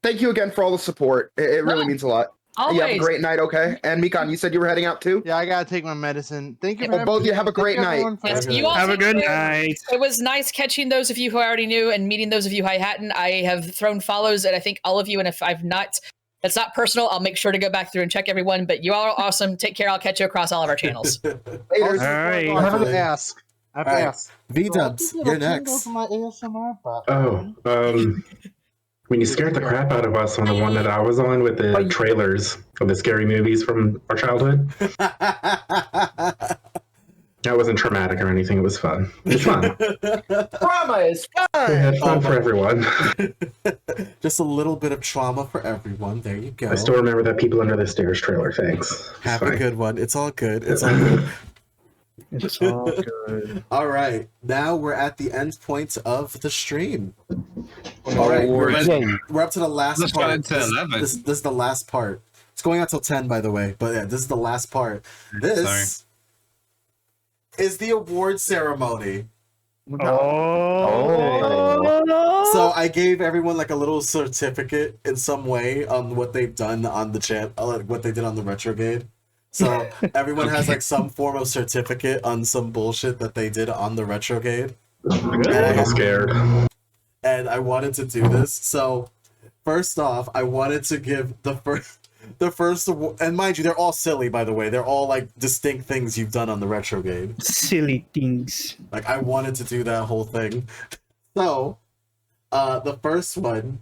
thank you again for all the support. It really means a lot. You have a great night, okay? And Mikan, you said you were heading out too? Yeah, I gotta take my medicine. Thank you for both of you have a great night. Yes, you all Have a take good care. night. It was nice catching those of you who I already knew and meeting those of you who I hadn't. I have thrown follows at I think all of you, and if I've not, that's not personal. I'll make sure to go back through and check everyone. But you all are awesome. Take care. I'll catch you across all of our channels. All right. I have to ask. V-Dubs, you're next. When you scared the crap out of us on the one that I was on with the trailers of the scary movies from our childhood. That wasn't traumatic or anything. It was fun. It's fun. Trauma is fun. We had fun for everyone. Just a little bit of trauma for everyone. There you go. I still remember that People Under the Stairs trailer. Thanks. Have a good one. It's all good. It's all good. It's all good. All right, now we're at the end point of the stream. All right, we're up to the last Let's go part. into 11. This is the last part. It's going out till 10, by the way, but yeah, this is the last part. This is the award ceremony. So I gave everyone like a little certificate in some way on what they've done on the like what they did on the Retrogade. So everyone has like some form of certificate on some bullshit that they did on the Retrogade. I'm scared. And I wanted to do this. So first off, I wanted to give the first award, and mind you, they're all silly, by the way. They're all like distinct things you've done on the Retrogade. Silly things. Like I wanted to do that whole thing. So the first one,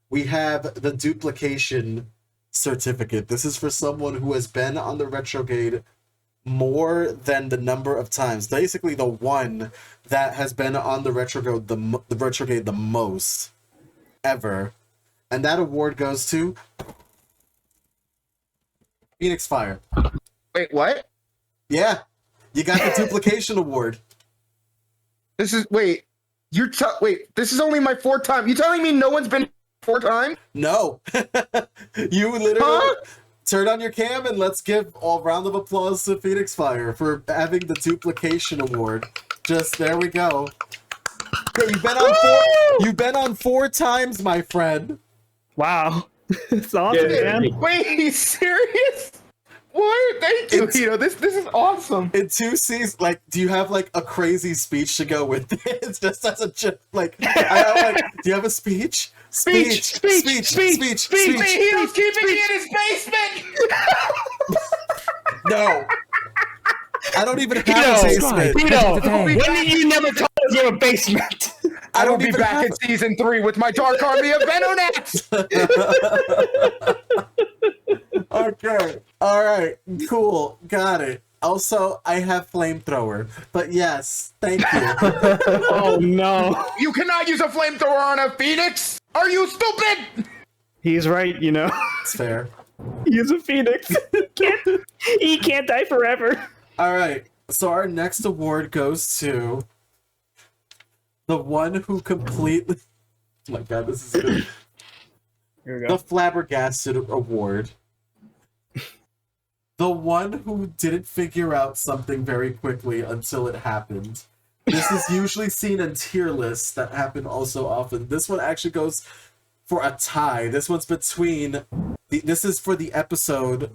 we have the duplication certificate. This is for someone who has been on the Retrogade more than the number of times. Basically, the one that has been on the Retrogade the most ever, and that award goes to Phoenix Fire. Wait, what? Yeah, you got the duplication award. This is wait. This is only my 4th time. You telling me no one's been 4 times? No. You literally turn on your cam and let's give a round of applause to Phoenix Fire for having the duplication award. Just there we go. Yeah, you've been on 4 times, my friend. Wow. It's awesome, man. Wait, he's serious? What? Thank you, Hito. This is awesome. In 2 seasons, like, do you have like a crazy speech to go with it? It's just as a joke. Like, do you have a speech? Speech. Hito's keeping me in his basement. No. I don't even have a basement. When did you never tell us you have a basement? I will be back in season 3 with my dark army of Venonats. Okay. All right. Cool. Got it. Also, I have flamethrower. But yes, thank you. Oh no. You cannot use a flamethrower on a phoenix. Are you stupid? He's right, you know. It's fair. He's a phoenix. He can't die forever. All right. So our next award goes to the one who completely. Oh my god, this is good. Here we go. The Flabbergasted Award. The one who didn't figure out something very quickly until it happened. This is usually seen in tier lists that happen also often. This one actually goes for a tie. This one's between... This is for the episode...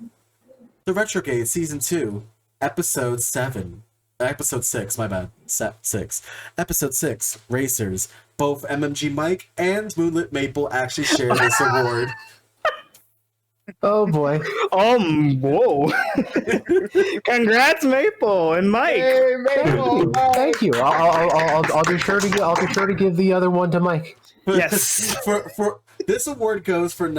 The Retrogade Season 2. Episode 7. Episode 6, my bad. 6. Episode 6, Racers. Both MMG Mike and Moonlit Maple actually share this award. Oh boy. Whoa. Congrats, Maple and Mike. Hey, Maple. Thank you. I'll be sure to give the other one to Mike. Yes. For this award goes for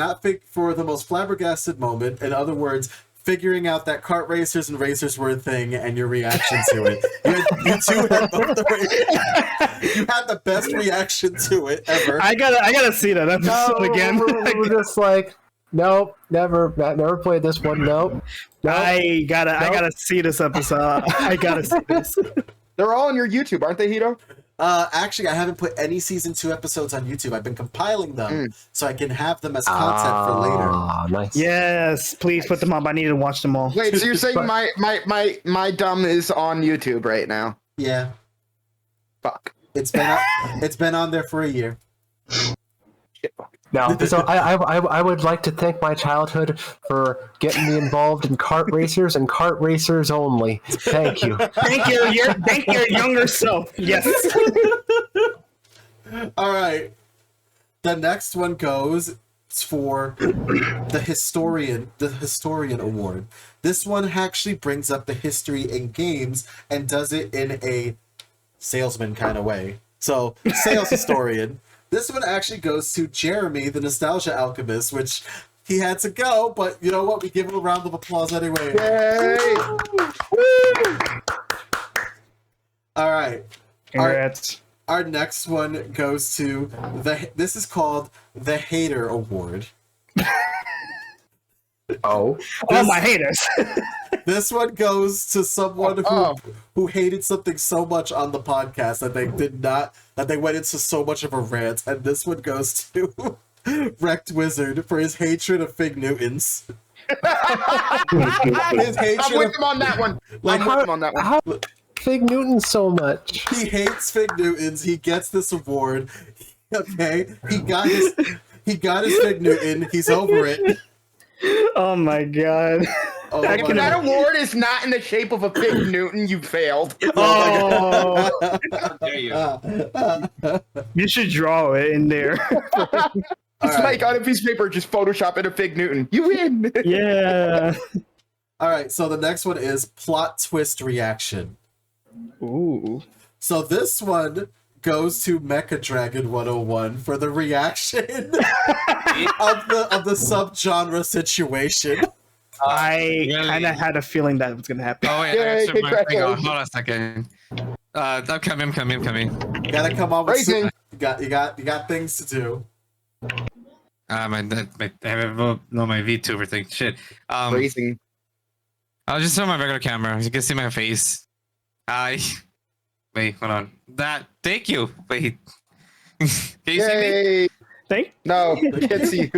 for the most flabbergasted moment. In other words, figuring out that kart racers and racers were a thing and your reaction to it. You had the best reaction to it ever. I gotta see that episode again. We're just like, nope, never played this one. Nope. I gotta see this episode. I gotta see this. They're all on your YouTube, aren't they, Hito? Actually, I haven't put any season 2 episodes on YouTube. I've been compiling them so I can have them as content for later. Nice. Yes, please put them up. I need to watch them all. Wait, so you're saying my dumb is on YouTube right now? Yeah. Fuck. It's been on there for a year. Now, so I would like to thank my childhood for getting me involved in kart racers and kart racers only. Thank you. Thank your younger self. Yes. All right. The next one goes for the historian award. This one actually brings up the history in games and does it in a salesman kind of way. So, sales historian. This one actually goes to Jeremy, the Nostalgia Alchemist, which he had to go, but you know what? We give him a round of applause anyway. Yay! All right. Congrats. Our next one goes to this is called the Hater Award. My haters. This one goes to someone who hated something so much on the podcast that they went into so much of a rant, and this one goes to Wrecked Wizard for his hatred of Fig Newtons. I'm with him on that one. How Fig Newtons so much? He hates Fig Newtons. He gets this award. Okay, he got his Fig Newton. He's over it. Oh my god. If that award is not in the shape of a Fig Newton, you failed. Oh. How dare you? You should draw it in there. It's like on a piece of paper, just Photoshop in a Fig Newton. You win. Yeah. All right, so the next one is plot twist reaction. Ooh. So this one goes to Mecha Dragon 101 for the reaction of the subgenre situation. I kind of had a feeling that was gonna happen. Oh wait, I should my thing off. Hold on a second. I'm coming. Gotta come on with you got things to do. I have my VTuber thing. Shit. Racing. I'll just show my regular camera. You can see my face. Wait, hold on. Thank you. Wait. Can you see me? No, I can't see you.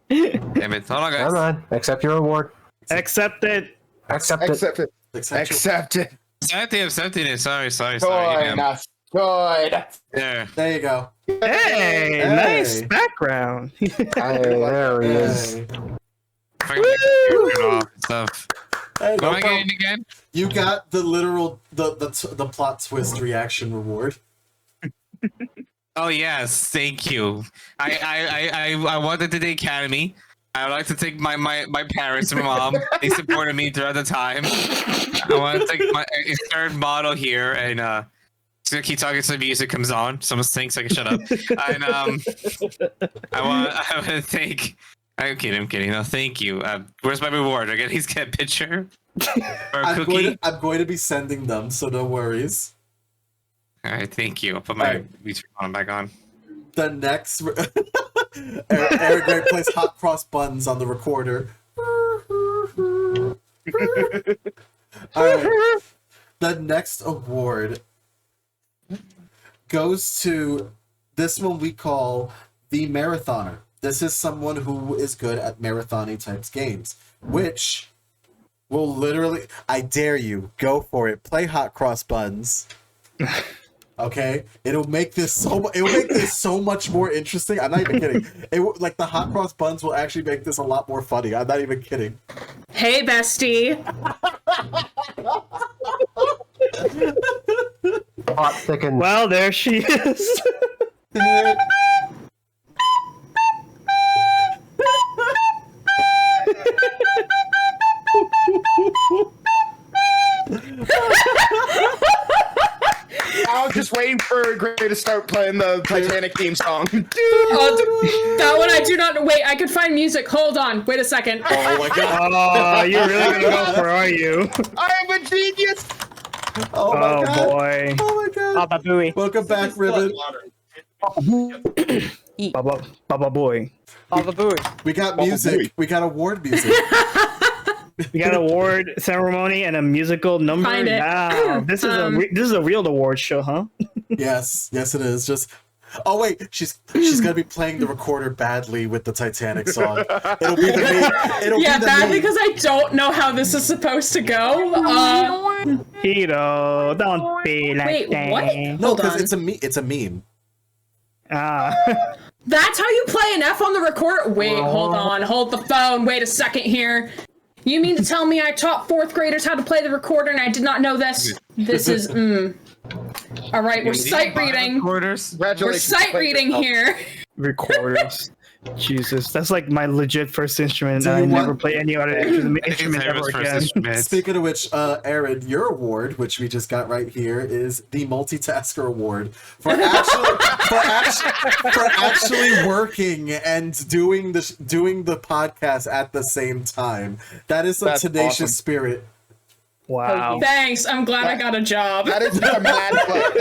Damn it. Hold on, guys. Come on, accept your award. Accept it. Accept it. Accept it. Accepting it. Sorry. Good. There you go. Hey, nice background. There he is. Stuff. Hey, what am I getting again? You got the literal the plot twist reaction reward. Oh yes, thank you. I wanted to the academy. I would like to thank my parents and my mom. They supported me throughout the time. I want to thank my third model here, and just keep talking so the music comes on. Someone sings so I can shut up. And I want to thank. I'm kidding. No, thank you. Where's my reward? I get a picture or a cookie. I'm going to be sending them, so no worries. All right, thank you. I'll put my VTuber back on. The next, Eric Gray plays hot cross buns on the recorder. All right. The next award goes to this one we call the Marathoner. This is someone who is good at marathon-y types games, which will literally, I dare you, go for it. Play hot cross buns. Okay, it'll make this so much more interesting. I'm not even kidding. Like the hot cross buns will actually make this a lot more funny. I'm not even kidding. Hey, bestie. Hot thicken. Well, there she is. I was just waiting for Gray to start playing the Titanic theme song. That one I do not know. Wait, I could find music. Hold on. Wait a second. Oh my god. Oh, you're really gonna go for, are you? I am a genius. Oh my god. Boy. Oh my god. Baba Booey. Welcome back, Ribbon. Baba Boy. Baba Booey. We got music. We got award music. We got an award ceremony and a musical number. Find it. Wow, this is a real award show, huh? Yes, it is. Just oh wait, she's gonna be playing the recorder badly with the Titanic song. It'll be the badly because I don't know how this is supposed to go. Hiro, don't be like Wait, that. what? No, Hold because on. it's a meme. Ah. That's how you play an F on the record? Wait, hold on. Hold the phone. Wait a second here. You mean to tell me I taught 4th graders how to play the recorder and I did not know this? This is, All right, we're sight reading. We're sight reading here. Recorders. Jesus, that's like my legit first instrument. Do And I you never want- play any other instrument ever again. Speaking of which, Aaron, your award, which we just got right here, is the Multitasker Award for actually working and doing the podcast at the same time. That is some That's tenacious awesome. spirit. Wow. Thanks. I'm glad I got a job. That is like a mad flex.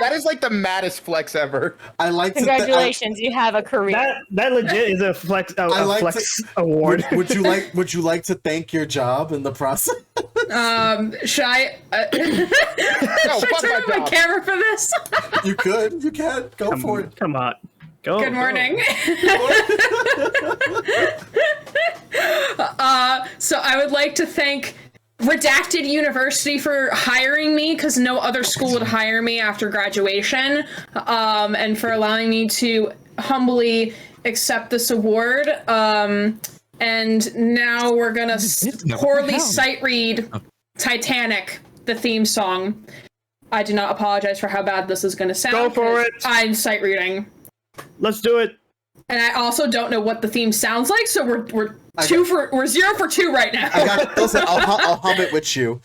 That is like the maddest flex ever. I like Congratulations, you have a career. That legit is a flex. Flex award. Would you like to thank your job in the process? Should I should I turn on my camera for this? You can go for it. Come on. Go. Good morning. So I would like to thank Redacted University for hiring me because no other school would hire me after graduation, and for allowing me to humbly accept this award. And now we're gonna poorly sight read Titanic, the theme song. I do not apologize for how bad this is gonna sound. Go for it. I'm sight reading. Let's do it. And I also don't know what the theme sounds like, so we're 0 for 2 right now. Listen, I'll hum it with you.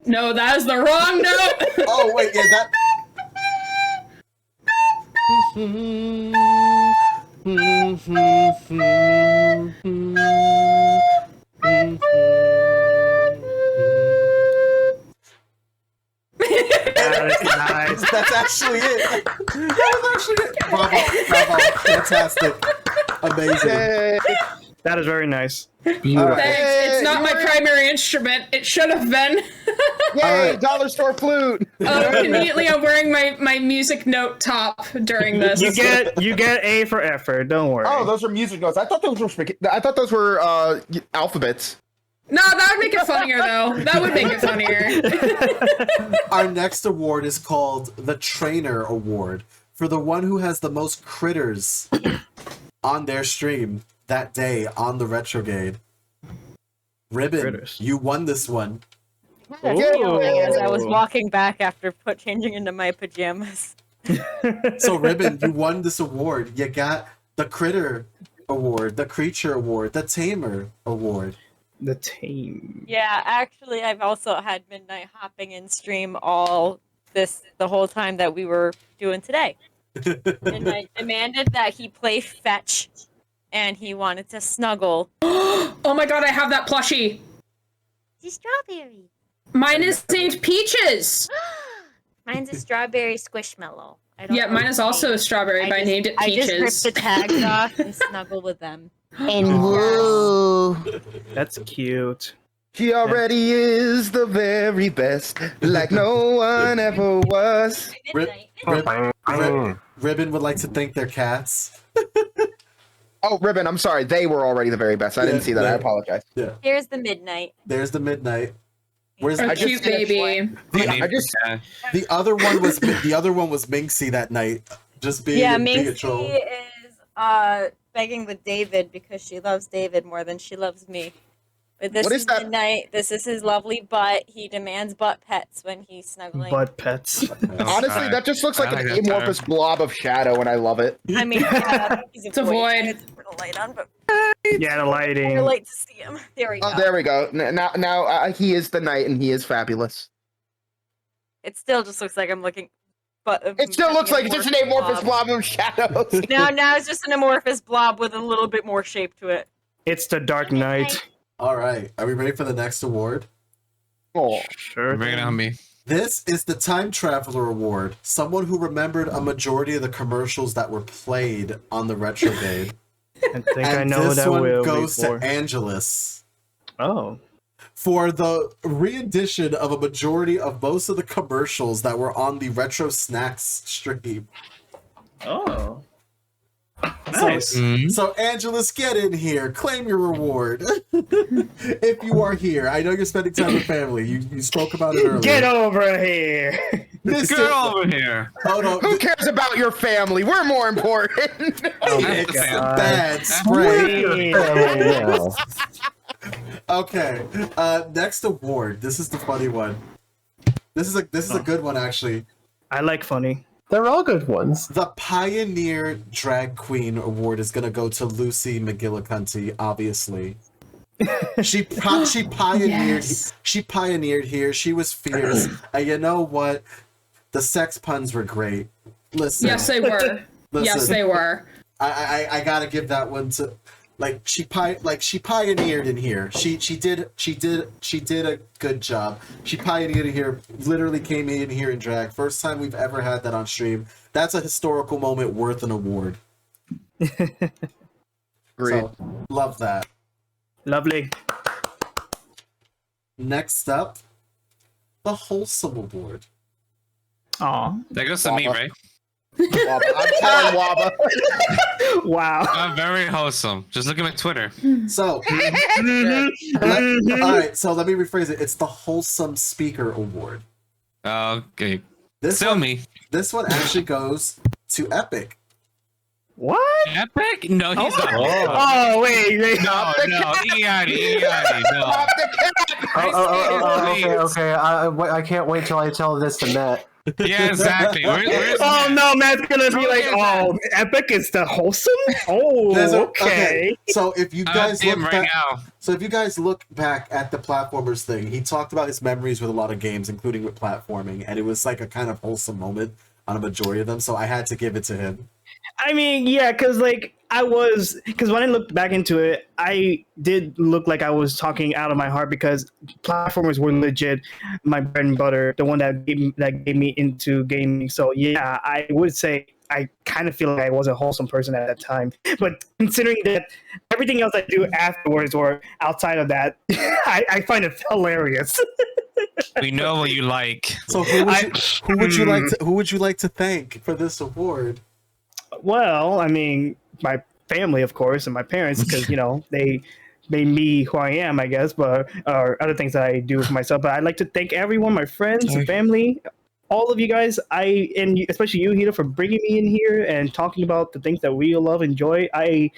No, that is the wrong note. Oh wait, yeah, that. Nice. That's actually it. That was actually it. Bravo, fantastic, amazing. That is very nice. Thanks. It's not my primary instrument. It should have been. Yay, dollar store flute. Conveniently, I'm wearing my music note top during this. You get A for effort. Don't worry. Oh, those are music notes. I thought those were alphabets. No, that would make it funnier, though. That would make it funnier. Our next award is called the Trainer Award for the one who has the most critters on their stream that day on the Retrogade. Ribbon, you won this one. That's feeling as I was walking back after changing into my pajamas. So, Ribbon, you won this award. You got the Critter Award, the Creature Award, the Tamer Award. The tame. Yeah, actually, I've also had Midnight hopping in stream the whole time that we were doing today. Midnight demanded that he play fetch, and he wanted to snuggle. Oh my god, I have that plushie. It's strawberry. Mine is named Peaches. Mine's a strawberry squishmallow. Yeah, mine is also a strawberry, but I named it Peaches. I just ripped the tags off and snuggle with them. And woo. That's cute. She already is the very best, like no one ever was. Ribbon would like to thank their cats. Oh, Ribbon, I'm sorry. They were already the very best. I didn't see that. I apologize. Yeah. Here's the Midnight. There's the Midnight. Where's a cute baby? The other one was Minxie that night. Just being a troll. Minxie is begging with David because she loves David more than she loves me. But this is Midnight. This is his lovely butt. He demands butt pets when he's snuggling. Butt pets. Honestly, that just looks like an amorphous blob of shadow, and I love it. I mean, yeah, it's a void. It's a little light on, but yeah, the lighting. you're late to see him. There we go. Oh, there we go. Now he is the knight, and he is fabulous. It still just looks like I'm looking. But it still looks like just an amorphous blob of shadows. now it's just an amorphous blob with a little bit more shape to it. It's the Dark Knight. All right, are we ready for the next award? Oh, sure. Bring it on me. This is the Time Traveler Award. Someone who remembered a majority of the commercials that were played on the Retrogade. I think I know this that one will goes be for. to Angelus. Oh. For the re-edition of a majority of most of the commercials that were on the Retro Snacks stream. Oh. Nice. So Angelus, get in here. Claim your reward. If you are here. I know you're spending time with family. You spoke about it earlier. Get over here. Get over here. Hold on. Who cares about your family? We're more important. That's the family. Bad spray. Okay. Next award. This is the funny one. This is a good one, actually. I like funny. They're all good ones. The Pioneer Drag Queen Award is gonna go to Lucy McGillicuddy, obviously. She pioneered. Yes. She pioneered here. She was fierce. And you know what? The sex puns were great. Listen. Yes, they were. Yes, Listen. they were. I gotta give that one to. She pioneered in here. She did a good job. She pioneered in here. Literally came in here in drag. First time we've ever had that on stream. That's a historical moment worth an award. Great. So, love that. Lovely. Next up, the Wholesome Award. Aw. That goes to me, right? Waba. I'm calling Waba. Wow. I'm very wholesome. Just look at my Twitter. So, all right. So let me rephrase it. It's the Wholesome Speaker Award. Okay. Tell me. This one actually goes to Epic. What? Epic? No, he's not. Oh, wait. No, Eati, no. Okay. I can't wait till I tell this to Matt. Yeah, exactly. Where's oh no, Matt's gonna be like, "Oh, Epic is the wholesome." Oh, okay. So if you guys see look him right back, now. so if you guys look back at the platformers thing, he talked about his memories with a lot of games, including with platforming, and it was like a kind of wholesome moment on a majority of them. So I had to give it to him. I mean, yeah, because when I looked back into it, I did look like I was talking out of my heart because platformers were legit my bread and butter, the one that gave me into gaming. So yeah, I would say I kind of feel like I was a wholesome person at that time. But considering that everything else I do afterwards or outside of that, I find it hilarious. We know what you like. So who would you like to thank for this award? Well, I mean, my family, of course, and my parents, because they made me who I am, I guess, but or other things that I do for myself. But I'd like to thank everyone, my friends and family, all of you guys. And especially you, Hito, for bringing me in here and talking about the things that we love, enjoy. I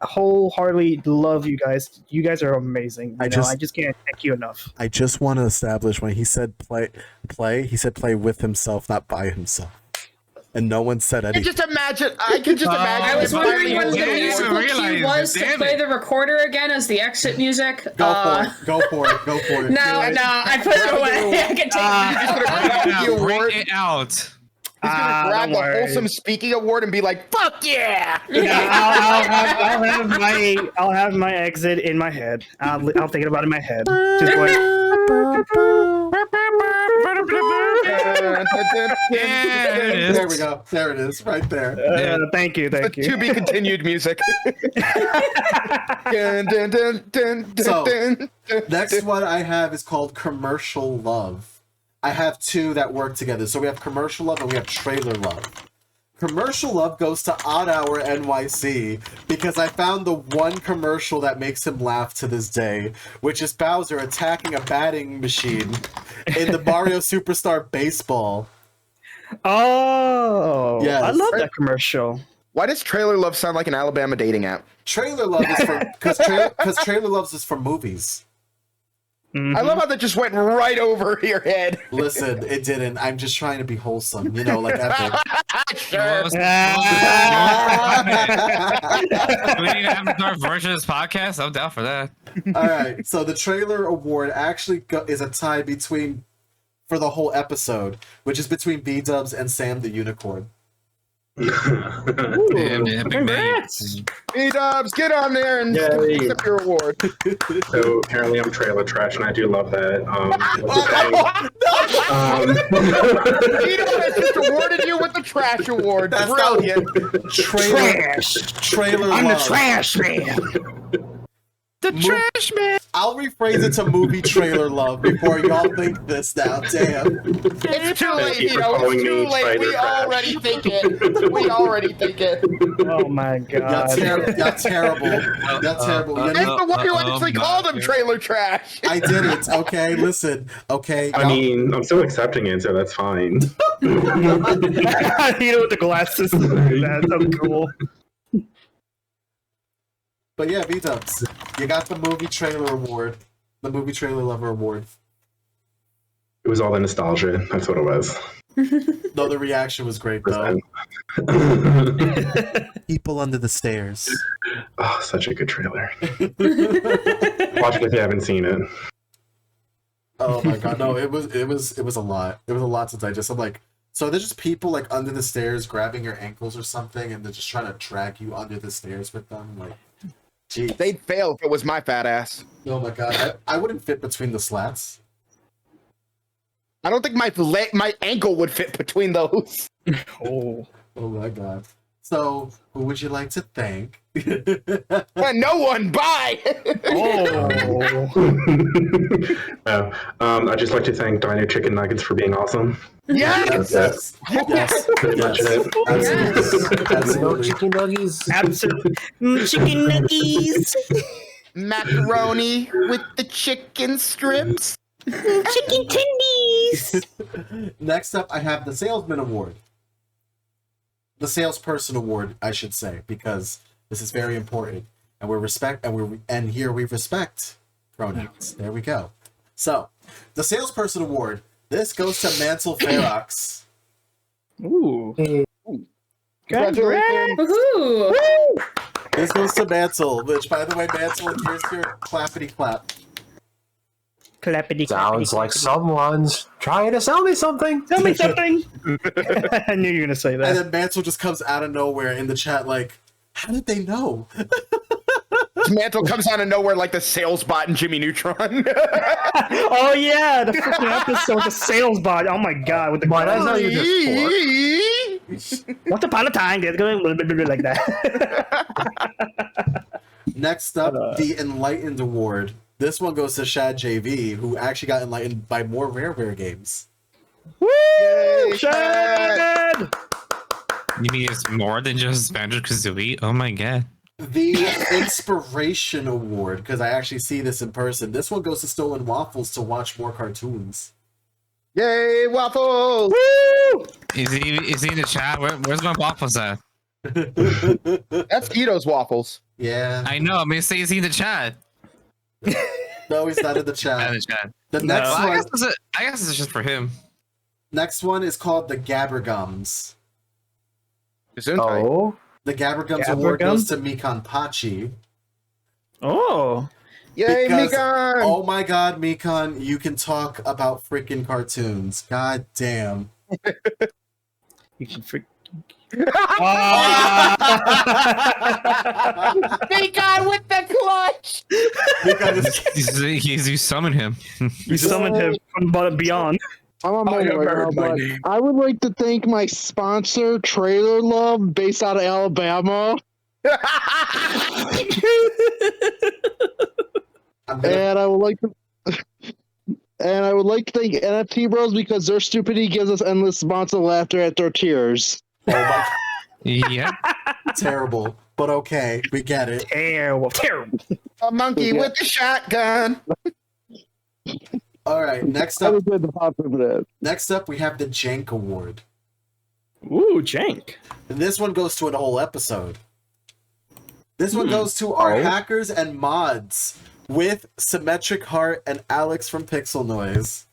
wholeheartedly love you guys. You guys are amazing. I just can't thank you enough. I just want to establish when he said play, he said play with himself, not by himself. And no one said anything. I could just imagine. I was wondering what the musical realize cue was it. to Damn play it. the recorder again as the exit music. Go for it. No, I put it away. I can take it. Bring it out. He's gonna grab the Wholesome Speaking Award and be like, "Fuck yeah!" I'll have my exit in my head. I'll think about it in my head. Just like. There we go. There it is. Right there. Thank you. To be continued music. So, next one I have is called Commercial Love. I have two that work together. So we have Commercial Love and we have Trailer Love. Commercial Love goes to Odd Hour NYC because I found the one commercial that makes him laugh to this day, which is Bowser attacking a batting machine in the Mario Superstar Baseball. Oh, yes. I love that commercial. Why does Trailer Love sound like an Alabama dating app? Trailer Love is for because Trailer Loves is for movies. I love how that just went right over your head. Listen, it didn't. I'm just trying to be wholesome, like Epic. Sure. Do we need an Avatar version of this podcast? I'm down for that. All right, so the Trailer Award actually is a tie for the whole episode, which is between B-Dubs and Sam the Unicorn. Congrats! B-Dubs, get on there and accept your award. So apparently I'm trailer trash, and I do love that. B-Dubs just awarded you with the trash award. That's brilliant. Trailer I'm Love. the trash man. the trash man. I'll rephrase it to movie trailer love before y'all think this now. Damn. It's too late, you for Hito. It's calling too me late. Spider We Crash. already think it. We already think it. Oh my god. Y'all terrible. Y'all terrible. And the one who actually called him trailer trash. I did it. Okay, listen. Okay. I mean, I'm still accepting it, so that's fine. You know, with the glasses. That's so cool. But yeah, V-Dubs, you got the movie trailer award. The movie trailer lover award. It was all the nostalgia. That's what it was. No, the reaction was great, though. People under the stairs. Oh, such a good trailer. Watch it if you haven't seen it. Oh my god, no, it was a lot. It was a lot to digest. I'm like, so they're just people like under the stairs grabbing your ankles or something, and they're just trying to drag you under the stairs with them. Like, geez. They'd fail if it was my fat ass. Oh my god, I wouldn't fit between the slats. I don't think my ankle would fit between those. Oh my god. So, who would you like to thank? No one. Bye. I'd just like to thank Dino Chicken Nuggets for being awesome. Yes. Yes. Pretty much it. Absolutely. Chicken nuggies. Absolutely. Chicken nuggies. Macaroni with the chicken strips. Chicken tendies. Next up, I have the Salesman Award. The Salesperson Award, I should say, because this is very important, and here we respect pronouns. There we go. So, the Salesperson Award. This goes to Mansell Ferox. Ooh. Congratulations. Woohoo! This goes to Mansell, which, by the way, Mansell, here's your clappity clap. Clappity. Sounds like someone's trying to sell me something. Tell me something. I knew you were gonna say that. And then Mansell just comes out of nowhere in the chat, like, how did they know? Mantle comes out of nowhere like the sales bot in Jimmy Neutron. Oh yeah, the freaking episode, the sales bot. Oh my god, with the That's how you just Once upon a time, they're going like that. Next up, the Enlightened Award. This one goes to Shad JV, who actually got enlightened by more Rare games. Woo! Shad! You mean it's more than just Banjo-Kazooie? Oh my god. The Inspiration Award, because I actually see this in person. This one goes to Stolen Waffles to watch more cartoons. Yay, waffles! Woo! Is he in the chat? Where's my waffles at? That's Ito's waffles. Yeah. I know. I'm gonna say is he in the chat? No, he's not in the chat. Not in the chat. The next Well, one. I guess it's just for him. Next one is called the Gabbergums. Oh. The Gabbergums Award goes to Mikan Pachi. Oh. Yay, Because, Mikan! oh my god, Mikan, you can talk about freaking cartoons. God damn. You can freak. Mikan with the clutch! You summon him. You summoned him from beyond. I'm on my way now, but I would like to thank my sponsor, Trailer Love, based out of Alabama. And I would like to thank NFT Bros because their stupidity gives us endless amounts of laughter at their tears. Oh my Yeah. Terrible. But okay, we get it. Terrible. A monkey with a shotgun. All right, next up. Next up, we have the Jank Award. Ooh, Jank. And this one goes to an whole episode. This one goes to our hackers and mods with Symmetric Heart and Alex from Pixel Noise.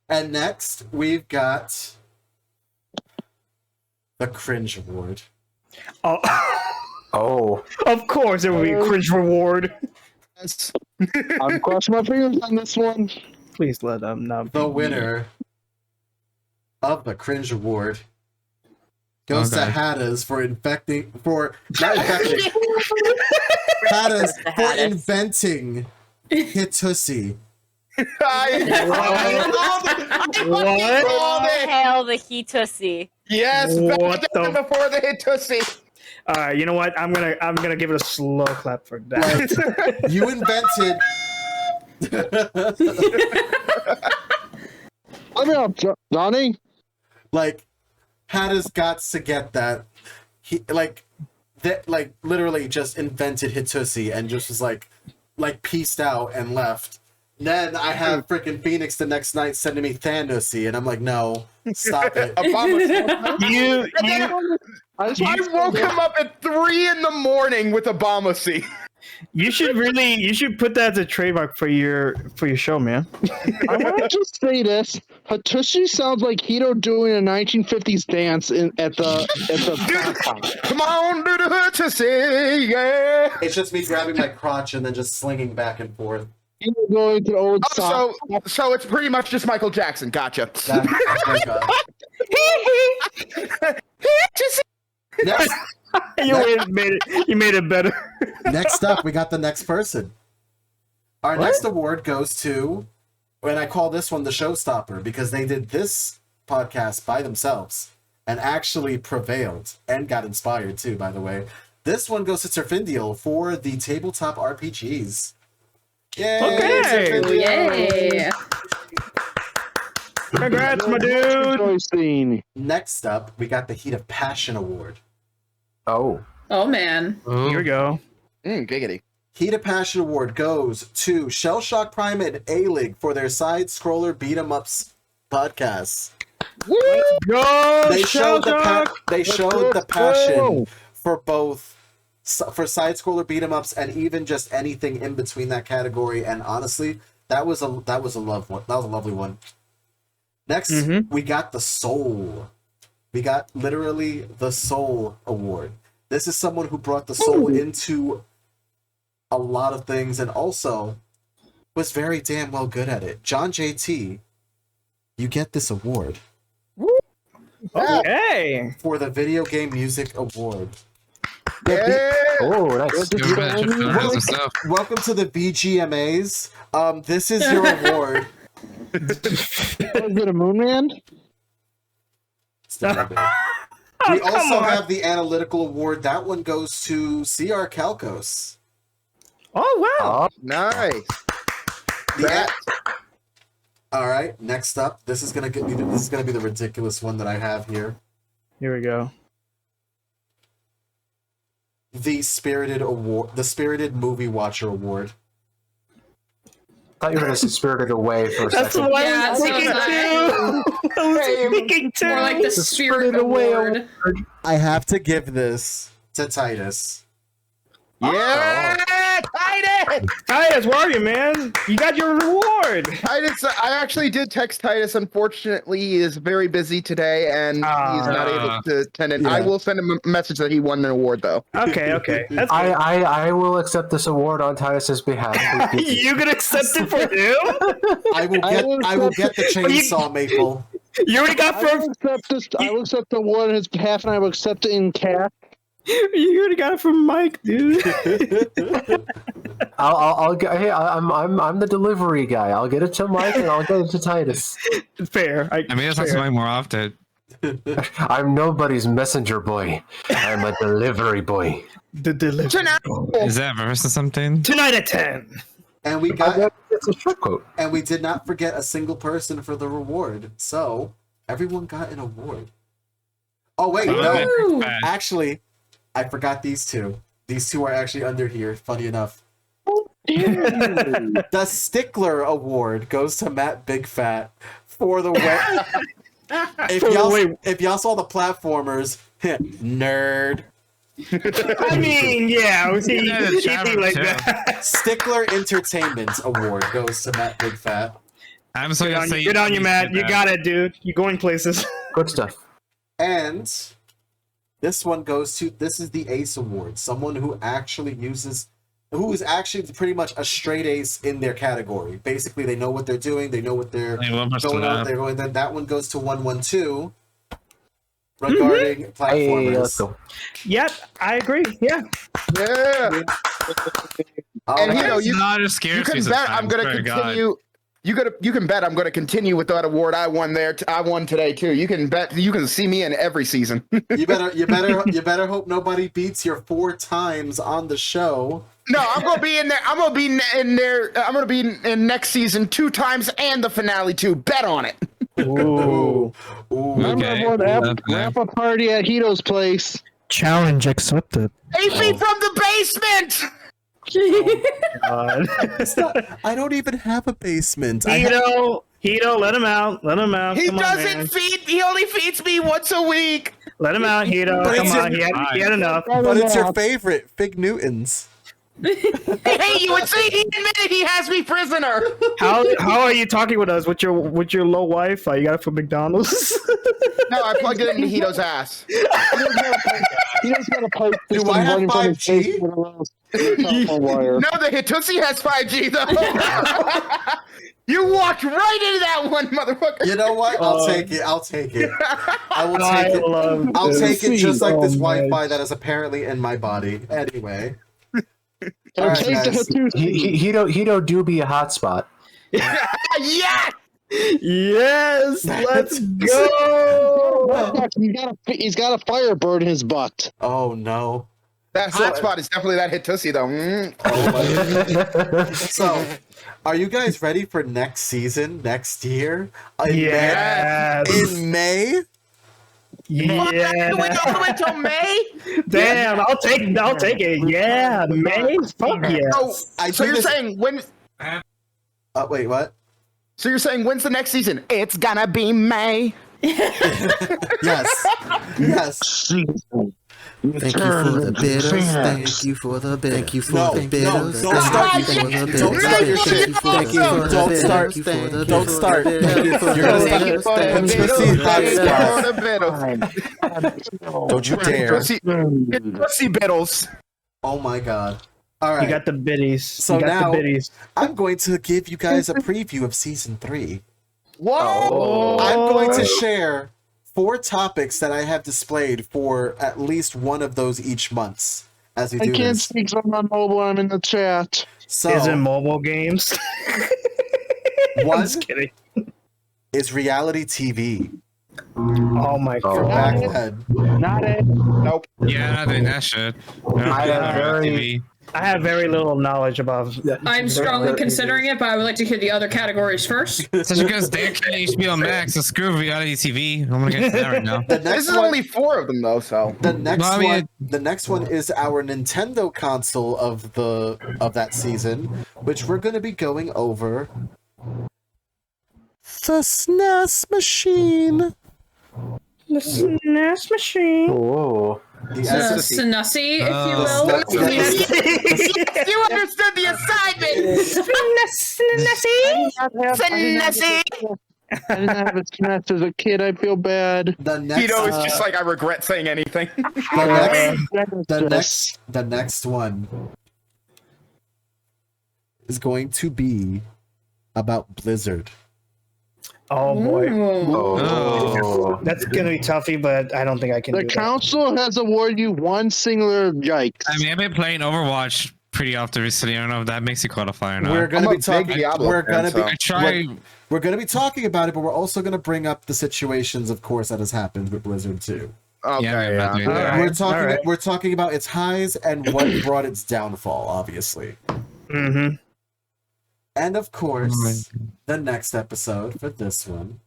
And next, we've got the Cringe Award. Oh. Of course, it would be a cringe reward. I'm crossing my fingers on this one. Please let them not. The winner of the Cringe Award goes to Hadas for inventing Hadas for inventing Hitosi. Hail the Hitosi. Yes, What back before the Hitosi. All right, you know what? I'm gonna give it a slow clap for that. You invented. Let me up, Johnny. Like, had his guts to get that. He literally just invented Hitosi and just was like pieced out and left. Then I have freaking Phoenix the next night sending me Thanosy, and I'm like, no, stop it. I woke him up at 3 a.m. with Obama. You should put that as a trademark for your show, man. I want to just say this: Hatoshi sounds like Hito doing a 1950s dance at the. Come on, do the Hitosi, yeah. It's just me grabbing my crotch and then just slinging back and forth. Going to old so it's pretty much just Michael Jackson. Gotcha. Next, you made it better. Next up, we got the next person. Our next award goes to, and I call this one the Showstopper because they did this podcast by themselves and actually prevailed and got inspired too, by the way. This one goes to Terfindial for the tabletop RPGs. Yay! Okay. Yay! Congrats, my dude. Next up, we got the Heat of Passion Award. Oh. Oh man. Here we go. Giggity. Heat of Passion Award goes to Shellshock Prime and A-League for their side-scroller beat-em-ups podcasts. Let's go! They showed the passion for both, for side-scroller beat-em-ups and even just anything in between that category. And honestly, that was a lovely one. Next, we got the Soul. We got literally the Soul Award. This is someone who brought the soul into a lot of things and also was very damn well good at it. John JT, you get this award. Okay. For the Video Game Music Award. Oh, nice. Welcome to the BGMAs. This is your award. Is it a Moon Man? We also have the Analytical Award. That one goes to CR Calcos. Oh wow! Nice. All right. Next up, this is gonna be the ridiculous one that I have here. Here we go. The Spirited Award, the Spirited Movie Watcher Award. I thought you were going to say Spirited Away for a That's second. what I was thinking too. I was thinking too. More like the Spirit Award. I have to give this to Titus. Yeah, Titus, where are you, man? You got your reward. Titus, I actually did text Titus. Unfortunately, he is very busy today, and he's not able to attend it. Yeah. I will send him a message that he won an award, though. Okay. That's I will accept this award on Titus's behalf. You can accept it for him? I will get the chainsaw maple. You already got I will accept the award on his behalf, and I will accept it in cash. You already got it from Mike, dude. I'll get. Hey, I'm the delivery guy. I'll get it to Mike and I'll get it to Titus. Fair. I mean, that's Mike more often. I'm nobody's messenger boy. I'm a delivery boy. The delivery. Is that reference to something? Tonight at 10. And we got. It's a short quote. And we did not forget a single person for the reward. So everyone got an award. Oh wait, no. Actually, I forgot these two. These two are actually under here. Funny enough. The Stickler Award goes to Matt Big Fat for the way. If y'all saw the platformers, nerd. I mean, yeah, he like that. Stickler Entertainment Award goes to Matt Big Fat. I'm so good on you, Matt. You got it, dude. You're going places. Good stuff. And this one goes to, this is the Ace Award. Someone who actually who is actually pretty much a straight ace in their category. Basically, they know what they're doing. They know what they're going on. They're going. That one goes to 112 regarding platformers. Hey, let's go. Yep, I agree. Yeah. And you know, you not a scare can bet I'm going to continue. You can bet I'm going to continue with that award I won there. I won today too. You can bet you can see me in every season. You better hope nobody beats your 4 times on the show. No, I'm gonna be in there. I'm gonna be in there. I'm gonna be in next season 2 times and the finale too. Bet on it. Ooh. Remember that wrap up party at Hito's place. Challenge accepted. 8 feet from the basement. I don't even have a basement. Hito, let him out. Let him out. He Come on, doesn't man. feed. He only feeds me once a week. Let him out, Hito. But Come it's on. your- He had enough. But it's your favorite, Fig Newtons. Hey, you would say he admitted he has me prisoner. How are you talking with us with your low Wi-Fi? You got it from McDonald's? No, I plugged it into Hito's ass. He doesn't got a pipe Do system I have running from his 5G? face with a telephone wire. No, the Hitosi has 5G though. You walked right into that one, motherfucker. You know what? I'll take it. I'll take it. I will take it. love I'll take it just like this Oh, Wi-Fi man. that is apparently in my body. Anyway. All All right, take the guys. Hitusi. Hito do be a hotspot. Yes. Yes, let's go. He's got a Firebird in his butt. Oh no. That hotspot is definitely that Hitosi though. So, are you guys ready for next season, next year? Yes. In May? Yeah. Wait all the way till May? Damn, I'll take it. Yeah, May. Fuck yeah. So you're saying when? Wait, what? So you're saying when's the next season? It's gonna be May. Yes. Yes. Thank you for the bitters. Thank you for the bitters. Thank you for the bitters. Don't start your shit. Don't start your shit. Thank you for the Don't bitters. start. Thank you Don't for start. the bitters. You're gonna start. Don't you dare. Hitosi Biddles. Oh my god. All right. You got the biddies. So you got now, the biddies. I'm going to give you guys a preview of season 3. Whoa! I'm going to share 4 topics that I have displayed for at least one of those each months as we I do can't this. speak because I'm on mobile. I'm in the chat. So, Is it mobile games? one Just kidding. is reality TV. Oh my From god. back then. Not it. Nope. Yeah, not doing that shit. I have very little knowledge about. I'm strongly considering it, but I would like to hear the other categories first. It's because they're getting HBO Max, so screw reality TV. I'm gonna get to that right now. This is only 4 of them though, so The next Well, I mean, the next one is our Nintendo console of that season, which we're going to be going over the SNES machine. The SNES machine. Oh. The Snussy, if you will. You understood the assignment. Snussy. I didn't have a SNES as a kid. I feel bad. The next, Hito is just like, I regret saying anything. the next one is going to be about Blizzard. Oh boy. Oh. That's gonna be toughy, but I don't think I can The do council has awarded you one singular yikes. I mean, I've been playing Overwatch pretty often recently. I don't know if that makes it qualify or not. We're going to be talking. We're going to be. I try. We're going to be talking about it, but we're also going to bring up the situations, of course, that has happened with Blizzard too. Okay, Yeah, I'm not doing that. We're talking. We're talking about its highs and what brought its downfall, obviously. Mm-hmm. And of course, the next episode for this one.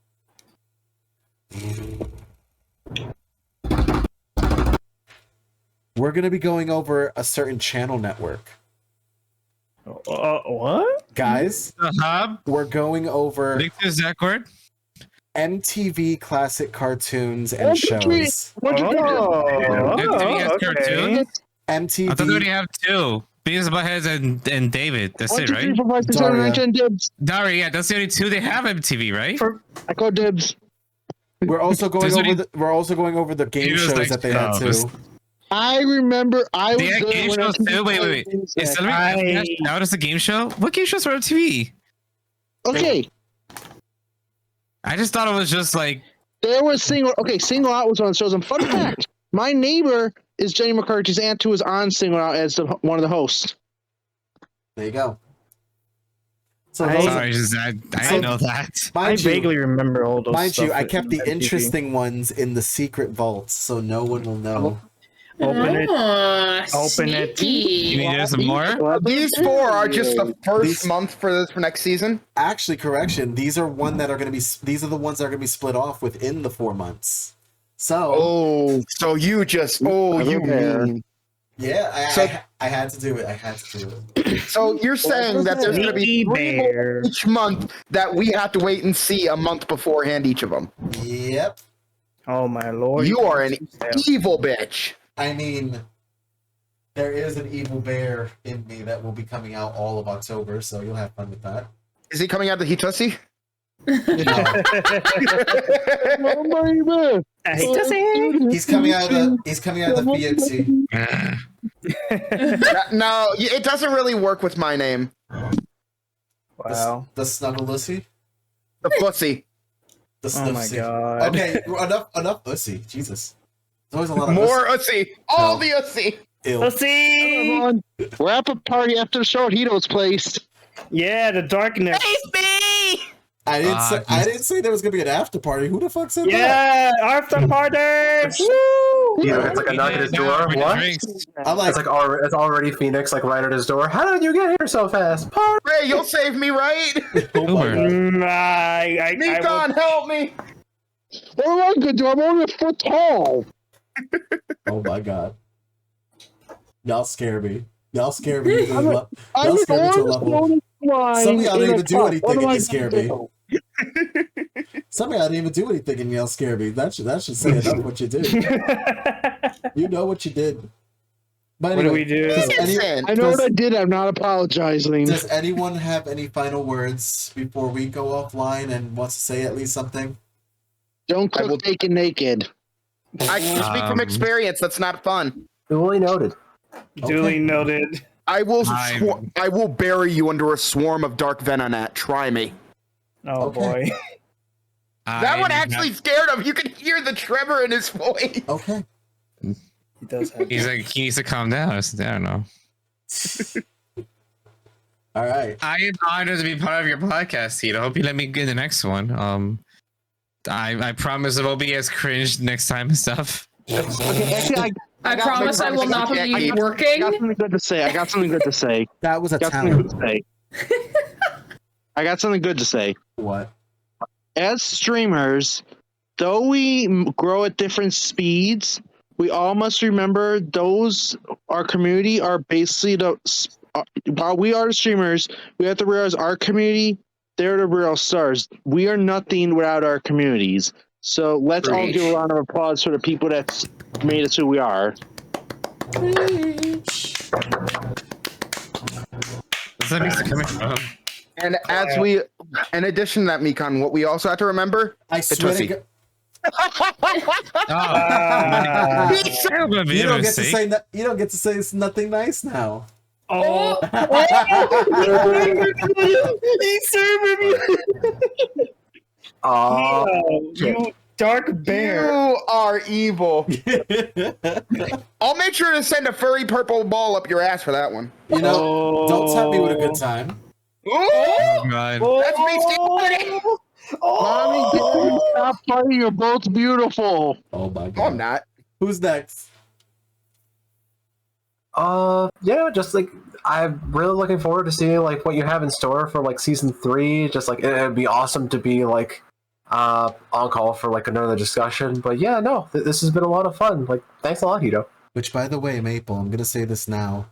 We're going to be going over a certain channel network. What? Guys, we're going over MTV classic cartoons and shows. MTV has cartoons? MTV. I thought they already have 2. Beavis and Buttheads and David. That's it, right? Daria, yeah, that's the only 2 they have MTV, right? I call dibs. We're also going There's over only- the. We're also going over the game Heroes shows like- that they had there's- too. I remember I was They had good game when shows MTV too? Wait. Is Celebrity now does a game show? What game shows were on TV? Okay. I just thought it was just like There was Single Out was on shows. And fun fact, my neighbor is Jenny McCarthy's aunt who was on Single Out as one of the hosts. There you go. So I- those, Sorry, I didn't know that. I mind you, vaguely remember all those. mind you, stuff I kept the in MTG. interesting ones in the secret vaults, so no one will know. Open it. Open it. You mean there's more? These 4 are just the first These- month for next season. Actually, correction. These are one that are going to be. These are the ones that are going to be split off within the 4 months. So. Oh, so you just. Oh, you mean. Yeah, I had to do it. I had to do it. So you're saying that there's going to be 3 more each month that we have to wait and see a month beforehand, each of them. Yep. Oh my lord! You are an evil bitch. I mean, there is an evil bear in me that will be coming out all of October, so you'll have fun with that. Is he coming out the Hitosi? He's coming out of the. He's coming out of the Fiuxi. No, it doesn't really work with my name. Wow. The Snugglelussy. The pussy. The Oh my Snuffsy. god. Okay, enough ussy. Jesus. There's always a lot of More ussy. ussy. All No. the ussy. Ew. See. Wrap up party after the show at Hito's place. Yeah, the darkness. I didn't say there was gonna be an after party. Who the fuck said that? Yeah, after party. Woo! You know, it's like a knock at his door. What? I'm like, it's already Phoenix, like right at his door. How did you get here so fast? Party! Ray, you'll save me, right? Oh my God. I Nikon, help me. What am I gonna do? I'm only a foot tall. Oh my God. Y'all scare me. Y'all scare me. I'm Y'all an scare me to a orange level. lonely swine Some of y'all in didn't a even do cup. anything What am and I you scare gonna me. do? Some of y'all didn't even do anything and y'all scare me. That should say enough what you did. You know what you did. But What do anyway, we do? I know what I did. I'm not apologizing. Does anyone have any final words before we go offline and wants to say at least something? Don't cook bacon naked. I can speak from experience. That's not fun. Duly noted. Duly noted. I will bury you under a swarm of dark venomnet. Try me. Oh boy. That one actually scared him. You could hear the tremor in his voice. Okay. He does have. He's like, he needs to calm down. I don't know. All right. I am honored to be part of your podcast, Tito. I hope you let me get the next one. I promise it won't be as cringe next time and stuff. Okay, actually, I promise I will not be working. I got something good to say. That was a Got something good talent. to say. I got something good to say. What? As streamers, though we grow at different speeds, we all must remember our community are basically while we are the streamers, we have to realize our community, they're the real stars. We are nothing without our communities. So let's all give a round of applause for the people that's made us who we are. Where's that music coming from? And as we, in addition to that, Mikon, what we also have to remember, I swear to God. You don't get to say you don't get to say it's nothing nice now. Oh. You dark bear. you are evil. I'll make sure to send a furry purple ball up your ass for that one. You know, don't tempt me with a good time. Oh, God. that's me skating. Mommy, stop fighting. You're both beautiful. Oh my God. No, I'm not. Who's next? Yeah, just like I'm really looking forward to seeing like what you have in store for like season 3. Just like it'd be awesome to be like on call for like another discussion. But yeah, no, this has been a lot of fun. Like, thanks a lot, Hito. Which, by the way, Maple, I'm gonna say this now.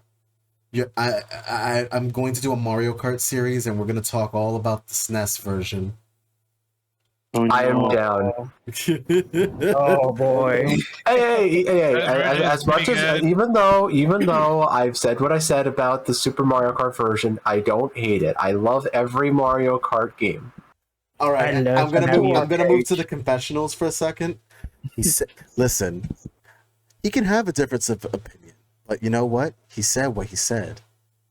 I'm going to do a Mario Kart series, and we're gonna talk all about the SNES version. Oh, no. I am down. Oh boy. Hey. As much as even though I've said what I said about the Super Mario Kart version, I don't hate it. I love every Mario Kart game. All right, I'm gonna move to the confessionals for a second. He said, "Listen, he can have a difference of opinion, but you know what? He said what he said,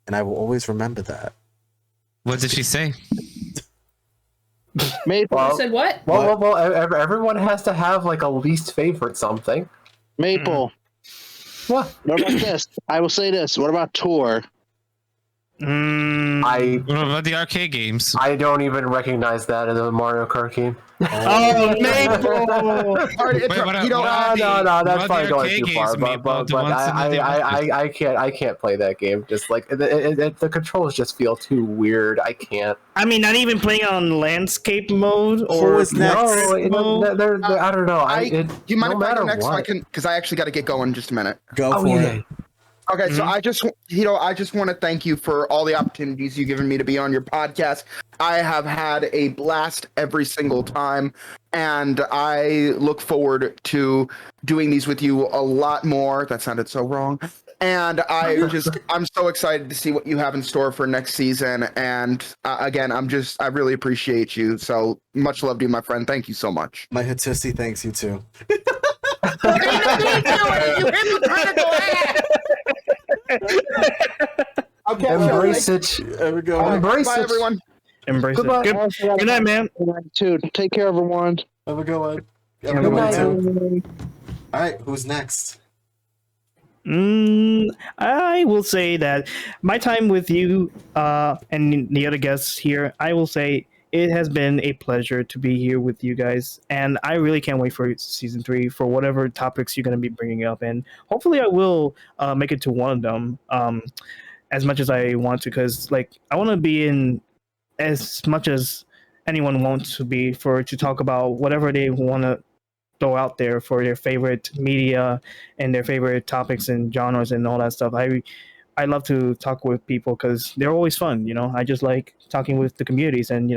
and I will always remember that." What did she say? Maple. Said what? Well, everyone has to have like a least favorite something. Maple. What? What about this? I will say this. What about Tor? What about the arcade games? I don't even recognize that as a Mario Kart game. Oh, Maple! No, that's probably going too far. But I can't play that game. Just like the controls just feel too weird. I can't. I mean, not even playing on landscape mode or Who is next? They're, I don't know. You mind no if I go matter next? So what. I can, because I actually got to get going in just a minute. Go for it. Okay, so I just want to thank you for all the opportunities you've given me to be on your podcast. I have had a blast every single time, and I look forward to doing these with you a lot more. That sounded so wrong. And I'm so excited to see what you have in store for next season. And again, I really appreciate you. So much love to you, my friend. Thank you so much. My Hatissi thanks you too. Okay, embrace it. There we go. Embrace Bye, it. everyone. Embrace Goodbye. it. Good night, man. Too. Take care, everyone. Have a good one. Have a Good good one night. too. All right, who's next? I will say that my time with you and the other guests here, I will say it has been a pleasure to be here with you guys, and I really can't wait for season 3 for whatever topics you're going to be bringing up, and hopefully I will make it to one of them as much as I want to, because like I want to be in as much as anyone wants to be to talk about whatever they want to throw out there for their favorite media and their favorite topics and genres and all that stuff. I love to talk with people because they're always fun. I just like talking with the communities and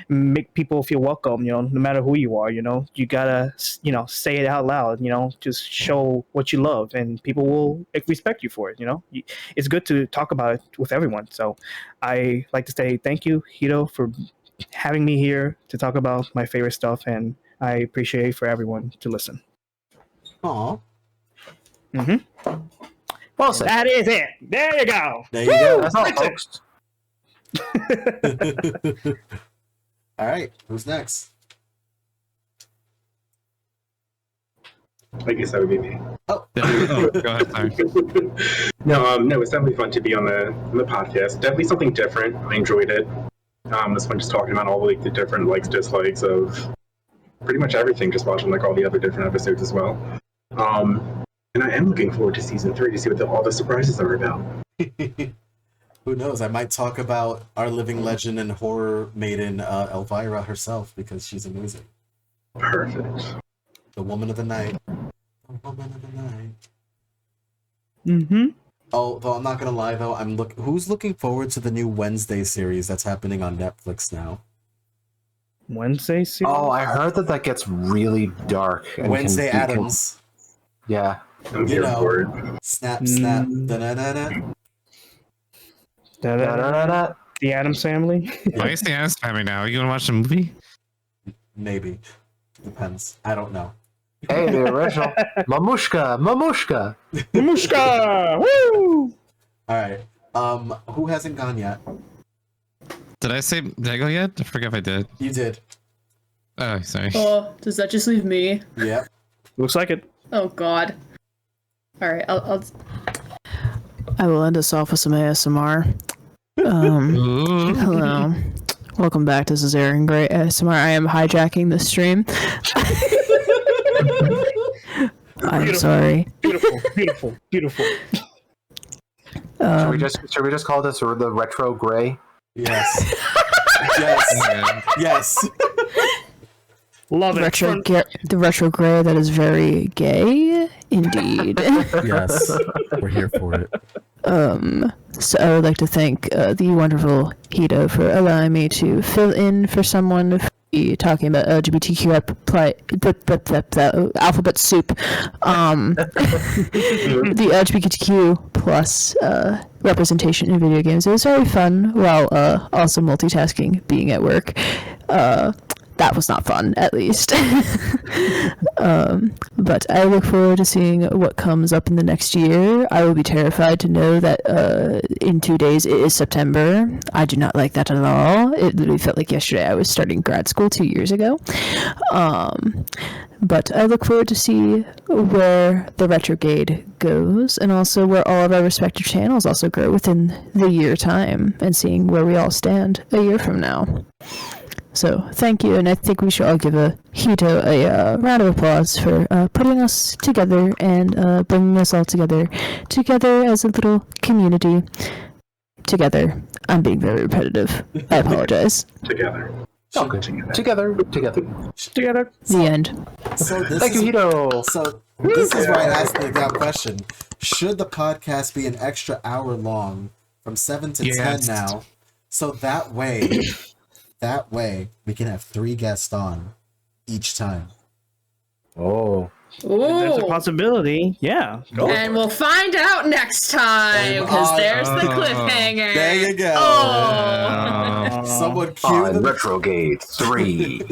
make people feel welcome. No matter who you are. You gotta say it out loud. Just show what you love, and people will respect you for it. It's good to talk about it with everyone. So I like to say thank you, Hito, for having me here to talk about my favorite stuff, and I appreciate for everyone to listen. Aw. Well said. That is it. There you go. There you go. That's all, folks. All right, who's next? I guess that would be me. Oh, go ahead. Sorry. No, it's definitely fun to be on the podcast. Definitely something different. I enjoyed it. It's fun just talking about all the different likes, dislikes of pretty much everything. Just watching all the other different episodes as well. And I am looking forward to season 3 to see what all the surprises are about. Who knows? I might talk about our living legend and horror maiden, Elvira herself, because she's amazing. Perfect. The woman of the night. The woman of the night. Mm-hmm. Oh, though I'm not gonna lie though, who's looking forward to the new Wednesday series that's happening on Netflix now? Wednesday series? Oh, I heard that gets really dark. And Wednesday Addams. Yeah. I'm here for it. Snap, snap, da-da-da-da. Da-da-da-da. The Addams Family. Why is the Addams Family now? Are you gonna watch the movie? Maybe. Depends. I don't know. Hey, the original. Mamushka! Woo! Alright. Who hasn't gone yet? Did I go yet? I forget if I did. You did. Oh, sorry. Oh, does that just leave me? Yep. Looks like it. Oh God. All right, I will end us off with some ASMR. Hello. Welcome back. This is Aaron Gray ASMR. I am hijacking the stream. I'm sorry. Beautiful. Should we just call this the Retro Gray? Yes. Yes. Love it. The retro gray that is very gay, indeed. Yes, we're here for it. So I would like to thank the wonderful Hito for allowing me to fill in for someone talking about LGBTQ alphabet soup. The LGBTQ plus representation in video games. It was very fun while also multitasking, being at work. That was not fun, at least. But I look forward to seeing what comes up in the next year. I will be terrified to know that in 2 days it is September. I do not like that at all. It literally felt like yesterday I was starting grad school 2 years ago. But I look forward to see where the Retrogade goes, and also where all of our respective channels also grow within the year time, and seeing where we all stand a year from now. So thank you, and I think we should all give Hito a round of applause for putting us together and bringing us all together as a little community. Together. I'm being very repetitive. I apologize. Together. Okay. Together. Together. The end. So this Thank you, Hito. So this is where I asked the exact question. Should the podcast be an extra hour long from 7 to 10 now? So that way we can have 3 guests on each time. Oh. If there's a Ooh. possibility, yeah. Go. And we'll find out next time because there's the cliffhanger. There you go. Oh. Someone cue the Retrogade 3.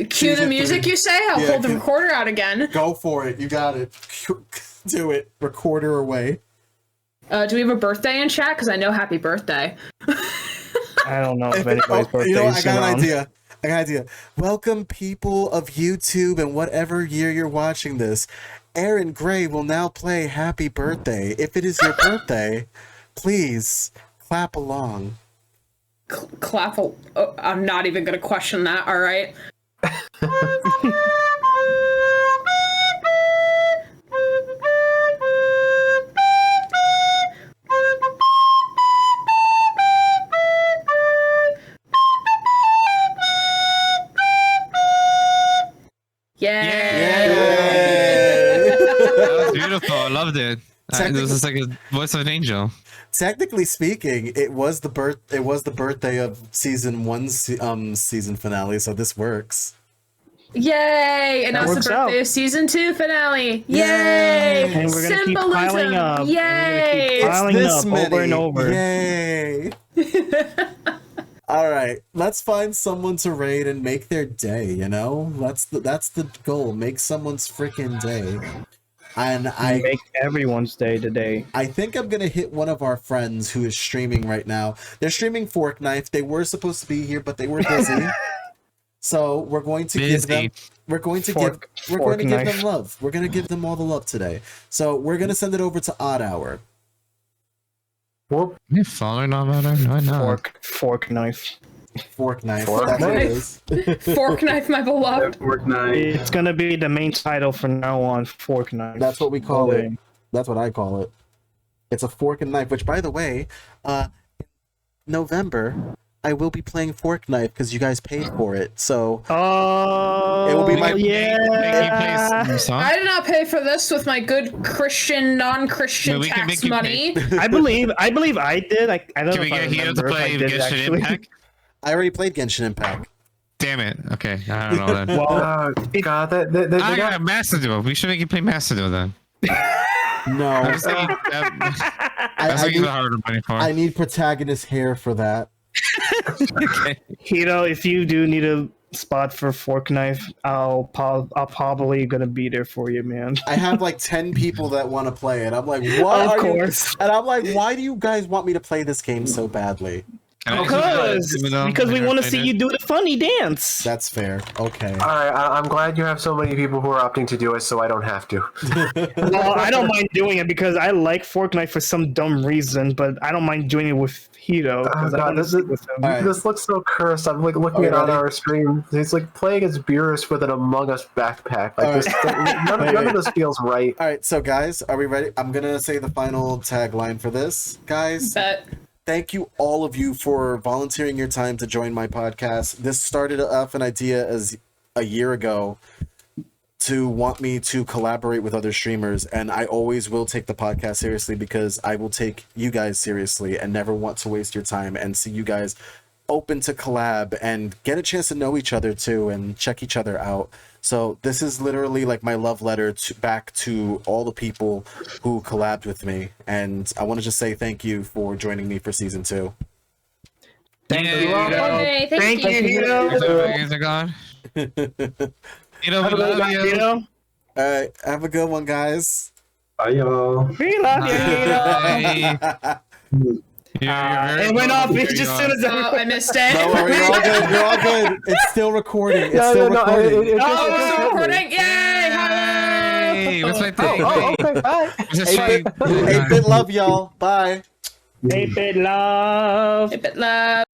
Cue the music, you say? I'll Yeah, pull the recorder out again. Go for it. You got it. Do it. Recorder away. Do we have a birthday in chat? Because I know happy birthday. I don't know if anybody's birthday You know, is I got an around. idea. Welcome, people of YouTube and whatever year you're watching this. Aaron Gray will now play Happy Birthday. If it is your birthday, please clap along. Clap. I'm not even going to question that, all right? That was beautiful. I loved it. It was just like a voice of an angel. Technically speaking, it was the birthday of season 1 season finale, so this works. Yay! And That now it's works the birthday out. of season 2 finale. Yay! And we're gonna keep Symbolism. piling up. Yay! Piling up over and over. Yay! All right, let's find someone to raid and make their day. You know, that's the goal. Make someone's freaking day. And I make everyone's day today. I think I'm gonna hit one of our friends who is streaming right now. They're streaming Fork Knife. They were supposed to be here, but they were busy. So we're going to give them. We're going to give them love. We're gonna give them all the love today. So we're gonna send it over to Odd Hour. You following on that? No, I know. Fork knife. Fork knife. Fork That's what it knife. is. Fork knife, my beloved. Fork knife. It's gonna be the main title from now on. Fork knife. That's what we call it. That's what I call it. It's a fork and knife. Which, by the way, November I will be playing Fork Knife because you guys paid for it. So it will be my I did not pay for this with my good Christian, non-Christian tax money. I believe I did. I don't know. Can we if I get Hito to remember if play I did Genshin actually. Impact? I already played Genshin Impact. Damn it. Okay, I don't know then. Well, God, I got Master Duel. We should make you play Master Duel then. No. I was thinking I need protagonist hair for that. Hito, if you do need a spot for Fork Knife, I'll probably gonna be there for you, man. I have like 10 people that want to play it. I'm like, what? Of are course. You? And I'm like, why do you guys want me to play this game so badly? Because we want to see you do the funny dance. That's fair. Okay. All right, I'm glad you have so many people who are opting to do it, so I don't have to. Well, I don't mind doing it because I like Fork Knife for some dumb reason, but I don't mind doing it with Hito. Oh, God, this looks so cursed. I'm like looking at it on our screen. It's like playing as Beerus with an Among Us backpack. Like this, none of this feels right. All right, so guys, are we ready? I'm gonna say the final tagline for this, guys. Thank you, all of you, for volunteering your time to join my podcast. This started off an idea as a year ago to want me to collaborate with other streamers, and I always will take the podcast seriously because I will take you guys seriously and never want to waste your time and see you guys open to collab and get a chance to know each other too and check each other out. So this is literally like my love letter back to all the people who collabed with me, and I want to just say thank you for joining me for season 2. Thank you. Hey, thank you. You guys are gone. Hito, we love you. All right, have a good one, guys. Bye, y'all. We love you, Hito. It went off just as soon as I missed it. Don't worry, you're all good. You're all good. It's still recording. It's still recording. It's still recording. Yay! What's my thing? okay, bye. 8-bit love, y'all. Bye. 8-bit love. 8-bit love.